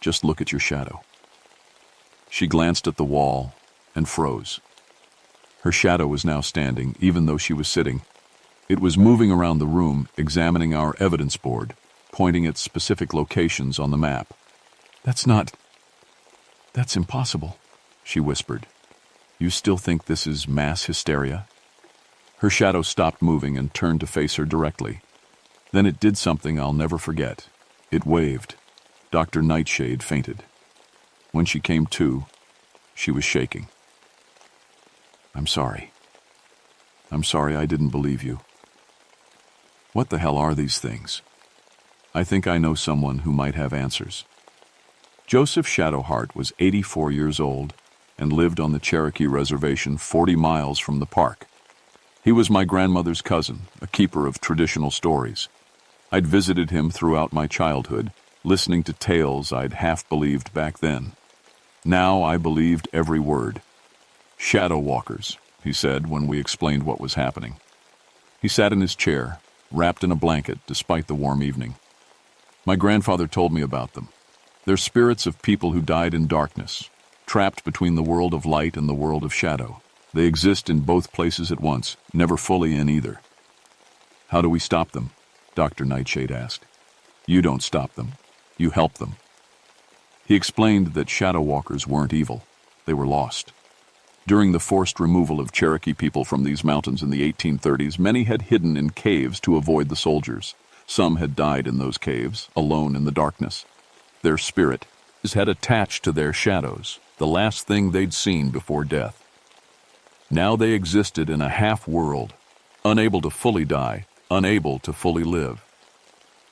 Just look at your shadow. She glanced at the wall and froze. Her shadow was now standing, even though she was sitting. It was moving around the room, examining our evidence board, pointing at specific locations on the map. That's impossible, she whispered. You still think this is mass hysteria? Her shadow stopped moving and turned to face her directly. Then it did something I'll never forget. It waved. Dr. Nightshade fainted. When she came to, she was shaking. I'm sorry. I'm sorry I didn't believe you. What the hell are these things? I think I know someone who might have answers. Joseph Shadowheart was 84 years old and lived on the Cherokee Reservation 40 miles from the park. He was my grandmother's cousin, a keeper of traditional stories. I'd visited him throughout my childhood, listening to tales I'd half believed back then. Now I believed every word. Shadow walkers, he said when we explained what was happening. He sat in his chair, wrapped in a blanket despite the warm evening. My grandfather told me about them. They're spirits of people who died in darkness, trapped between the world of light and the world of shadow. They exist in both places at once, never fully in either. How do we stop them? Dr. Nightshade asked. You don't stop them. You help them. He explained that shadow walkers weren't evil. They were lost. During the forced removal of Cherokee people from these mountains in the 1830s, many had hidden in caves to avoid the soldiers. Some had died in those caves, alone in the darkness. Their spirit had attached to their shadows, the last thing they'd seen before death. Now they existed in a half-world, unable to fully die, unable to fully live.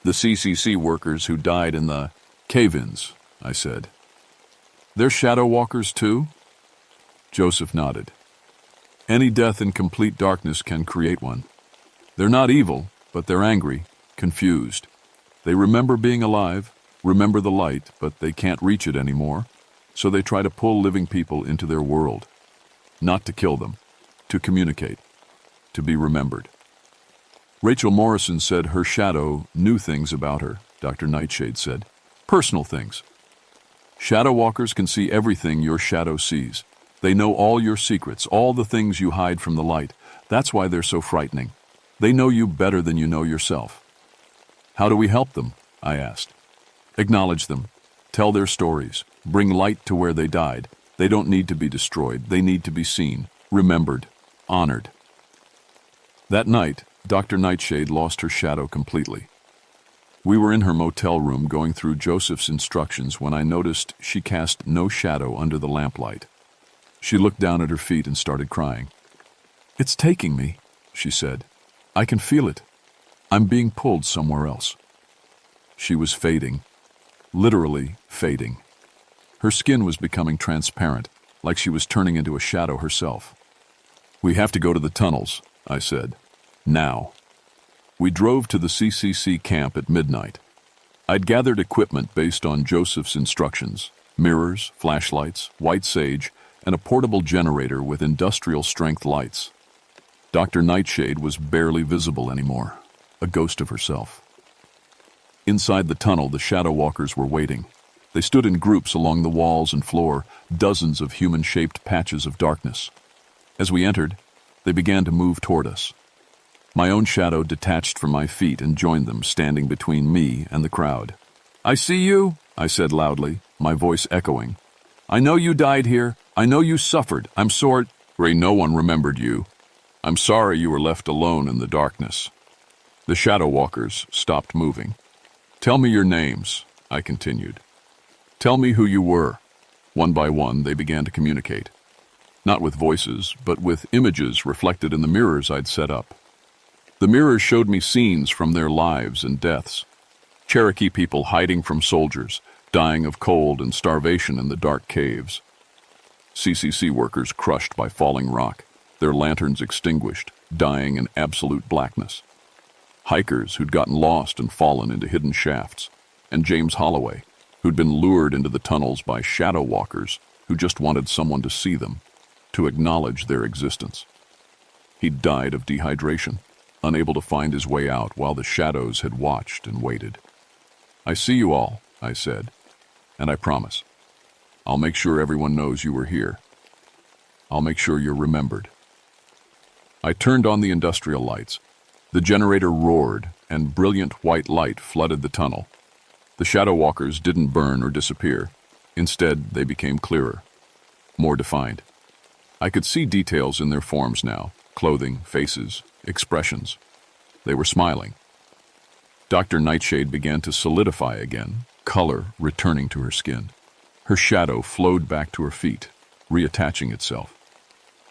The CCC workers who died in the cave-ins, I said. They're shadow walkers too? Joseph nodded. Any death in complete darkness can create one. They're not evil, but they're angry, confused. They remember being alive, remember the light, but they can't reach it anymore, so they try to pull living people into their world. Not to kill them, to communicate, to be remembered. Rachel Morrison said her shadow knew things about her, Dr. Nightshade said. Personal things. Shadow walkers can see everything your shadow sees. They know all your secrets, all the things you hide from the light. That's why they're so frightening. They know you better than you know yourself. How do we help them? I asked. Acknowledge them. Tell their stories. Bring light to where they died. They don't need to be destroyed. They need to be seen, remembered, honored. That night, Dr. Nightshade lost her shadow completely. We were in her motel room going through Joseph's instructions when I noticed she cast no shadow under the lamplight. She looked down at her feet and started crying. "It's taking me," she said. "I can feel it. I'm being pulled somewhere else." She was fading, literally fading. Her skin was becoming transparent, like she was turning into a shadow herself. "We have to go to the tunnels," I said. "Now." We drove to the CCC camp at midnight. I'd gathered equipment based on Joseph's instructions: mirrors, flashlights, white sage, and a portable generator with industrial-strength lights. Dr. Nightshade was barely visible anymore, a ghost of herself. Inside the tunnel, the shadow walkers were waiting. They stood in groups along the walls and floor, dozens of human-shaped patches of darkness. As we entered, they began to move toward us. My own shadow detached from my feet and joined them, standing between me and the crowd. "I see you," I said loudly, my voice echoing. "I know you died here. I know you suffered. I'm sorry." "Ray, no one remembered you. I'm sorry you were left alone in the darkness." The shadow walkers stopped moving. "Tell me your names," I continued. "Tell me who you were." One by one, they began to communicate. Not with voices, but with images reflected in the mirrors I'd set up. The mirrors showed me scenes from their lives and deaths. Cherokee people hiding from soldiers, dying of cold and starvation in the dark caves. CCC workers crushed by falling rock, their lanterns extinguished, dying in absolute blackness. Hikers who'd gotten lost and fallen into hidden shafts. And James Holloway, who'd been lured into the tunnels by shadow walkers who just wanted someone to see them, to acknowledge their existence. He'd died of dehydration, unable to find his way out while the shadows had watched and waited. "I see you all," I said, "and I promise. I'll make sure everyone knows you were here. I'll make sure you're remembered." I turned on the industrial lights. The generator roared, and brilliant white light flooded the tunnel. The shadow walkers didn't burn or disappear. Instead, they became clearer, more defined. I could see details in their forms now: clothing, faces, expressions. They were smiling. Dr. Nightshade began to solidify again, color returning to her skin. Her shadow flowed back to her feet, reattaching itself.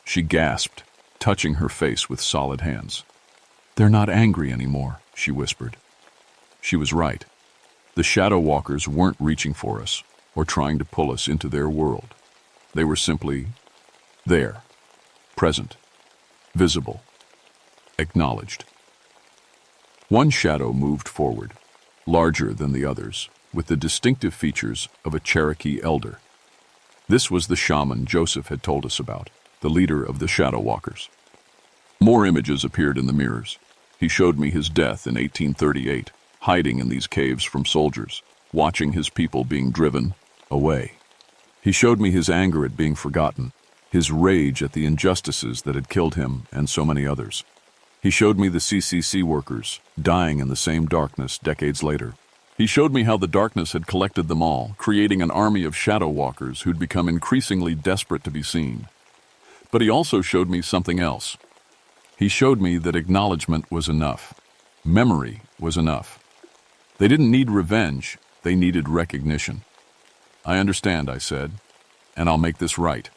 She gasped, touching her face with solid hands. "They're not angry anymore," she whispered. She was right. The shadow walkers weren't reaching for us or trying to pull us into their world. They were simply there, present, visible, acknowledged. One shadow moved forward, larger than the others, with the distinctive features of a Cherokee elder. This was the shaman Joseph had told us about, the leader of the shadow walkers. More images appeared in the mirrors. He showed me his death in 1838, hiding in these caves from soldiers, watching his people being driven away. He showed me his anger at being forgotten, his rage at the injustices that had killed him and so many others. He showed me the CCC workers, dying in the same darkness decades later. He showed me how the darkness had collected them all, creating an army of shadow walkers who'd become increasingly desperate to be seen. But he also showed me something else. He showed me that acknowledgement was enough. Memory was enough. They didn't need revenge, they needed recognition. I understand, I said, and I'll make this right.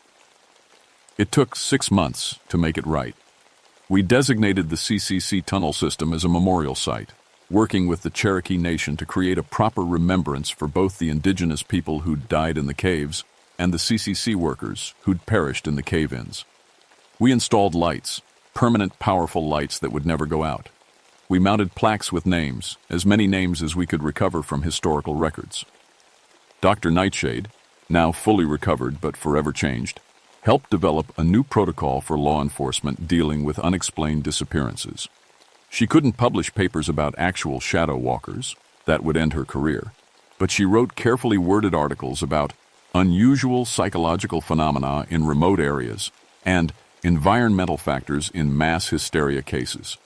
It took 6 months to make it right. We designated the CCC tunnel system as a memorial site, working with the Cherokee Nation to create a proper remembrance for both the indigenous people who'd died in the caves and the CCC workers who'd perished in the cave-ins. We installed lights, permanent powerful lights that would never go out. We mounted plaques with names, as many names as we could recover from historical records. Dr. Nightshade, now fully recovered but forever changed, helped develop a new protocol for law enforcement dealing with unexplained disappearances. She couldn't publish papers about actual shadow walkers, that would end her career, but she wrote carefully worded articles about unusual psychological phenomena in remote areas and environmental factors in mass hysteria cases.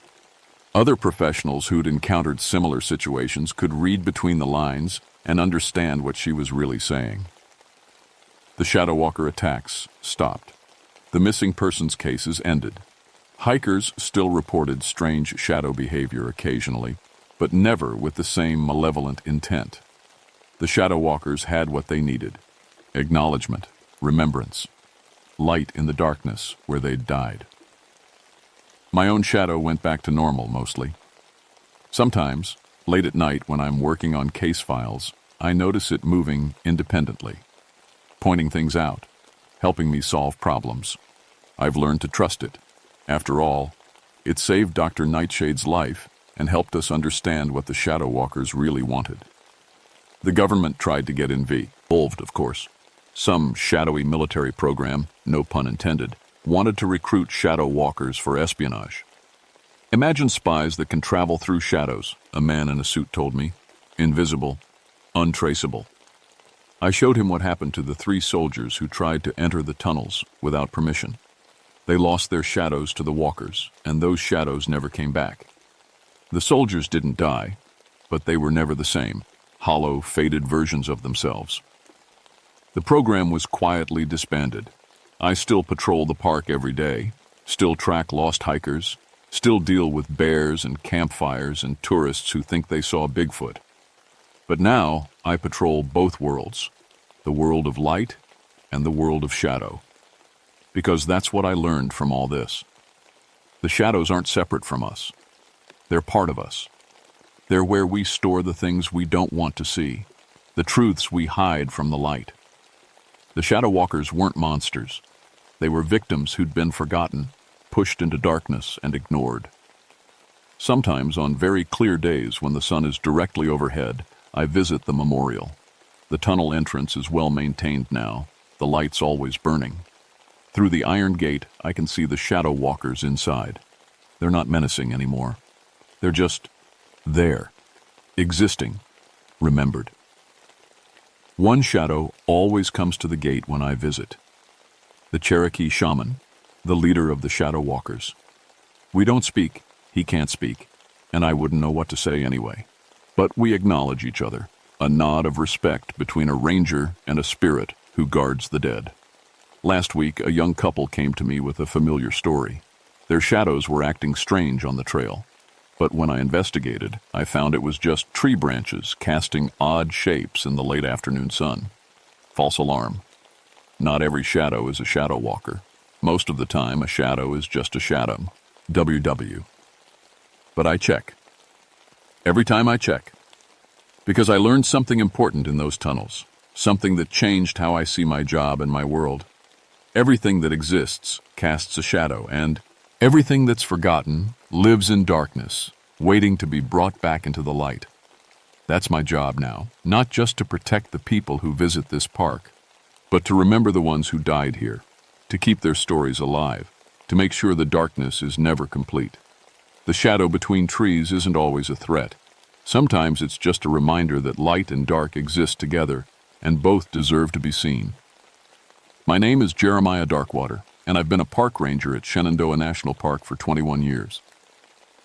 Other professionals who'd encountered similar situations could read between the lines and understand what she was really saying. The shadow walker attacks stopped. The missing persons cases ended. Hikers still reported strange shadow behavior occasionally, but never with the same malevolent intent. The shadow walkers had what they needed: acknowledgement, remembrance, light in the darkness where they'd died. My own shadow went back to normal mostly. Sometimes, late at night when I'm working on case files, I notice it moving independently, pointing things out, helping me solve problems. I've learned to trust it. After all, it saved Dr. Nightshade's life and helped us understand what the shadow walkers really wanted. The government tried to get involved, of course. Some shadowy military program, no pun intended, wanted to recruit shadow walkers for espionage. Imagine spies that can travel through shadows, a man in a suit told me. Invisible, untraceable. I showed him what happened to the 3 soldiers who tried to enter the tunnels without permission. They lost their shadows to the walkers, and those shadows never came back. The soldiers didn't die, but they were never the same, hollow, faded versions of themselves. The program was quietly disbanded. I still patrol the park every day, still track lost hikers, still deal with bears and campfires and tourists who think they saw Bigfoot. But now I patrol both worlds, the world of light and the world of shadow. Because that's what I learned from all this. The shadows aren't separate from us. They're part of us. They're where we store the things we don't want to see, the truths we hide from the light. The shadow walkers weren't monsters. They were victims who'd been forgotten, pushed into darkness and ignored. Sometimes on very clear days when the sun is directly overhead, I visit the memorial. The tunnel entrance is well maintained now, the lights always burning. Through the iron gate, I can see the shadow walkers inside. They're not menacing anymore. They're just there, existing, remembered. One shadow always comes to the gate when I visit. The Cherokee shaman, the leader of the shadow walkers. We don't speak, he can't speak, and I wouldn't know what to say anyway. But we acknowledge each other, a nod of respect between a ranger and a spirit who guards the dead. Last week, a young couple came to me with a familiar story. Their shadows were acting strange on the trail. But when I investigated, I found it was just tree branches casting odd shapes in the late afternoon sun. False alarm. Not every shadow is a shadow walker. Most of the time, a shadow is just a shadow. WW. But I check. Every time I check. Because I learned something important in those tunnels. Something that changed how I see my job and my world. Everything that exists casts a shadow, and everything that's forgotten lives in darkness, waiting to be brought back into the light. That's my job now, not just to protect the people who visit this park, but to remember the ones who died here, to keep their stories alive, to make sure the darkness is never complete. The shadow between trees isn't always a threat. Sometimes it's just a reminder that light and dark exist together, and both deserve to be seen. My name is Jeremiah Darkwater, and I've been a park ranger at Shenandoah National Park for 21 years.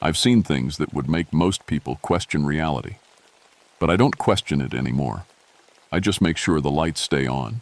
I've seen things that would make most people question reality. But I don't question it anymore. I just make sure the lights stay on.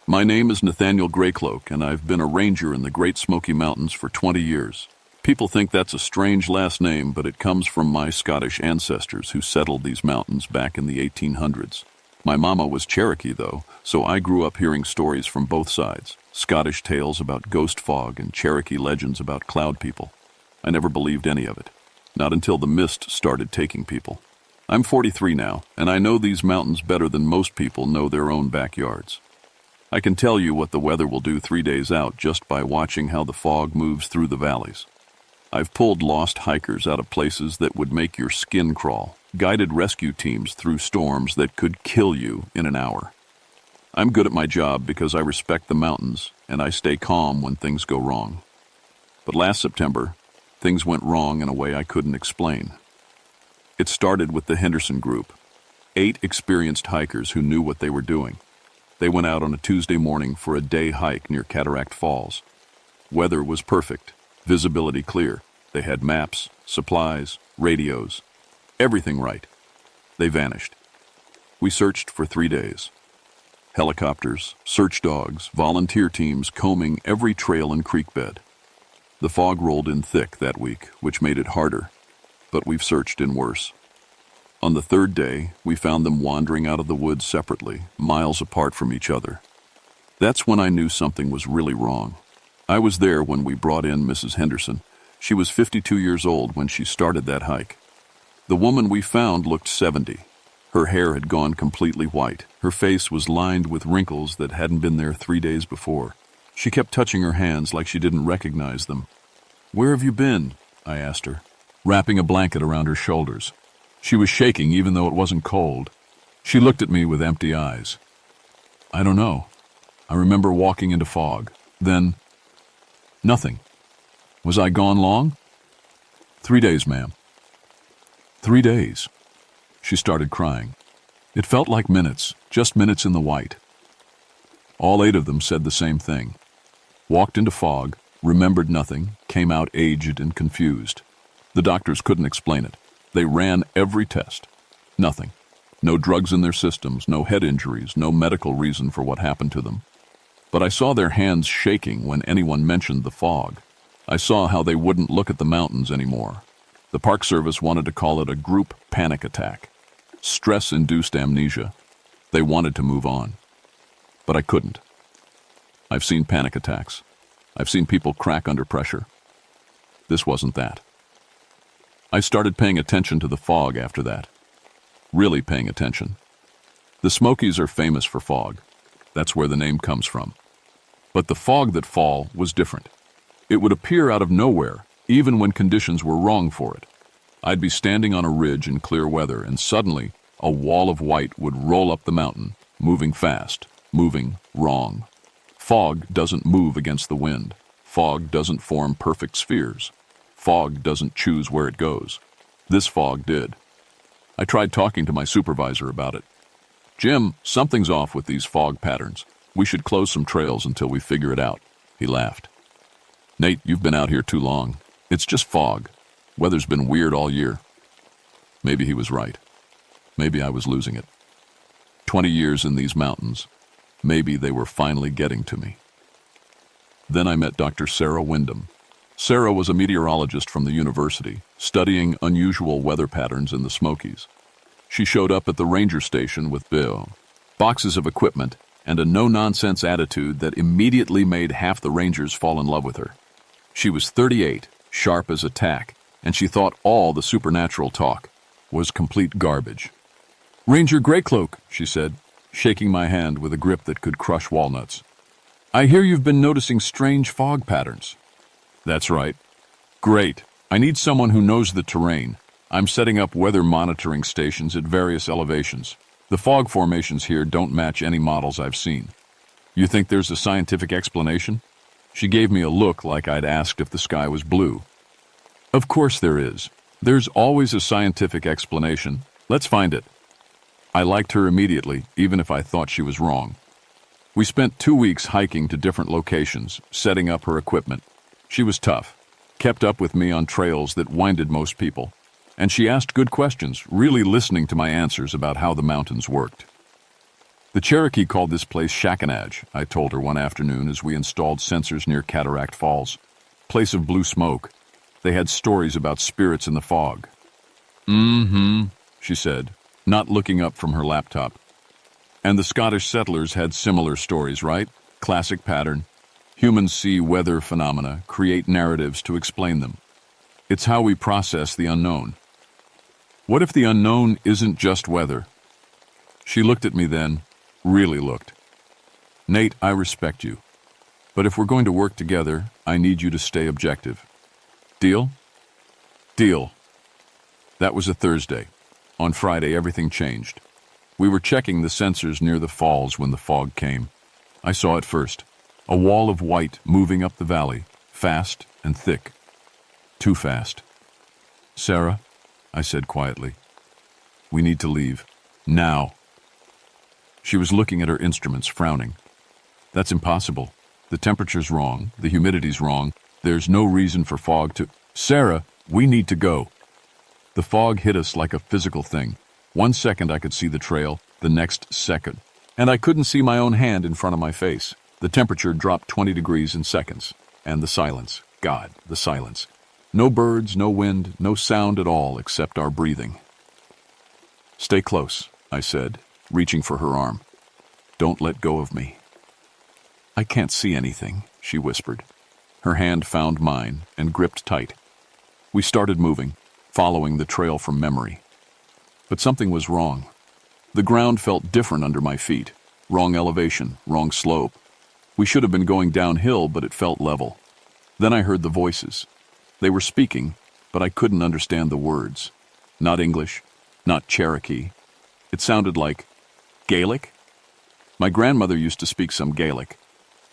My name is Nathaniel Greycloak, and I've been a ranger in the Great Smoky Mountains for 20 years. People think that's a strange last name, but it comes from my Scottish ancestors who settled these mountains back in the 1800s. My mama was Cherokee, though, so I grew up hearing stories from both sides. Scottish tales about ghost fog and Cherokee legends about cloud people. I never believed any of it. Not until the mist started taking people. I'm 43 now, and I know these mountains better than most people know their own backyards. I can tell you what the weather will do 3 days out just by watching how the fog moves through the valleys. I've pulled lost hikers out of places that would make your skin crawl, guided rescue teams through storms that could kill you in an hour. I'm good at my job because I respect the mountains, and I stay calm when things go wrong. But last September, things went wrong in a way I couldn't explain. It started with the Henderson Group, 8 experienced hikers who knew what they were doing. They went out on a Tuesday morning for a day hike near Cataract Falls. Weather was perfect. Visibility clear. They had maps, supplies, radios, everything right. They vanished. We searched for 3 days. Helicopters, search dogs, volunteer teams combing every trail and creek bed. The fog rolled in thick that week, which made it harder, but we've searched in worse. On the 3rd day, we found them wandering out of the woods separately, miles apart from each other. That's when I knew something was really wrong. I was there when we brought in Mrs. Henderson. She was 52 years old when she started that hike. The woman we found looked 70. Her hair had gone completely white. Her face was lined with wrinkles that hadn't been there 3 days before. She kept touching her hands like she didn't recognize them. "Where have you been?" I asked her, wrapping a blanket around her shoulders. She was shaking even though it wasn't cold. She looked at me with empty eyes. "I don't know. I remember walking into fog. Then nothing. Was I gone long?" "3 days, ma'am." 3 days. She started crying. It felt like minutes, just minutes in the white. All 8 of them said the same thing. Walked into fog, remembered nothing, came out aged and confused. The doctors couldn't explain it. They ran every test. Nothing. No drugs in their systems, no head injuries, no medical reason for what happened to them. But I saw their hands shaking when anyone mentioned the fog. I saw how they wouldn't look at the mountains anymore. The Park Service wanted to call it a group panic attack. Stress-induced amnesia. They wanted to move on. But I couldn't. I've seen panic attacks. I've seen people crack under pressure. This wasn't that. I started paying attention to the fog after that. Really paying attention. The Smokies are famous for fog. That's where the name comes from. But the fog that fall was different. It would appear out of nowhere, even when conditions were wrong for it. I'd be standing on a ridge in clear weather, and suddenly a wall of white would roll up the mountain, moving fast, moving wrong. Fog doesn't move against the wind. Fog doesn't form perfect spheres. Fog doesn't choose where it goes. This fog did. I tried talking to my supervisor about it. "Jim, something's off with these fog patterns. We should close some trails until we figure it out." He laughed. "Nate, you've been out here too long. It's just fog. Weather's been weird all year." Maybe he was right. Maybe I was losing it. 20 years in these mountains. Maybe they were finally getting to me. Then I met Dr. Sarah Wyndham. Sarah was a meteorologist from the university, studying unusual weather patterns in the Smokies. She showed up at the ranger station with boxes of equipment and a no-nonsense attitude that immediately made half the rangers fall in love with her. She was 38, sharp as a tack, and she thought all the supernatural talk was complete garbage. "Ranger Greycloak," she said, shaking my hand with a grip that could crush walnuts. "I hear you've been noticing strange fog patterns." "That's right." "Great. I need someone who knows the terrain. I'm setting up weather monitoring stations at various elevations. The fog formations here don't match any models I've seen. You think there's a scientific explanation?" She gave me a look like I'd asked if the sky was blue. "Of course there is. There's always a scientific explanation. Let's find it." I liked her immediately, even if I thought she was wrong. We spent 2 weeks hiking to different locations, setting up her equipment. She was tough, kept up with me on trails that winded most people, and she asked good questions, really listening to my answers about how the mountains worked. The The Cherokee called this place Shakinaj, I told her one afternoon as we installed sensors near Cataract Falls. Place of blue smoke. They had stories about spirits in the fog. Mm-hmm, she said, not looking up from her laptop. And the Scottish settlers had similar stories, right? Classic pattern. Humans see weather phenomena, create narratives to explain them. It's how we process the unknown. What if the unknown isn't just weather? She looked at me then, really looked. Nate, I respect you. But if we're going to work together, I need you to stay objective. Deal? Deal. That was a Thursday. On Friday, everything changed. We were checking the sensors near the falls when the fog came. I saw it first. A wall of white moving up the valley, fast and thick. Too fast. Sarah, I said quietly, we need to leave. Now. She was looking at her instruments, frowning. That's impossible. The temperature's wrong. The humidity's wrong. There's no reason for fog to... Sarah, we need to go. The fog hit us like a physical thing. 1 second I could see the trail, the next second. And I couldn't see my own hand in front of my face. The temperature dropped 20 degrees in seconds. And the silence. God, the silence. No birds, no wind, no sound at all except our breathing. Stay close, I said, reaching for her arm. Don't let go of me. I can't see anything, she whispered. Her hand found mine and gripped tight. We started moving, following the trail from memory. But something was wrong. The ground felt different under my feet. Wrong elevation, wrong slope. We should have been going downhill, but it felt level. Then I heard the voices. They were speaking, but I couldn't understand the words. Not English, not Cherokee. It sounded like Gaelic? My grandmother used to speak some Gaelic,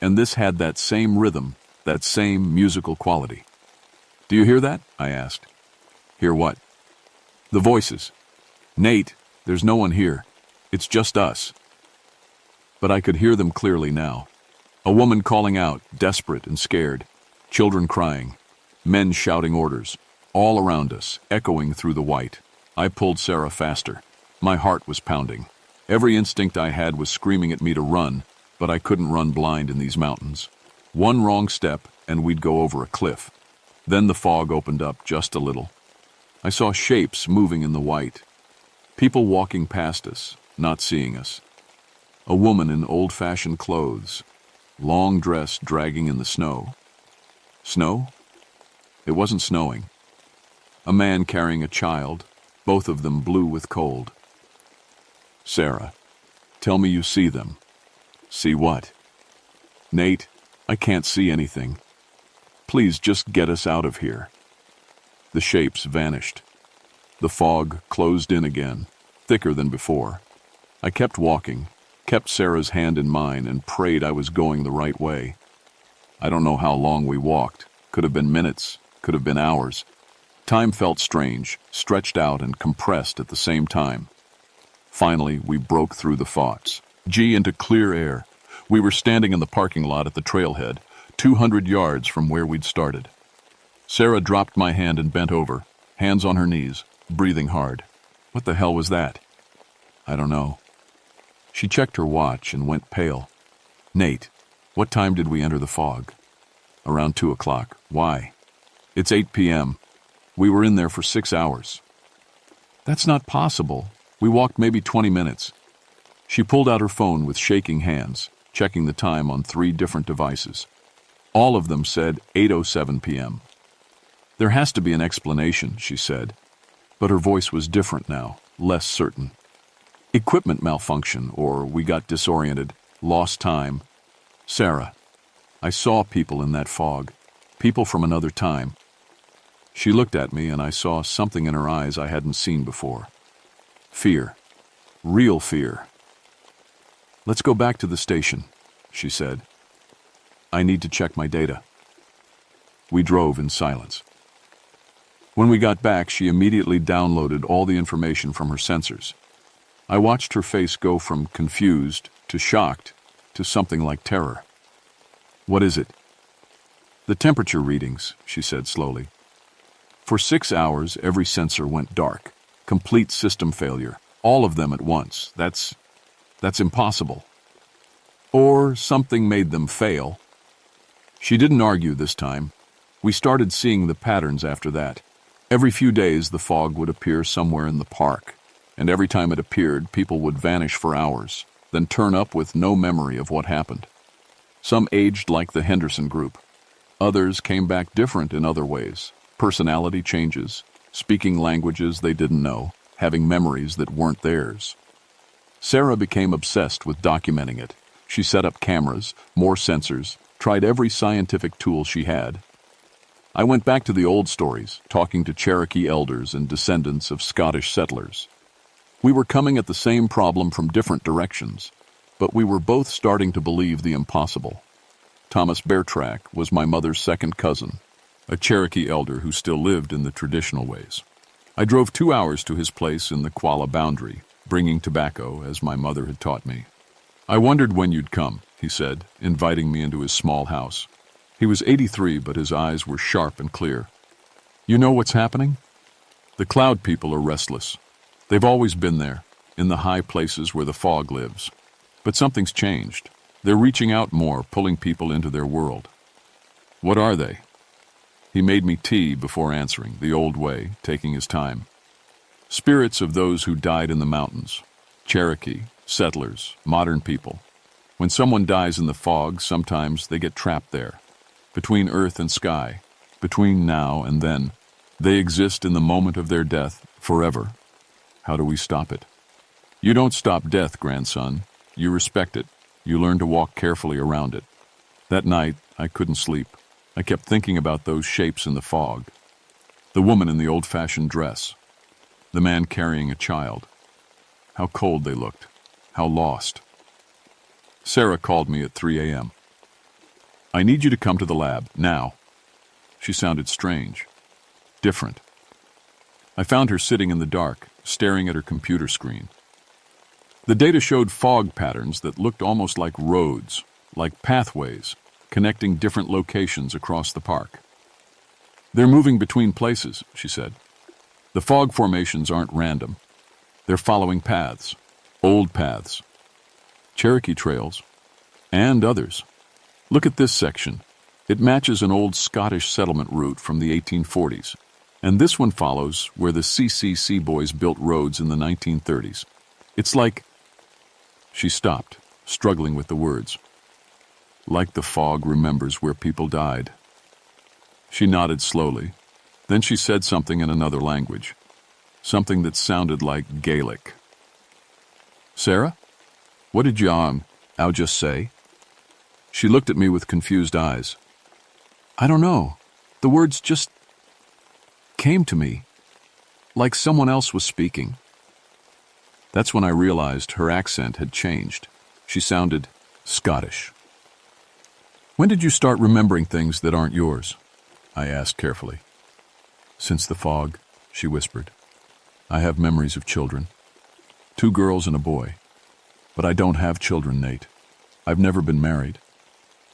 and this had that same rhythm, that same musical quality. Do you hear that? I asked. Hear what? The voices. Nate, there's no one here. It's just us. But I could hear them clearly now. A woman calling out, desperate and scared. Children crying. Men shouting orders. All around us, echoing through the white. I pulled Sarah faster. My heart was pounding. Every instinct I had was screaming at me to run, but I couldn't run blind in these mountains. One wrong step, and we'd go over a cliff. Then the fog opened up just a little. I saw shapes moving in the white. People walking past us, not seeing us. A woman in old-fashioned clothes, long dress dragging in the snow. Snow? It wasn't snowing. A man carrying a child, both of them blue with cold. Sarah, tell me you see them. See what? Nate, I can't see anything. Please just get us out of here. The shapes vanished. The fog closed in again, thicker than before. I kept walking, kept Sarah's hand in mine, and prayed I was going the right way. I don't know how long we walked. Could have been minutes, could have been hours. Time felt strange, stretched out and compressed at the same time. Finally, we broke through the fogs into clear air. We were standing in the parking lot at the trailhead, 200 yards from where we'd started. Sarah dropped my hand and bent over, hands on her knees, breathing hard. What the hell was that? I don't know. She checked her watch and went pale. Nate, what time did we enter the fog? Around 2 o'clock. Why? It's 8 p.m. We were in there for 6 hours. That's not possible. We walked maybe 20 minutes. She pulled out her phone with shaking hands, checking the time on 3 different devices. All of them said 8:07 p.m. There has to be an explanation, she said, but her voice was different now, less certain. Equipment malfunction, or we got disoriented, lost time. Sarah, I saw people in that fog, people from another time. She looked at me and I saw something in her eyes I hadn't seen before. Fear. Real fear. Let's go back to the station, she said. I need to check my data. We drove in silence. When we got back, she immediately downloaded all the information from her sensors. I watched her face go from confused to shocked to something like terror. What is it? The temperature readings, she said slowly. For 6 hours, every sensor went dark. Complete system failure. All of them at once. That's That's impossible. Or something made them fail. She didn't argue this time. We started seeing the patterns after that. Every few days, the fog would appear somewhere in the park, and every time it appeared, people would vanish for hours, then turn up with no memory of what happened. Some aged like the Henderson group. Others came back different in other ways. Personality changes, speaking languages they didn't know, having memories that weren't theirs. Sarah became obsessed with documenting it. She set up cameras, more sensors, tried every scientific tool she had. I went back to the old stories, talking to Cherokee elders and descendants of Scottish settlers. We were coming at the same problem from different directions, but we were both starting to believe the impossible. Thomas Beartrack was my mother's second cousin, a Cherokee elder who still lived in the traditional ways. I drove 2 hours to his place in the Qualla boundary, bringing tobacco, as my mother had taught me. I wondered when you'd come, he said, inviting me into his small house. He was 83, but his eyes were sharp and clear. You know what's happening? The cloud people are restless. They've always been there, in the high places where the fog lives. But something's changed. They're reaching out more, pulling people into their world. What are they? He made me tea before answering, the old way, taking his time. Spirits of those who died in the mountains. Cherokee, settlers, modern people. When someone dies in the fog, sometimes they get trapped there. Between earth and sky, between now and then. They exist in the moment of their death, forever. How do we stop it? You don't stop death, grandson. You respect it. You learn to walk carefully around it. That night, I couldn't sleep. I kept thinking about those shapes in the fog. The woman in the old-fashioned dress. The man carrying a child. How cold they looked. How lost. Sarah called me at 3 a.m. I need you to come to the lab, now. She sounded strange. Different. I found her sitting in the dark, staring at her computer screen. The data showed fog patterns that looked almost like roads, like pathways, connecting different locations across the park. They're moving between places, she said. The fog formations aren't random. They're following paths, old paths, Cherokee trails, and others. Look at this section. It matches an old Scottish settlement route from the 1840s, and this one follows where the CCC boys built roads in the 1930s. It's like... She stopped, struggling with the words. Like the fog remembers where people died. She nodded slowly. Then she said something in another language, something that sounded like Gaelic. Sarah? What did I'll just say? She looked at me with confused eyes. I don't know. The words just came to me, like someone else was speaking. That's when I realized her accent had changed. She sounded Scottish. When did you start remembering things that aren't yours? I asked carefully. Since the fog, she whispered. I have memories of children. 2 girls and a boy. But I don't have children, Nate. I've never been married.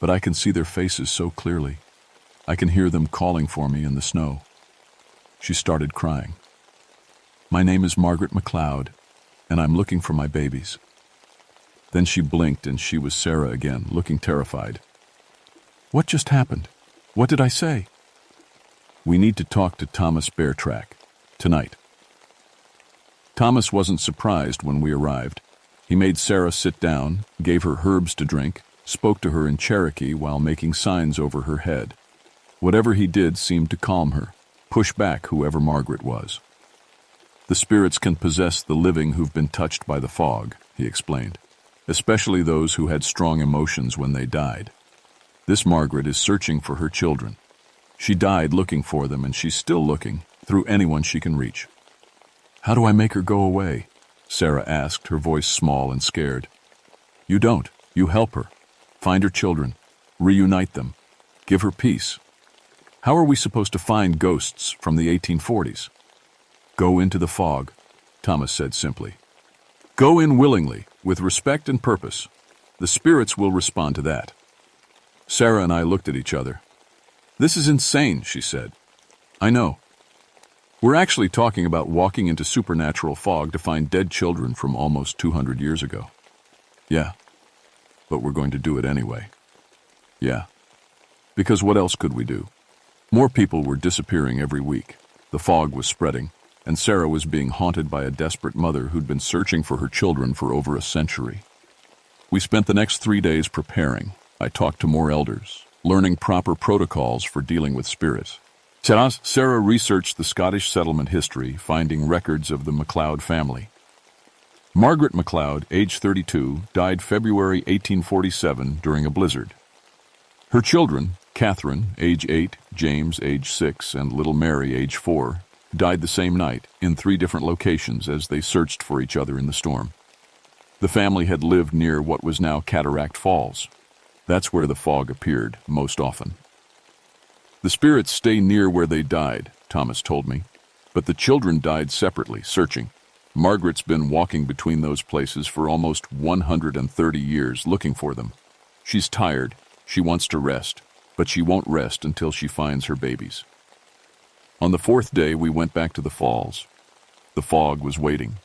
But I can see their faces so clearly. I can hear them calling for me in the snow. She started crying. My name is Margaret McLeod, and I'm looking for my babies. Then she blinked and she was Sarah again, looking terrified. What just happened? What did I say? We need to talk to Thomas Beartrack, tonight. Thomas wasn't surprised when we arrived. He made Sarah sit down, gave her herbs to drink, spoke to her in Cherokee while making signs over her head. Whatever he did seemed to calm her, push back whoever Margaret was. The spirits can possess the living who've been touched by the fog, he explained, especially those who had strong emotions when they died. This Margaret is searching for her children. She died looking for them, and she's still looking, through anyone she can reach. How do I make her go away? Sarah asked, her voice small and scared. You don't. You help her. Find her children. Reunite them. Give her peace. How are we supposed to find ghosts from the 1840s? Go into the fog, Thomas said simply. Go in willingly, with respect and purpose. The spirits will respond to that. Sarah and I looked at each other. This is insane, she said. I know. We're actually talking about walking into supernatural fog to find dead children from almost 200 years ago. Yeah, but we're going to do it anyway. Yeah, because what else could we do? More people were disappearing every week. The fog was spreading, and Sarah was being haunted by a desperate mother who'd been searching for her children for over a century. We spent the next 3 days preparing. I talked to more elders, learning proper protocols for dealing with spirits. Sarah researched the Scottish settlement history, finding records of the MacLeod family. Margaret MacLeod, age 32, died February 1847 during a blizzard. Her children, Catherine, age 8, James, age 6, and little Mary, age 4, died the same night in 3 different locations as they searched for each other in the storm. The family had lived near what was now Cataract Falls. That's where the fog appeared most often. The spirits stay near where they died, Thomas told me, but the children died separately, searching. Margaret's been walking between those places for almost 130 years looking for them. She's tired, she wants to rest, but she won't rest until she finds her babies. On the 4th day, we went back to the falls. The fog was waiting.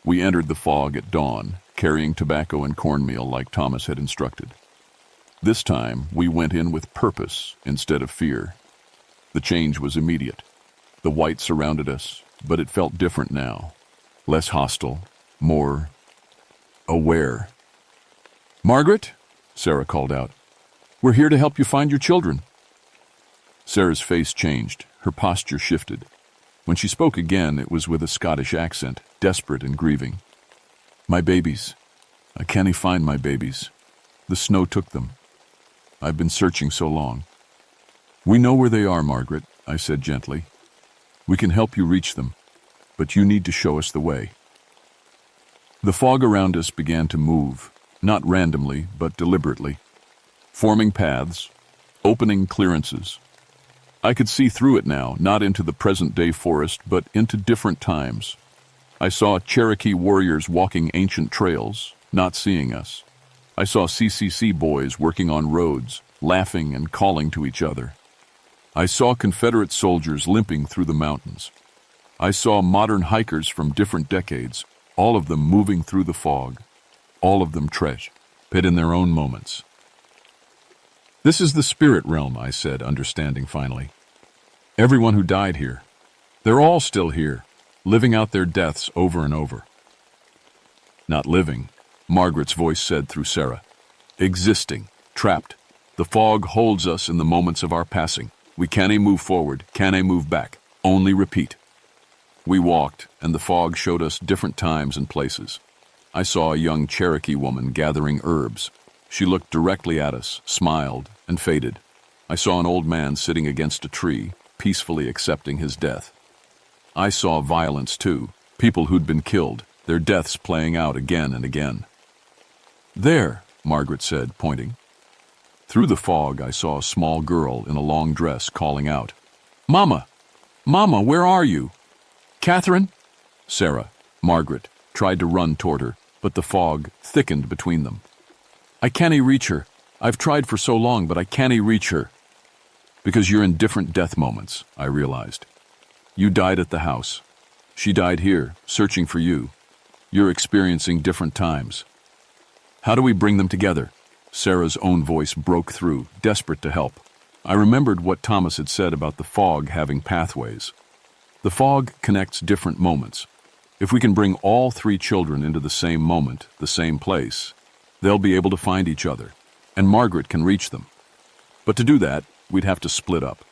We entered the fog at dawn, carrying tobacco and cornmeal like Thomas had instructed. This time, we went in with purpose instead of fear. The change was immediate. The white surrounded us, but it felt different now. Less hostile, more aware. "Margaret," Sarah called out, "we're here to help you find your children." Sarah's face changed, her posture shifted. When she spoke again, it was with a Scottish accent, desperate and grieving. "My babies. I can't find my babies. The snow took them. I've been searching so long." "We know where they are, Margaret," I said gently. "We can help you reach them, but you need to show us the way." The fog around us began to move, not randomly, but deliberately, forming paths, opening clearances. I could see through it now, not into the present-day forest, but into different times. I saw Cherokee warriors walking ancient trails, not seeing us. I saw CCC boys working on roads, laughing and calling to each other. I saw Confederate soldiers limping through the mountains. I saw modern hikers from different decades, all of them moving through the fog, all of them treasure it in their own moments. "This is the spirit realm," I said, understanding finally. "Everyone who died here. They're all still here, living out their deaths over and over." "Not living," Margaret's voice said through Sarah. "Existing, trapped. The fog holds us in the moments of our passing. We can't move forward, can't move back, only repeat." We walked, and the fog showed us different times and places. I saw a young Cherokee woman gathering herbs. She looked directly at us, smiled, and faded. I saw an old man sitting against a tree, peacefully accepting his death. I saw violence too, people who'd been killed, their deaths playing out again and again. "There," Margaret said, pointing. Through the fog, I saw a small girl in a long dress calling out, "Mama! Mama, where are you?" "Catherine?" Sarah, Margaret, tried to run toward her, but the fog thickened between them. "I can't reach her. I've tried for so long, but I can't reach her." "Because you're in different death moments," I realized. "You died at the house. She died here, searching for you. You're experiencing different times. How do we bring them together?" Sarah's own voice broke through, desperate to help. I remembered what Thomas had said about the fog having pathways. The fog connects different moments. If we can bring all 3 children into the same moment, the same place, they'll be able to find each other, and Margaret can reach them. But to do that, we'd have to split up,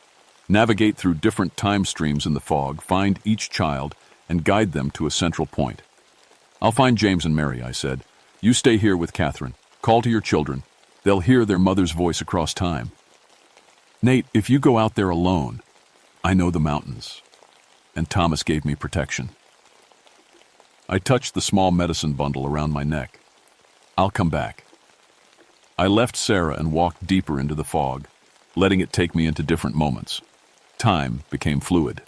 navigate through different time streams in the fog, find each child, and guide them to a central point. "I'll find James and Mary," I said. "You stay here with Catherine. Call to your children. They'll hear their mother's voice across time." "Nate, if you go out there alone, I know the mountains." And Thomas gave me protection. I touched the small medicine bundle around my neck. "I'll come back." I left Sarah and walked deeper into the fog, letting it take me into different moments. Time became fluid.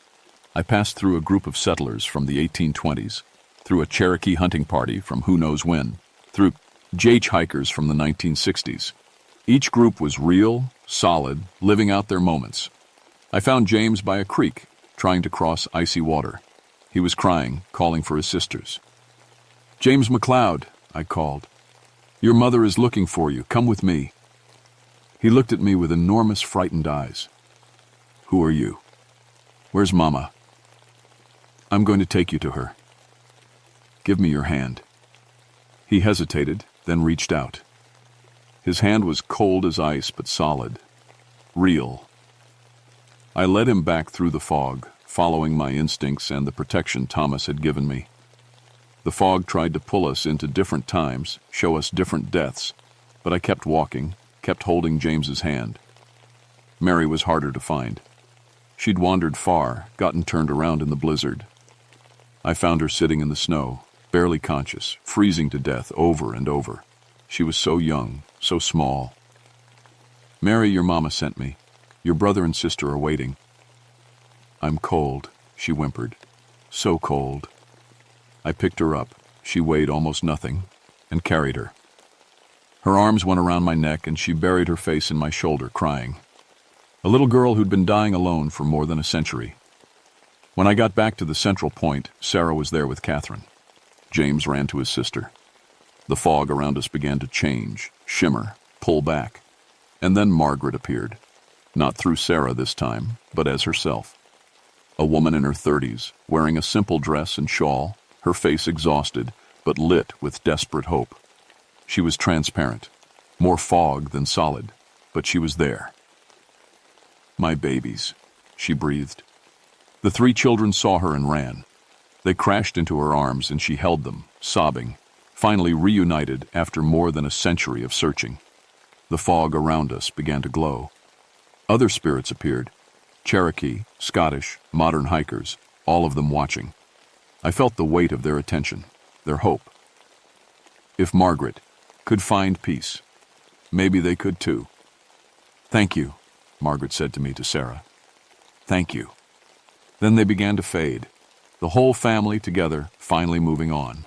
I passed through a group of settlers from the 1820s, through a Cherokee hunting party from who knows when, through hikers from the 1960s. Each group was real, solid, living out their moments. I found James by a creek, trying to cross icy water. He was crying, calling for his sisters. "James MacLeod," I called. Your mother is looking for you. Come with me." He looked at me with enormous, frightened eyes. "Who are you? Where's Mama?" "I'm going to take you to her." "Give me your hand." He hesitated, then reached out. His hand was cold as ice, but solid. Real. I led him back through the fog, following my instincts and the protection Thomas had given me. The fog tried to pull us into different times, show us different deaths, but I kept walking, kept holding James's hand. Mary was harder to find. She'd wandered far, gotten turned around in the blizzard. I found her sitting in the snow, barely conscious, freezing to death over and over. She was so young, so small. "Mary, your mama sent me. Your brother and sister are waiting." "I'm cold," she whimpered. "So cold." I picked her up. She weighed almost nothing, and carried her. Her arms went around my neck, and she buried her face in my shoulder, crying. A little girl who'd been dying alone for more than a century. When I got back to the central point, Sarah was there with Catherine. James ran to his sister. The fog around us began to change, shimmer, pull back. And then Margaret appeared. Not through Sarah this time, but as herself. A woman in her 30s, wearing a simple dress and shawl, her face exhausted, but lit with desperate hope. She was transparent, more fog than solid, but she was there. "My babies," she breathed. The 3 children saw her and ran. They crashed into her arms and she held them, sobbing, finally reunited after more than a century of searching. The fog around us began to glow. Other spirits appeared, Cherokee, Scottish, modern hikers, all of them watching. I felt the weight of their attention, their hope. If Margaret could find peace, maybe they could too. "Thank you," Margaret said to me to Sarah. "Thank you." Then they began to fade, the whole family together, finally moving on.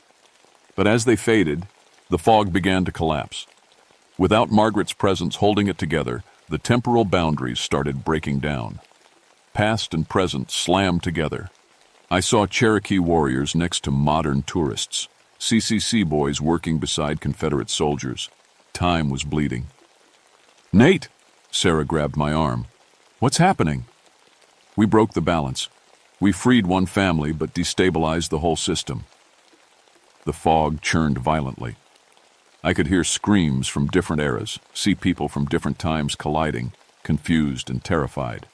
But as they faded, the fog began to collapse. Without Margaret's presence holding it together, the temporal boundaries started breaking down. Past and present slammed together. I saw Cherokee warriors next to modern tourists, CCC boys working beside Confederate soldiers. Time was bleeding. "Nate!" Sarah grabbed my arm. "What's happening?" We broke the balance. We freed one family but destabilized the whole system. The fog churned violently. I could hear screams from different eras, see people from different times colliding, confused and terrified.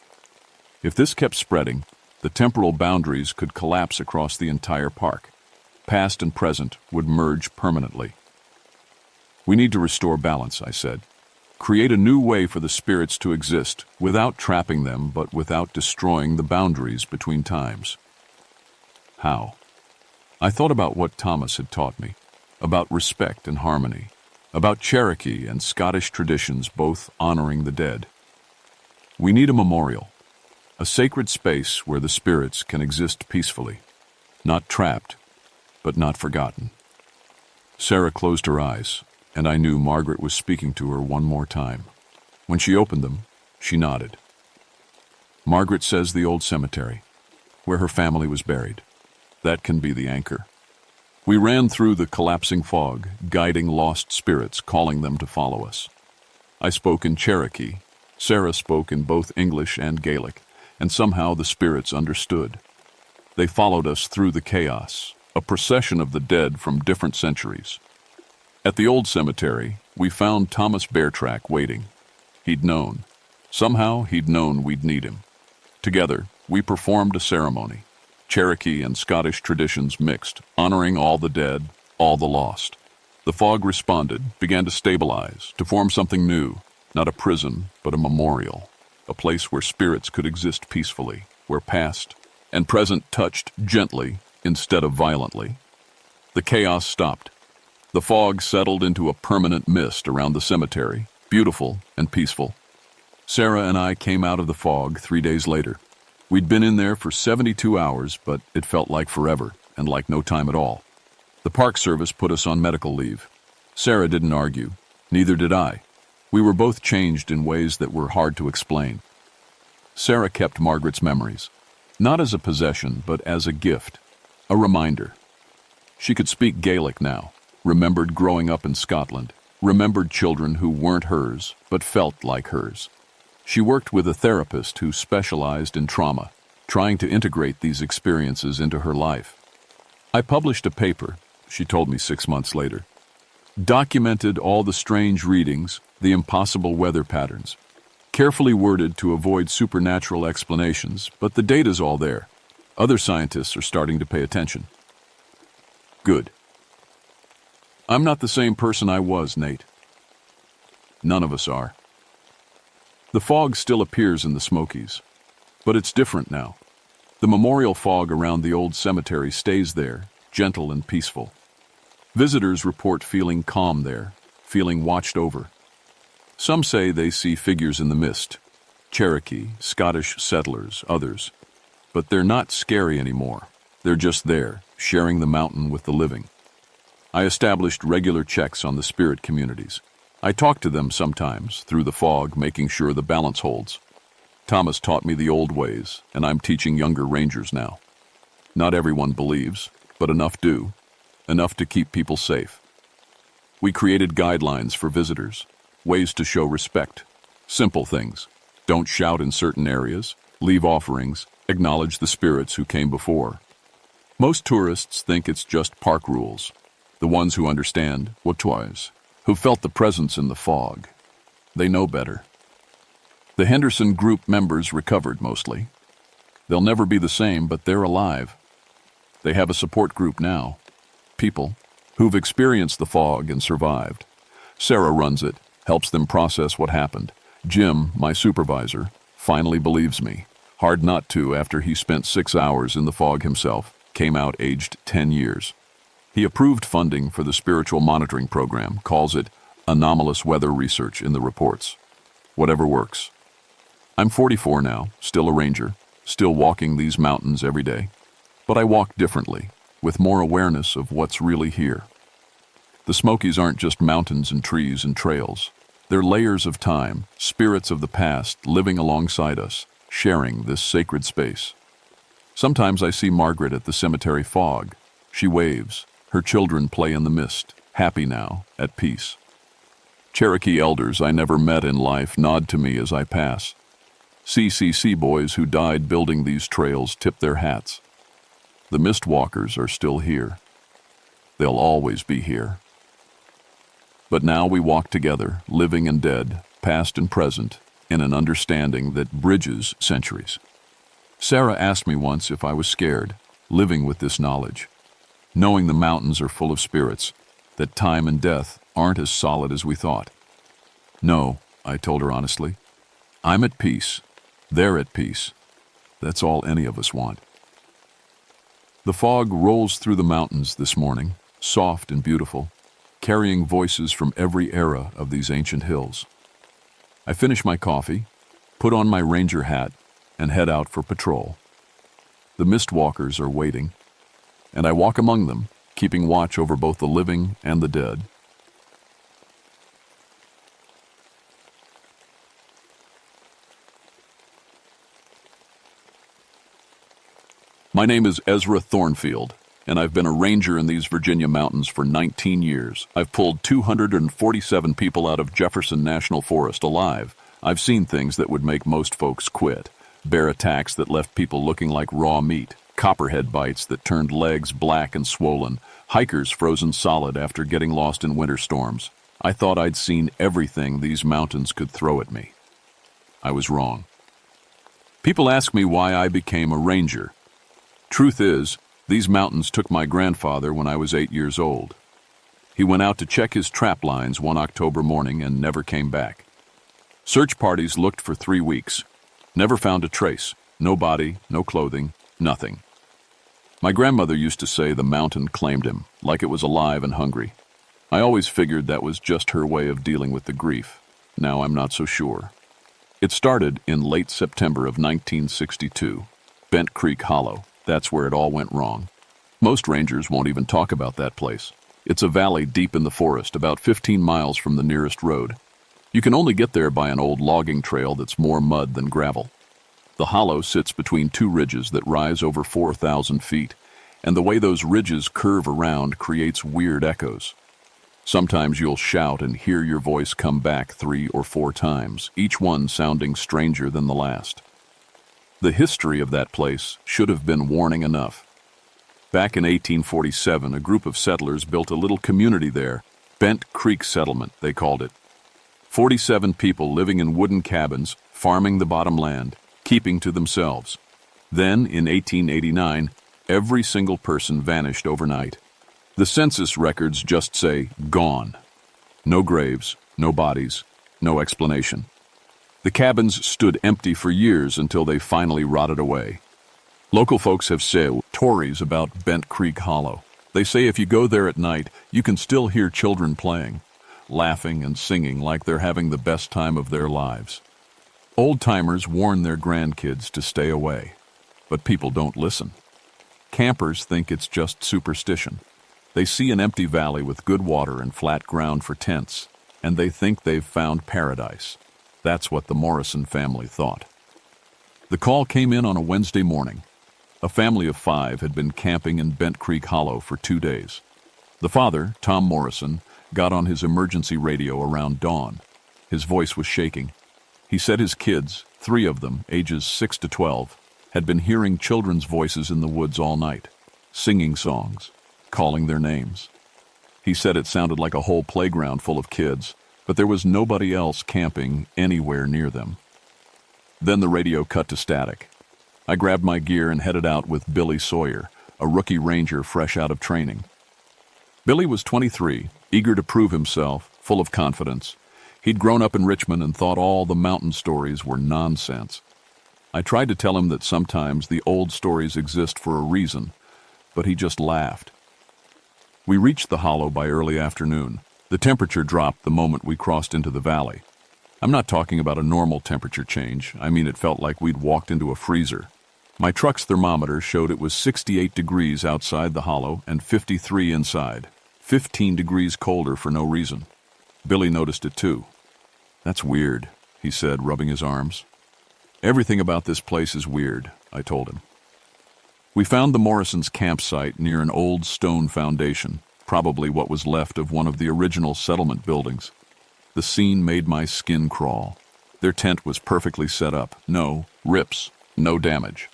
If this kept spreading, the temporal boundaries could collapse across the entire park. Past and present would merge permanently. "We need to restore balance," I said. "Create a new way for the spirits to exist, without trapping them, but without destroying the boundaries between times." How? I thought about what Thomas had taught me, about respect and harmony, about Cherokee and Scottish traditions both honoring the dead. We need a memorial, a sacred space where the spirits can exist peacefully, not trapped, but not forgotten. Sarah closed her eyes, and I knew Margaret was speaking to her one more time. When she opened them, she nodded. Margaret says the old cemetery, where her family was buried. That can be the anchor. We ran through the collapsing fog, guiding lost spirits, calling them to follow us. I spoke in Cherokee. Sarah spoke in both English and Gaelic, and somehow the spirits understood. They followed us through the chaos, a procession of the dead from different centuries. At the old cemetery, we found Thomas Beartrack waiting. He'd known. Somehow he'd known we'd need him. Together, we performed a ceremony. Cherokee and Scottish traditions mixed, honoring all the dead, all the lost. The fog responded, began to stabilize, to form something new, not a prison, but a memorial, a place where spirits could exist peacefully, where past and present touched gently instead of violently. The chaos stopped. The fog settled into a permanent mist around the cemetery, beautiful and peaceful. Sarah and I came out of the fog 3 days later. We'd been in there for 72 hours, but it felt like forever, and like no time at all. The Park Service put us on medical leave. Sarah didn't argue. Neither did I. We were both changed in ways that were hard to explain. Sarah kept Margaret's memories, not as a possession, but as a gift, a reminder. She could speak Gaelic now, remembered growing up in Scotland, remembered children who weren't hers but felt like hers. She worked with a therapist who specialized in trauma, trying to integrate these experiences into her life. I published a paper, she told me 6 months later. Documented all the strange readings, the impossible weather patterns. Carefully worded to avoid supernatural explanations, but the data's all there. Other scientists are starting to pay attention. Good. I'm not the same person I was, Nate. None of us are. The fog still appears in the Smokies, but it's different now. The memorial fog around the old cemetery stays there, gentle and peaceful. Visitors report feeling calm there, feeling watched over. Some say they see figures in the mist, Cherokee, Scottish settlers, others. But they're not scary anymore. They're just there, sharing the mountain with the living. I established regular checks on the spirit communities. I talk to them sometimes, through the fog, making sure the balance holds. Thomas taught me the old ways, and I'm teaching younger rangers now. Not everyone believes, but enough do. Enough to keep people safe. We created guidelines for visitors, ways to show respect. Simple things. Don't shout in certain areas, leave offerings, acknowledge the spirits who came before. Most tourists think it's just park rules. The ones who understand, who felt the presence in the fog. They know better. The Henderson group members recovered mostly. They'll never be the same, but they're alive. They have a support group now. People who've experienced the fog and survived. Sarah runs it, helps them process what happened. Jim, my supervisor, finally believes me. Hard not to after he spent 6 hours in the fog himself, came out aged 10 years. He approved funding for the spiritual monitoring program, calls it anomalous weather research in the reports. Whatever works. I'm 44 now, still a ranger, still walking these mountains every day. But I walk differently, with more awareness of what's really here. The Smokies aren't just mountains and trees and trails. They're layers of time, spirits of the past living alongside us, sharing this sacred space. Sometimes I see Margaret at the cemetery fog. She waves. Her children play in the mist, happy now, at peace. Cherokee elders I never met in life nod to me as I pass. CCC boys who died building these trails tip their hats. The mist walkers are still here. They'll always be here. But now we walk together, living and dead, past and present, in an understanding that bridges centuries. Sarah asked me once if I was scared, living with this knowledge. Knowing the mountains are full of spirits, that time and death aren't as solid as we thought. No, I told her honestly. I'm at peace. They're at peace. That's all any of us want. The fog rolls through the mountains this morning, soft and beautiful, carrying voices from every era of these ancient hills. I finish my coffee, put on my ranger hat, and head out for patrol. The mist walkers are waiting, and I walk among them, keeping watch over both the living and the dead. My name is Ezra Thornfield, and I've been a ranger in these Virginia mountains for 19 years. I've pulled 247 people out of Jefferson National Forest alive. I've seen things that would make most folks quit. Bear attacks that left people looking like raw meat. Copperhead bites that turned legs black and swollen. Hikers frozen solid after getting lost in winter storms. I thought I'd seen everything these mountains could throw at me. I was wrong. People ask me why I became a ranger. Truth is, these mountains took my grandfather when I was 8 years old. He went out to check his trap lines one October morning and never came back. Search parties looked for 3 weeks. Never found a trace. No body, no clothing, nothing. My grandmother used to say the mountain claimed him, like it was alive and hungry. I always figured that was just her way of dealing with the grief. Now I'm not so sure. It started in late September of 1962. Bent Creek Hollow. That's where it all went wrong. Most rangers won't even talk about that place. It's a valley deep in the forest, about 15 miles from the nearest road. You can only get there by an old logging trail that's more mud than gravel. The hollow sits between 2 ridges that rise over 4,000 feet, and the way those ridges curve around creates weird echoes. Sometimes you'll shout and hear your voice come back 3 or 4 times, each one sounding stranger than the last. The history of that place should have been warning enough. Back in 1847, a group of settlers built a little community there, Bent Creek Settlement, they called it. 47 people living in wooden cabins, farming the bottom land, keeping to themselves. Then, in 1889, every single person vanished overnight. The census records just say, gone. No graves, no bodies, no explanation. The cabins stood empty for years until they finally rotted away. Local folks have said stories about Bent Creek Hollow. They say if you go there at night, you can still hear children playing, laughing and singing like they're having the best time of their lives. Old-timers warn their grandkids to stay away, but people don't listen. Campers think it's just superstition. They see an empty valley with good water and flat ground for tents, and they think they've found paradise. That's what the Morrison family thought. The call came in on a Wednesday morning. A family of 5 had been camping in Bent Creek Hollow for 2 days. The father, Tom Morrison, got on his emergency radio around dawn. His voice was shaking. He said his kids, 3 of them, ages 6 to 12, had been hearing children's voices in the woods all night, singing songs, calling their names. He said it sounded like a whole playground full of kids, but there was nobody else camping anywhere near them. Then the radio cut to static. I grabbed my gear and headed out with Billy Sawyer, a rookie ranger fresh out of training. Billy was 23, eager to prove himself, full of confidence. He'd grown up in Richmond and thought all the mountain stories were nonsense. I tried to tell him that sometimes the old stories exist for a reason, but he just laughed. We reached the hollow by early afternoon. The temperature dropped the moment we crossed into the valley. I'm not talking about a normal temperature change. I mean, it felt like we'd walked into a freezer. My truck's thermometer showed it was 68 degrees outside the hollow and 53 inside, 15 degrees colder for no reason. Billy noticed it too. "That's weird," he said, rubbing his arms. "Everything about this place is weird," I told him. We found the Morrisons' campsite near an old stone foundation, probably what was left of one of the original settlement buildings. The scene made my skin crawl. Their tent was perfectly set up. No rips, no damage.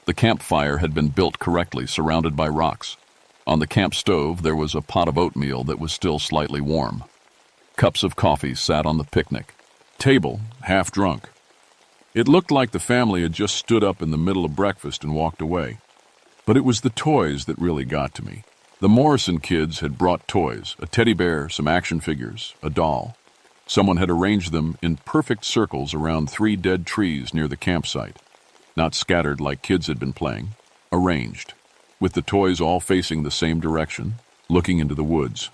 The campfire had been built correctly, surrounded by rocks. On the camp stove, there was a pot of oatmeal that was still slightly warm. Cups of coffee sat on the picnic. Table, half drunk. It looked like the family had just stood up in the middle of breakfast and walked away. But it was the toys that really got to me. The Morrison kids had brought toys, a teddy bear, some action figures, a doll. Someone had arranged them in perfect circles around 3 dead trees near the campsite. Not scattered like kids had been playing, arranged, with the toys all facing the same direction, looking into the woods.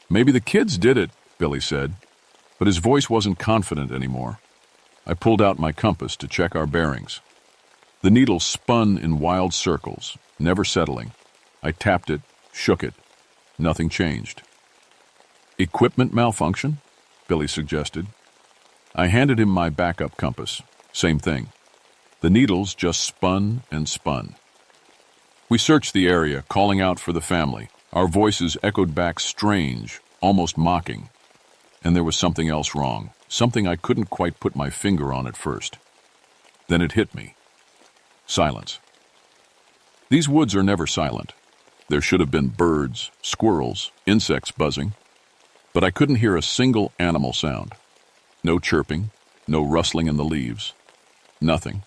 "Maybe the kids did it," Billy said, but his voice wasn't confident anymore. I pulled out my compass to check our bearings. The needle spun in wild circles, never settling. I tapped it, shook it. Nothing changed. "Equipment malfunction?" Billy suggested. I handed him my backup compass. Same thing. The needles just spun and spun. We searched the area, calling out for the family. Our voices echoed back strange, almost mocking. And there was something else wrong, something I couldn't quite put my finger on at first. Then it hit me. Silence. These woods are never silent. There should have been birds, squirrels, insects buzzing. But I couldn't hear a single animal sound. No chirping, no rustling in the leaves. Nothing.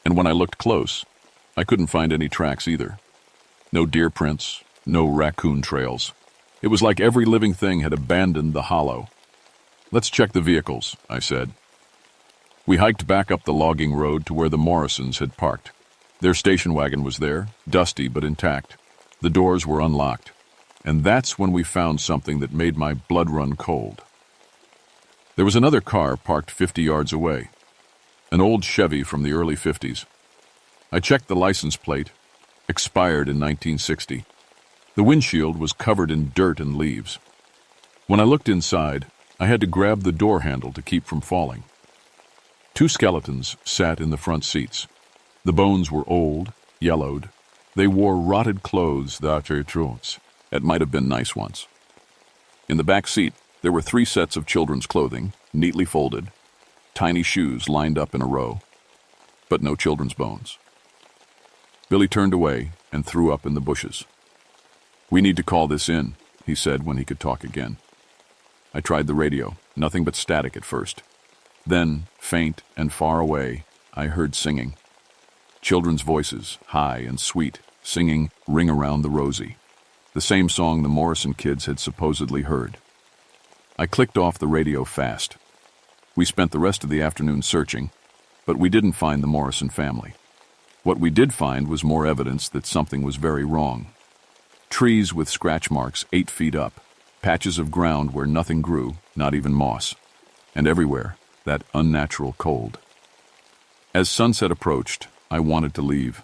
And when I looked close, I couldn't find any tracks either. No deer prints, no raccoon trails. It was like every living thing had abandoned the hollow. "Let's check the vehicles," I said. We hiked back up the logging road to where the Morrisons had parked. Their station wagon was there, dusty but intact. The doors were unlocked. And that's when we found something that made my blood run cold. There was another car parked 50 yards away. An old Chevy from the early 50s. I checked the license plate, expired in 1960. The windshield was covered in dirt and leaves. When I looked inside, I had to grab the door handle to keep from falling. 2 skeletons sat in the front seats. The bones were old, yellowed. They wore rotted clothes that might have been nice once. In the back seat, there were 3 sets of children's clothing, neatly folded, tiny shoes lined up in a row, but no children's bones. Billy turned away and threw up in the bushes. "We need to call this in," he said when he could talk again. I tried the radio, nothing but static at first. Then, faint and far away, I heard singing. Children's voices, high and sweet, singing "Ring Around the Rosie," the same song the Morrison kids had supposedly heard. I clicked off the radio fast. We spent the rest of the afternoon searching, but we didn't find the Morrison family. What we did find was more evidence that something was very wrong. Trees with scratch marks 8 feet up, patches of ground where nothing grew, not even moss, and everywhere that unnatural cold. As sunset approached, I wanted to leave.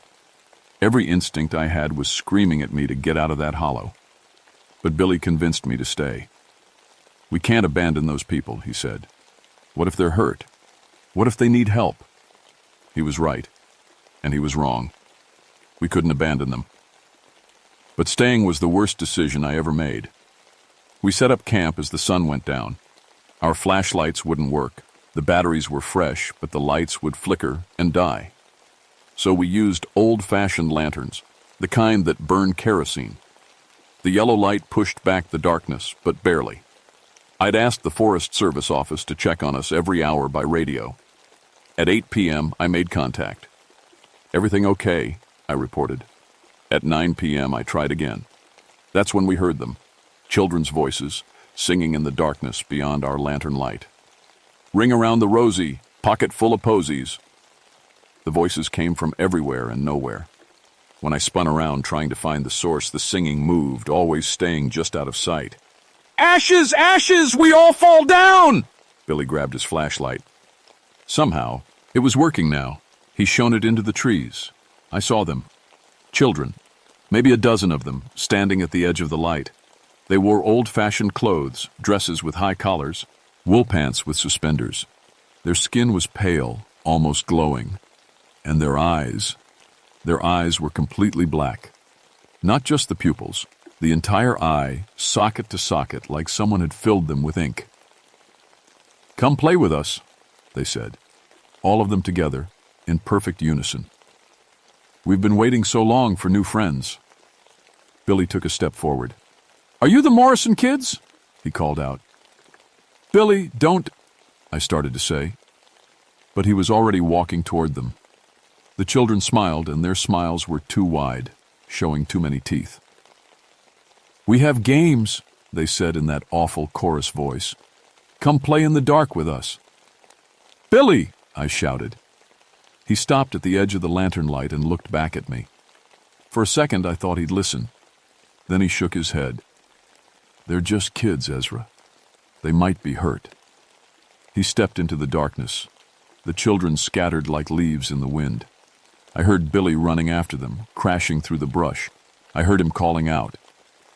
Every instinct I had was screaming at me to get out of that hollow. But Billy convinced me to stay. "We can't abandon those people," he said. "What if they're hurt? What if they need help?" He was right, and he was wrong. We couldn't abandon them. But staying was the worst decision I ever made. We set up camp as the sun went down. Our flashlights wouldn't work. The batteries were fresh, but the lights would flicker and die. So we used old-fashioned lanterns, the kind that burn kerosene. The yellow light pushed back the darkness, but barely. I'd asked the Forest Service office to check on us every hour by radio. At 8 p.m., I made contact. "Everything okay?" I reported. At 9 p.m., I tried again. That's when we heard them, children's voices, singing in the darkness beyond our lantern light. "Ring around the Rosie, pocket full of posies." The voices came from everywhere and nowhere. When I spun around trying to find the source, the singing moved, always staying just out of sight. "Ashes, ashes, we all fall down!" Billy grabbed his flashlight. Somehow, it was working now. He shone it into the trees. I saw them. Children, maybe a dozen of them, standing at the edge of the light. They wore old-fashioned clothes, dresses with high collars, wool pants with suspenders. Their skin was pale, almost glowing. And their eyes were completely black. Not just the pupils, the entire eye, socket to socket, like someone had filled them with ink. "Come play with us," they said, all of them together, in perfect unison. "We've been waiting so long for new friends." Billy took a step forward. "Are you the Morrison kids?" he called out. "Billy, don't," I started to say. But he was already walking toward them. The children smiled, and their smiles were too wide, showing too many teeth. "We have games," they said in that awful chorus voice. "Come play in the dark with us." "Billy!" I shouted. He stopped at the edge of the lantern light and looked back at me. For a second, I thought he'd listen. Then he shook his head. "They're just kids, Ezra. They might be hurt." He stepped into the darkness. The children scattered like leaves in the wind. I heard Billy running after them, crashing through the brush. I heard him calling out.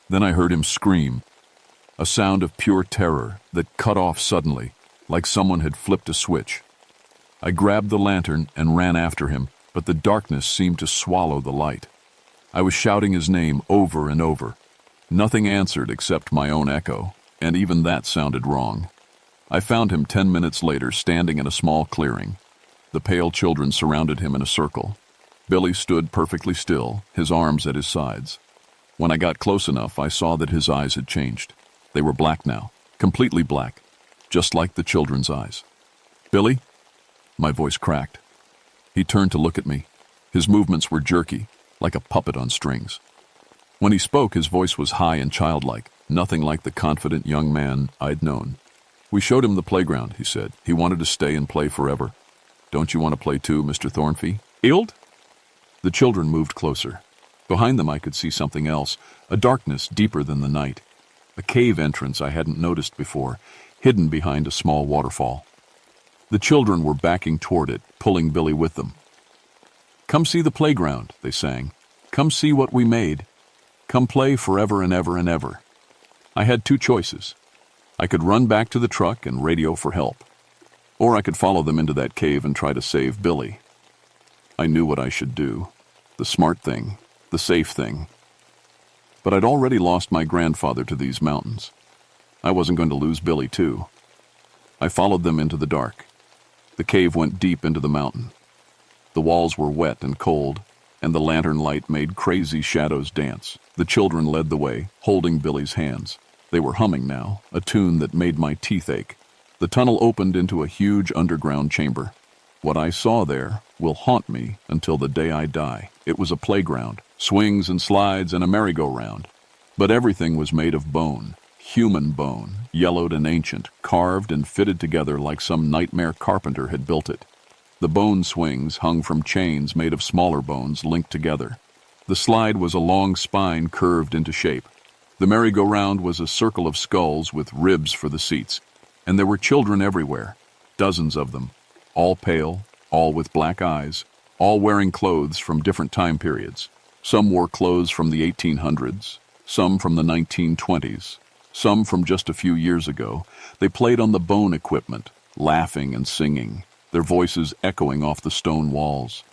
Then I heard him scream, a sound of pure terror that cut off suddenly, like someone had flipped a switch. I grabbed the lantern and ran after him, but the darkness seemed to swallow the light. I was shouting his name over and over. Nothing answered except my own echo, and even that sounded wrong. I found him 10 minutes later standing in a small clearing. The pale children surrounded him in a circle. Billy stood perfectly still, his arms at his sides. When I got close enough, I saw that his eyes had changed. They were black now, completely black, just like the children's eyes. "Billy?" My voice cracked. He turned to look at me. His movements were jerky, like a puppet on strings. When he spoke, his voice was high and childlike, nothing like the confident young man I'd known. "We showed him the playground," he said. "He wanted to stay and play forever. Don't you want to play too, Mr. Thornfee? Ild?" The children moved closer. Behind them I could see something else, a darkness deeper than the night. A cave entrance I hadn't noticed before, hidden behind a small waterfall. The children were backing toward it, pulling Billy with them. "Come see the playground," they sang. "Come see what we made. Come play forever and ever and ever." I had 2 choices. I could run back to the truck and radio for help, or I could follow them into that cave and try to save Billy. I knew what I should do, the smart thing, the safe thing. But I'd already lost my grandfather to these mountains. I wasn't going to lose Billy, too. I followed them into the dark. The cave went deep into the mountain. The walls were wet and cold, and the lantern light made crazy shadows dance. The children led the way, holding Billy's hands. They were humming now, a tune that made my teeth ache. The tunnel opened into a huge underground chamber. What I saw there will haunt me until the day I die. It was a playground, swings and slides and a merry-go-round. But everything was made of bone, human bone, yellowed and ancient, carved and fitted together like some nightmare carpenter had built it. The bone swings hung from chains made of smaller bones linked together. The slide was a long spine curved into shape. The merry-go-round was a circle of skulls with ribs for the seats. And there were children everywhere, dozens of them, all pale, all with black eyes, all wearing clothes from different time periods. Some wore clothes from the 1800s, some from the 1920s, some from just a few years ago. They played on the bone equipment, laughing and singing, their voices echoing off the stone walls.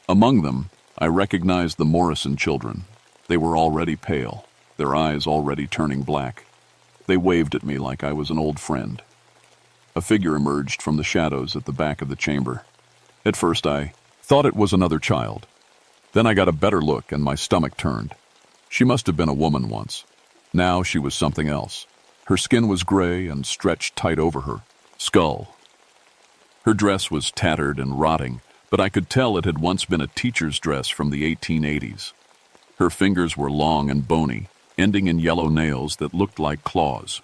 Among them, I recognized the Morrison children. They were already pale, their eyes already turning black. They waved at me like I was an old friend. A figure emerged from the shadows at the back of the chamber. At first I thought it was another child. Then I got a better look and my stomach turned. She must have been a woman once. Now she was something else. Her skin was gray and stretched tight over her skull. Her dress was tattered and rotting, but I could tell it had once been a teacher's dress from the 1880s. Her fingers were long and bony, ending in yellow nails that looked like claws.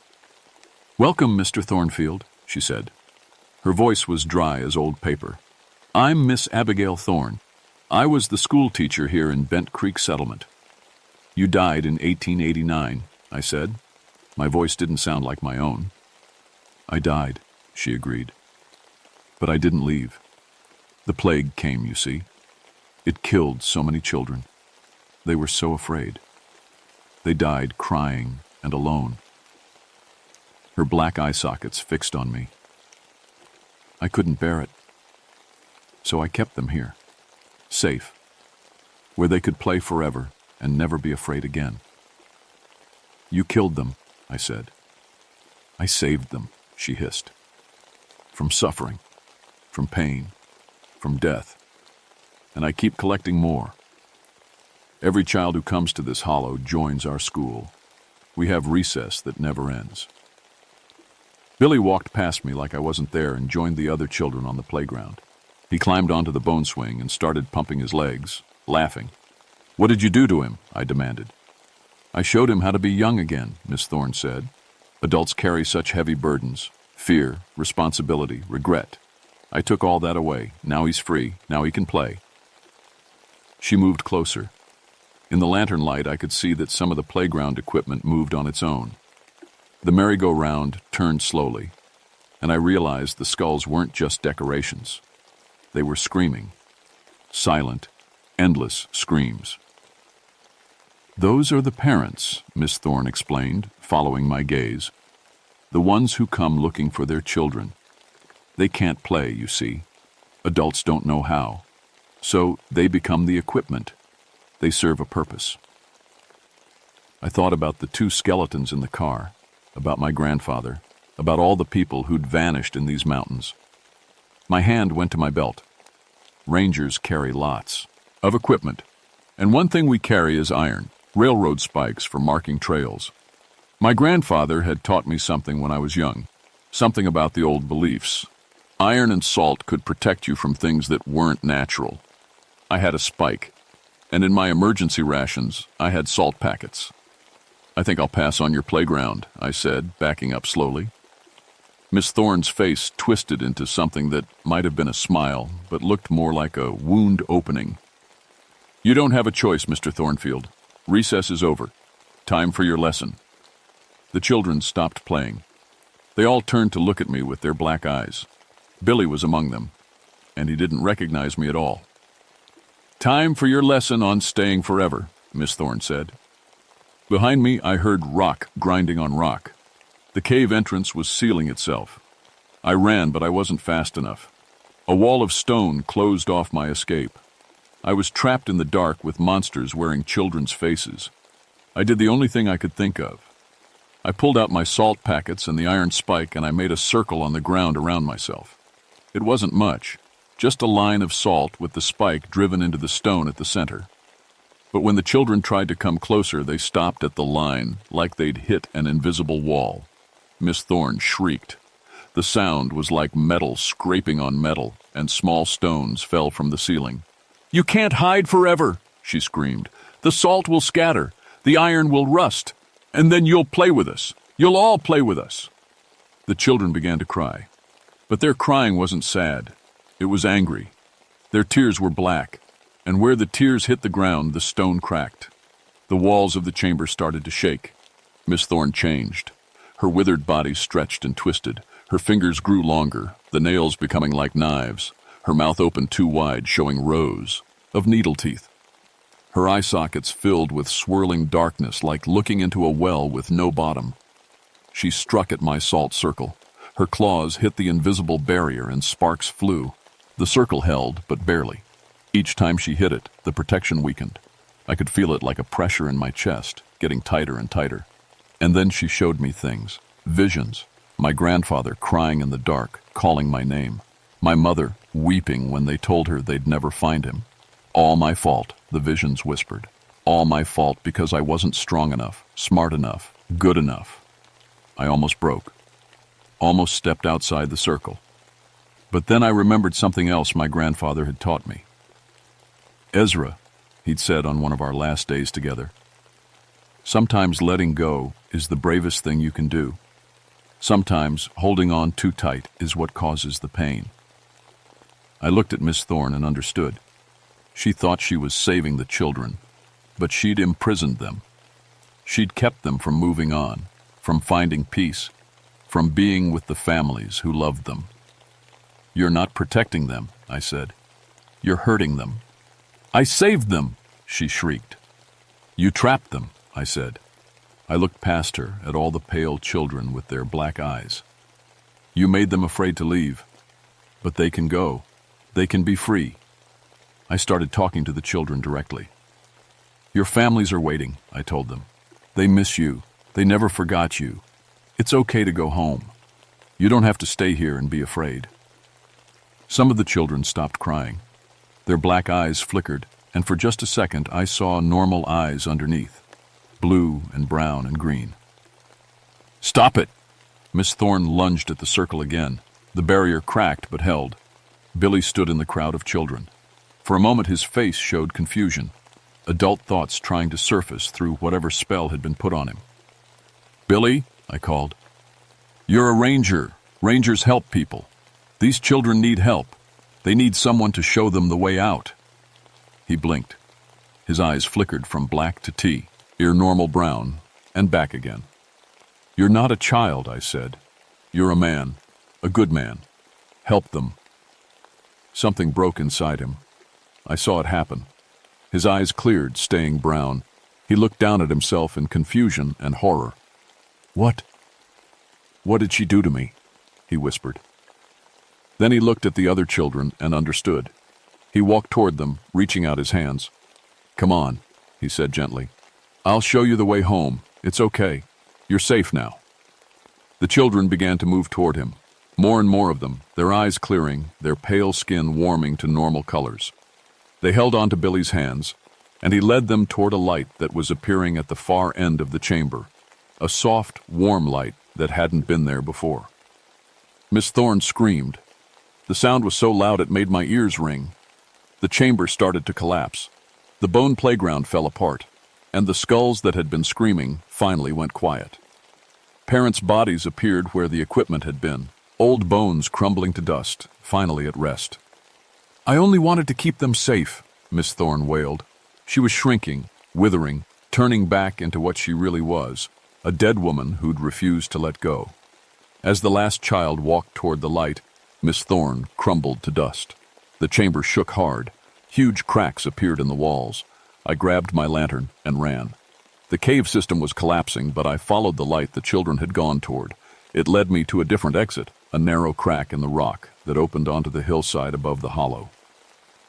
"Welcome, Mr. Thornfield," she said. Her voice was dry as old paper. "I'm Miss Abigail Thorne. I was the school teacher here in Bent Creek Settlement." "You died in 1889, I said. My voice didn't sound like my own. "I died," she agreed. "But I didn't leave. The plague came, you see. It killed so many children. They were so afraid. They died crying and alone." Her black eye sockets fixed on me. I couldn't bear it. So I kept them here, safe, where they could play forever and never be afraid again. "You killed them," I said. "I saved them," she hissed. "From suffering, from pain, from death. And I keep collecting more. Every child who comes to this hollow joins our school. We have recess that never ends." Billy walked past me like I wasn't there and joined the other children on the playground. He climbed onto the bone swing and started pumping his legs, laughing. "What did you do to him?" I demanded. "I showed him how to be young again," Miss Thorne said. "Adults carry such heavy burdens, fear, responsibility, regret. I took all that away. Now he's free. Now he can play." She moved closer. In the lantern light, I could see that some of the playground equipment moved on its own. The merry-go-round turned slowly, and I realized the skulls weren't just decorations. They were screaming. Silent, endless screams. "Those are the parents," Miss Thorne explained, following my gaze. "The ones who come looking for their children. They can't play, you see. Adults don't know how. So they become the equipment. They serve a purpose." I thought about the two skeletons in the car, about my grandfather, about all the people who'd vanished in these mountains. My hand went to my belt. Rangers carry lots of equipment, and one thing we carry is iron, railroad spikes for marking trails. My grandfather had taught me something when I was young, something about the old beliefs. Iron and salt could protect you from things that weren't natural. I had a spike, and in my emergency rations, I had salt packets. "I think I'll pass on your playground," I said, backing up slowly. Miss Thorne's face twisted into something that might have been a smile, but looked more like a wound opening. "You don't have a choice, Mr. Thornfield. Recess is over. Time for your lesson." The children stopped playing. They all turned to look at me with their black eyes. Billy was among them, and he didn't recognize me at all. "Time for your lesson on staying forever," Miss Thorne said. Behind me, I heard rock grinding on rock. The cave entrance was sealing itself. I ran, but I wasn't fast enough. A wall of stone closed off my escape. I was trapped in the dark with monsters wearing children's faces. I did the only thing I could think of. I pulled out my salt packets and the iron spike, and I made a circle on the ground around myself. It wasn't much, just a line of salt with the spike driven into the stone at the center. But when the children tried to come closer, they stopped at the line, like they'd hit an invisible wall. Miss Thorne shrieked. The sound was like metal scraping on metal, and small stones fell from the ceiling. "You can't hide forever," she screamed. "The salt will scatter, the iron will rust, and then you'll play with us. You'll all play with us." The children began to cry. But their crying wasn't sad. It was angry. Their tears were black, and where the tears hit the ground, the stone cracked. The walls of the chamber started to shake. Miss Thorne changed. Her withered body stretched and twisted. Her fingers grew longer, the nails becoming like knives. Her mouth opened too wide, showing rows of needle teeth. Her eye sockets filled with swirling darkness, like looking into a well with no bottom. She struck at my salt circle. Her claws hit the invisible barrier and sparks flew. The circle held, but barely. Each time she hit it, the protection weakened. I could feel it like a pressure in my chest, getting tighter and tighter. And then she showed me things, visions. My grandfather crying in the dark, calling my name. My mother weeping when they told her they'd never find him. All my fault, the visions whispered. All my fault because I wasn't strong enough, smart enough, good enough. I almost broke. Almost stepped outside the circle. But then I remembered something else my grandfather had taught me. "Ezra," he'd said on one of our last days together, "sometimes letting go is the bravest thing you can do. Sometimes holding on too tight is what causes the pain." I looked at Miss Thorne and understood. She thought she was saving the children, but she'd imprisoned them. She'd kept them from moving on, from finding peace, from being with the families who loved them. "You're not protecting them," I said. "You're hurting them." "I saved them," she shrieked. "You trapped them," I said. I looked past her at all the pale children with their black eyes. "You made them afraid to leave. But they can go. They can be free." I started talking to the children directly. "Your families are waiting," I told them. "They miss you. They never forgot you. It's okay to go home. You don't have to stay here and be afraid." Some of the children stopped crying. Their black eyes flickered, and for just a second I saw normal eyes underneath, blue and brown and green. "Stop it!" Miss Thorne lunged at the circle again. The barrier cracked but held. Billy stood in the crowd of children. For a moment his face showed confusion, adult thoughts trying to surface through whatever spell had been put on him. "Billy," I called, "you're a ranger. Rangers help people. These children need help. They need someone to show them the way out." He blinked. His eyes flickered from black to tea, ear normal brown, and back again. "You're not a child," I said. "You're a man, a good man. Help them." Something broke inside him. I saw it happen. His eyes cleared, staying brown. He looked down at himself in confusion and horror. What did she do to me?" he whispered. Then he looked at the other children and understood. He walked toward them, reaching out his hands. "Come on," he said gently. "I'll show you the way home. It's okay. You're safe now." The children began to move toward him. More and more of them, their eyes clearing, their pale skin warming to normal colors. They held on to Billy's hands, and he led them toward a light that was appearing at the far end of the chamber, a soft, warm light that hadn't been there before. Miss Thorne screamed. The sound was so loud it made my ears ring. The chamber started to collapse. The bone playground fell apart, and the skulls that had been screaming finally went quiet. Parents' bodies appeared where the equipment had been, old bones crumbling to dust, finally at rest. "I only wanted to keep them safe," Miss Thorne wailed. She was shrinking, withering, turning back into what she really was, a dead woman who'd refused to let go. As the last child walked toward the light, Miss Thorne crumbled to dust. The chamber shook hard. Huge cracks appeared in the walls. I grabbed my lantern and ran. The cave system was collapsing, but I followed the light the children had gone toward. It led me to a different exit, a narrow crack in the rock that opened onto the hillside above the hollow.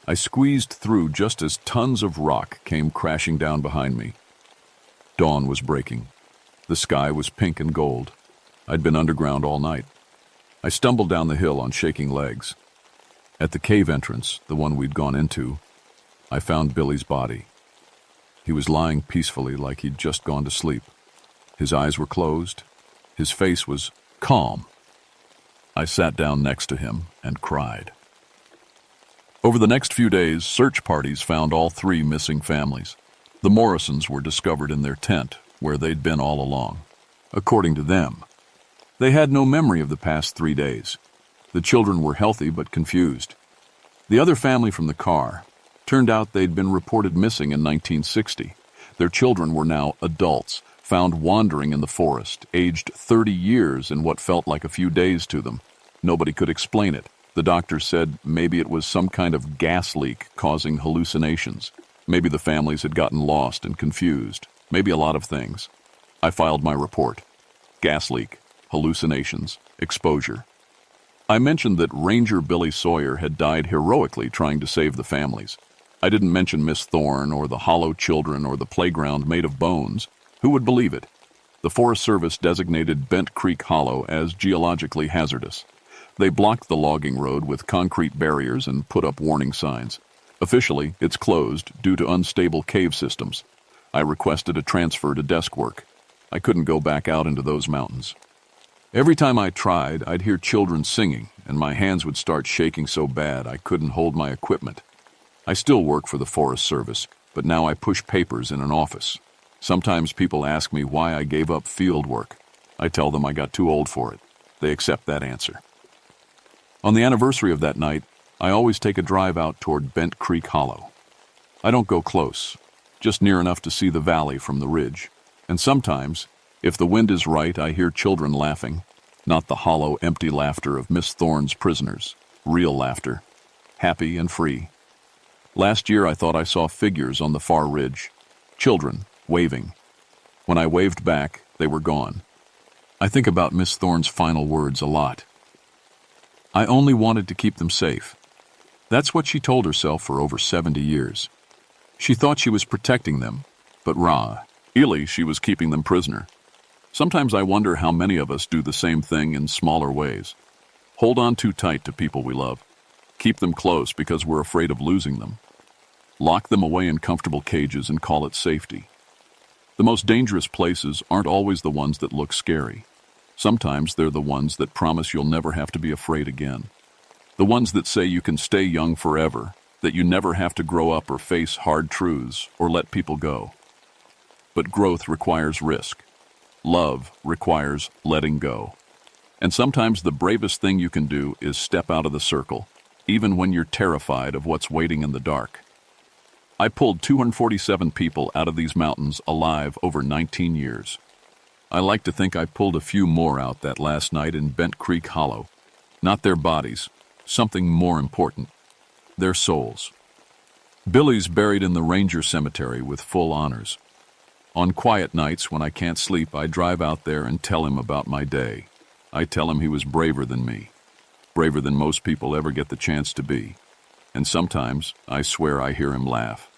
I squeezed through just as tons of rock came crashing down behind me. Dawn was breaking. The sky was pink and gold. I'd been underground all night. I stumbled down the hill on shaking legs. At the cave entrance, the one we'd gone into, I found Billy's body. He was lying peacefully like he'd just gone to sleep. His eyes were closed. His face was calm. I sat down next to him and cried. Over the next few days, search parties found all 3 missing families. The Morrisons were discovered in their tent, where they'd been all along. According to them, they had no memory of the past 3 days. The children were healthy but confused. The other family from the car turned out they'd been reported missing in 1960. Their children were now adults, found wandering in the forest, aged 30 years in what felt like a few days to them. Nobody could explain it. The doctor said maybe it was some kind of gas leak causing hallucinations. Maybe the families had gotten lost and confused. Maybe a lot of things. I filed my report. Gas leak, hallucinations, exposure. I mentioned that Ranger Billy Sawyer had died heroically trying to save the families. I didn't mention Miss Thorne or the hollow children or the playground made of bones. Who would believe it? The Forest Service designated Bent Creek Hollow as geologically hazardous. They blocked the logging road with concrete barriers and put up warning signs. Officially, it's closed due to unstable cave systems. I requested a transfer to desk work. I couldn't go back out into those mountains. Every time I tried, I'd hear children singing, and my hands would start shaking so bad I couldn't hold my equipment. I still work for the Forest Service, but now I push papers in an office. Sometimes people ask me why I gave up field work. I tell them I got too old for it. They accept that answer. On the anniversary of that night, I always take a drive out toward Bent Creek Hollow. I don't go close, just near enough to see the valley from the ridge. And sometimes, if the wind is right, I hear children laughing, not the hollow, empty laughter of Miss Thorne's prisoners, real laughter, happy and free. Last year I thought I saw figures on the far ridge, children waving. When I waved back, they were gone. I think about Miss Thorne's final words a lot. I only wanted to keep them safe. That's what she told herself for over 70 years. She thought she was protecting them, but really she was keeping them prisoner. Sometimes I wonder how many of us do the same thing in smaller ways. Hold on too tight to people we love. Keep them close because we're afraid of losing them. Lock them away in comfortable cages and call it safety. The most dangerous places aren't always the ones that look scary. Sometimes they're the ones that promise you'll never have to be afraid again. The ones that say you can stay young forever, that you never have to grow up or face hard truths or let people go. But growth requires risk. Love requires letting go. And sometimes the bravest thing you can do is step out of the circle, even when you're terrified of what's waiting in the dark. I pulled 247 people out of these mountains alive over 19 years. I like to think I pulled a few more out that last night in Bent Creek Hollow. Not their bodies, something more important, their souls. Billy's buried in the Ranger Cemetery with full honors. On quiet nights when I can't sleep, I drive out there and tell him about my day. I tell him he was braver than me, braver than most people ever get the chance to be. And sometimes I swear I hear him laugh.